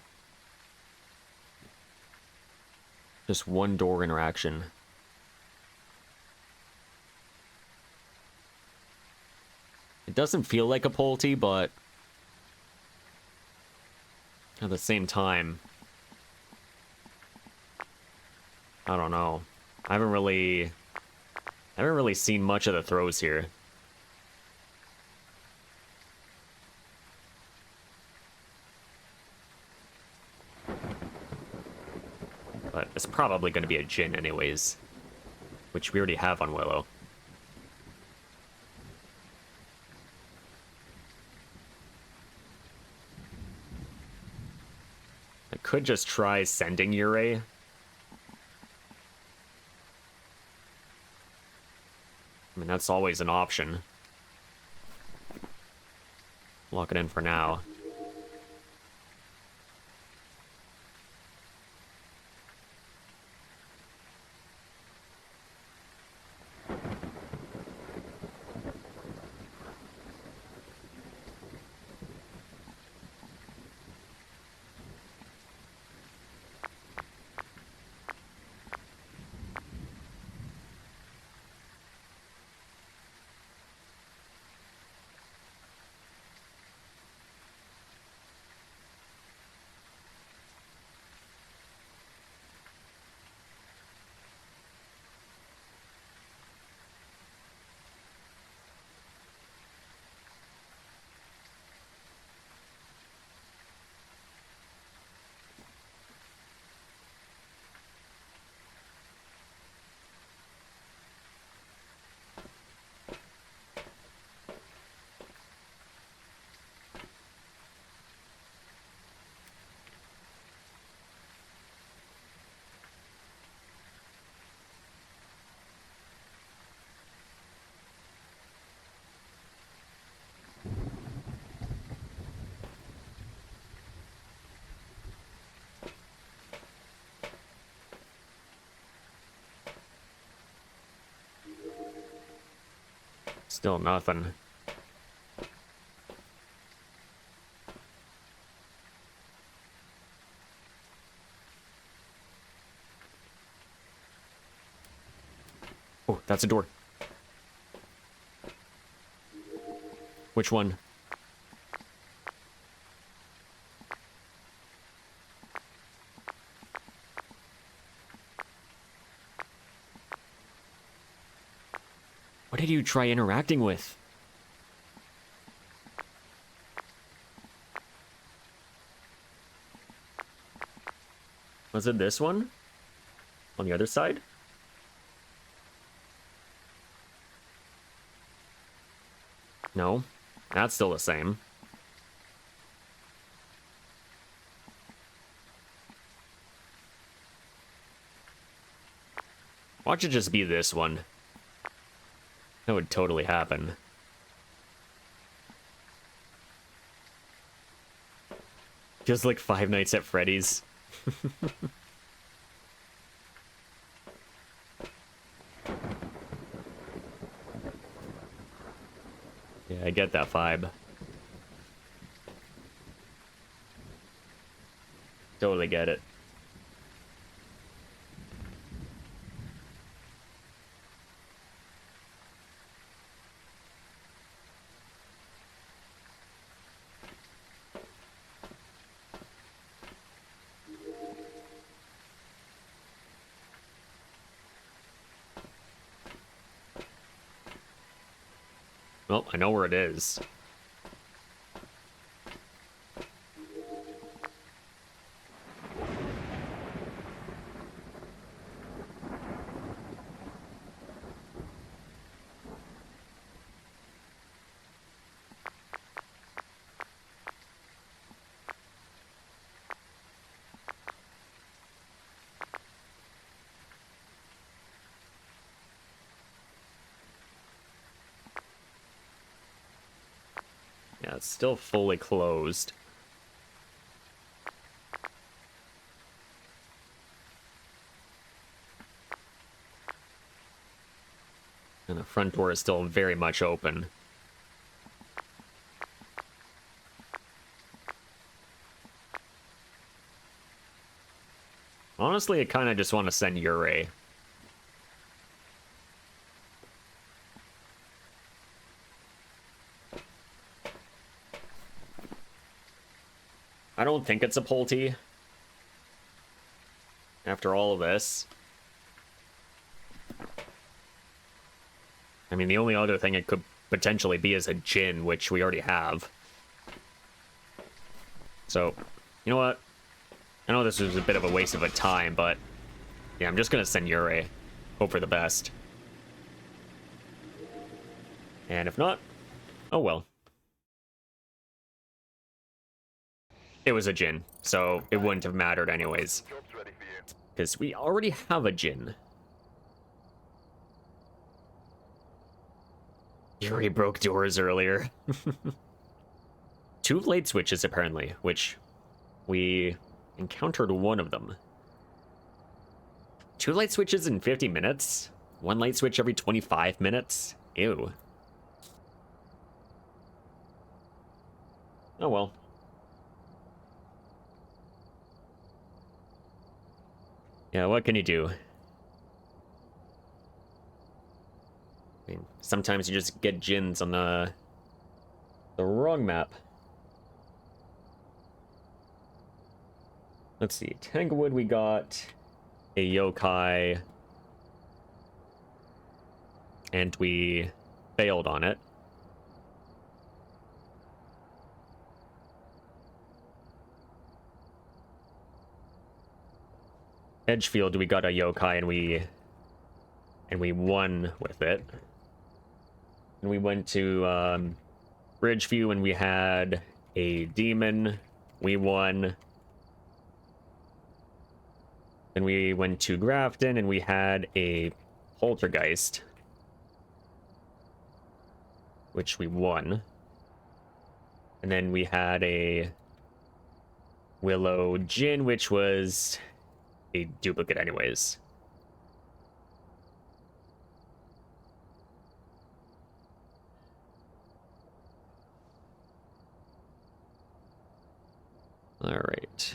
just one door interaction. It doesn't feel like a Pulte, but at the same time, I don't know. I haven't really seen much of the throws here. But it's probably going to be a Jin anyways, which we already have on Willow. I could just try sending Yurei. I mean, that's always an option. Lock it in for now. Still nothing. Oh, that's a door. Which one? What did you try interacting with? Was it this one? On the other side? No, that's still the same. Watch it just be this one. That would totally happen. Feels like Five Nights at Freddy's. Yeah, I get that vibe. Totally get it. Well, I know where it is. Yeah, it's still fully closed. And the front door is still very much open. Honestly, I kind of just want to send Yurei. I don't think it's a Polty. After all of this. I mean, the only other thing it could potentially be is a Jinn, which we already have. So, you know what? I know this was a bit of a waste of a time, but yeah, I'm just gonna send Yurei. Hope for the best. And if not, oh well. It was a Jinn, so it wouldn't have mattered anyways.
Job's ready for you.
Because we already have a Jinn. Yurei broke doors earlier. 2 light switches, apparently, which we encountered one of them. 2 light switches in 50 minutes? 1 light switch every 25 minutes? Ew. Oh well. Yeah, what can you do? I mean, sometimes you just get Jinns on the wrong map. Let's see. Tanglewood, we got a yokai. And we failed on it. Edgefield, we got a yokai and we won with it. And we went to Bridgeview and we had a demon. We won. Then we went to Grafton and we had a poltergeist, which we won. And then we had a Willow Jinn, which was a duplicate anyways. All right.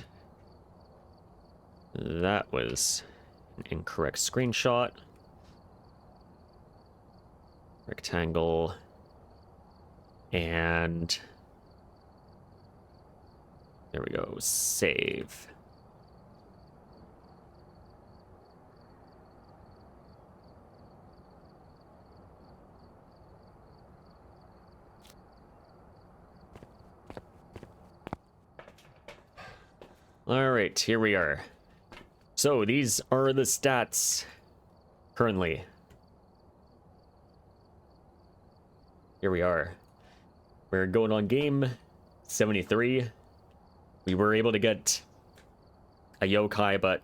That was an incorrect screenshot. Rectangle. And there we go. Save. All right, here we are. So these are the stats currently. Here we are. We're going on game 73. We were able to get a yokai, but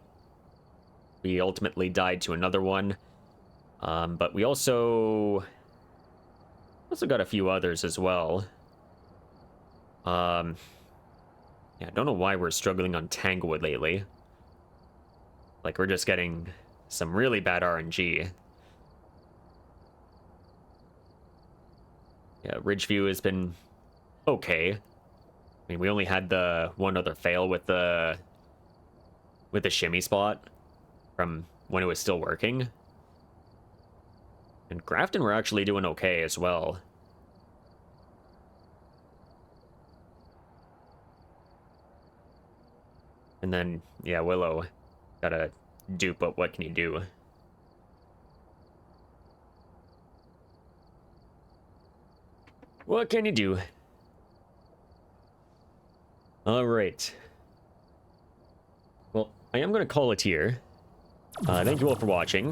we ultimately died to another one. But we also got a few others as well. Yeah, I don't know why we're struggling on Tanglewood lately. Like, we're just getting some really bad RNG. Yeah, Ridgeview has been okay. I mean, we only had the one other fail with the shimmy spot from when it was still working. And Grafton we're actually doing okay as well. And then, yeah, Willow got a dupe, but what can you do? What can you do? All right. Well, I am going to call it here. Thank you all for watching.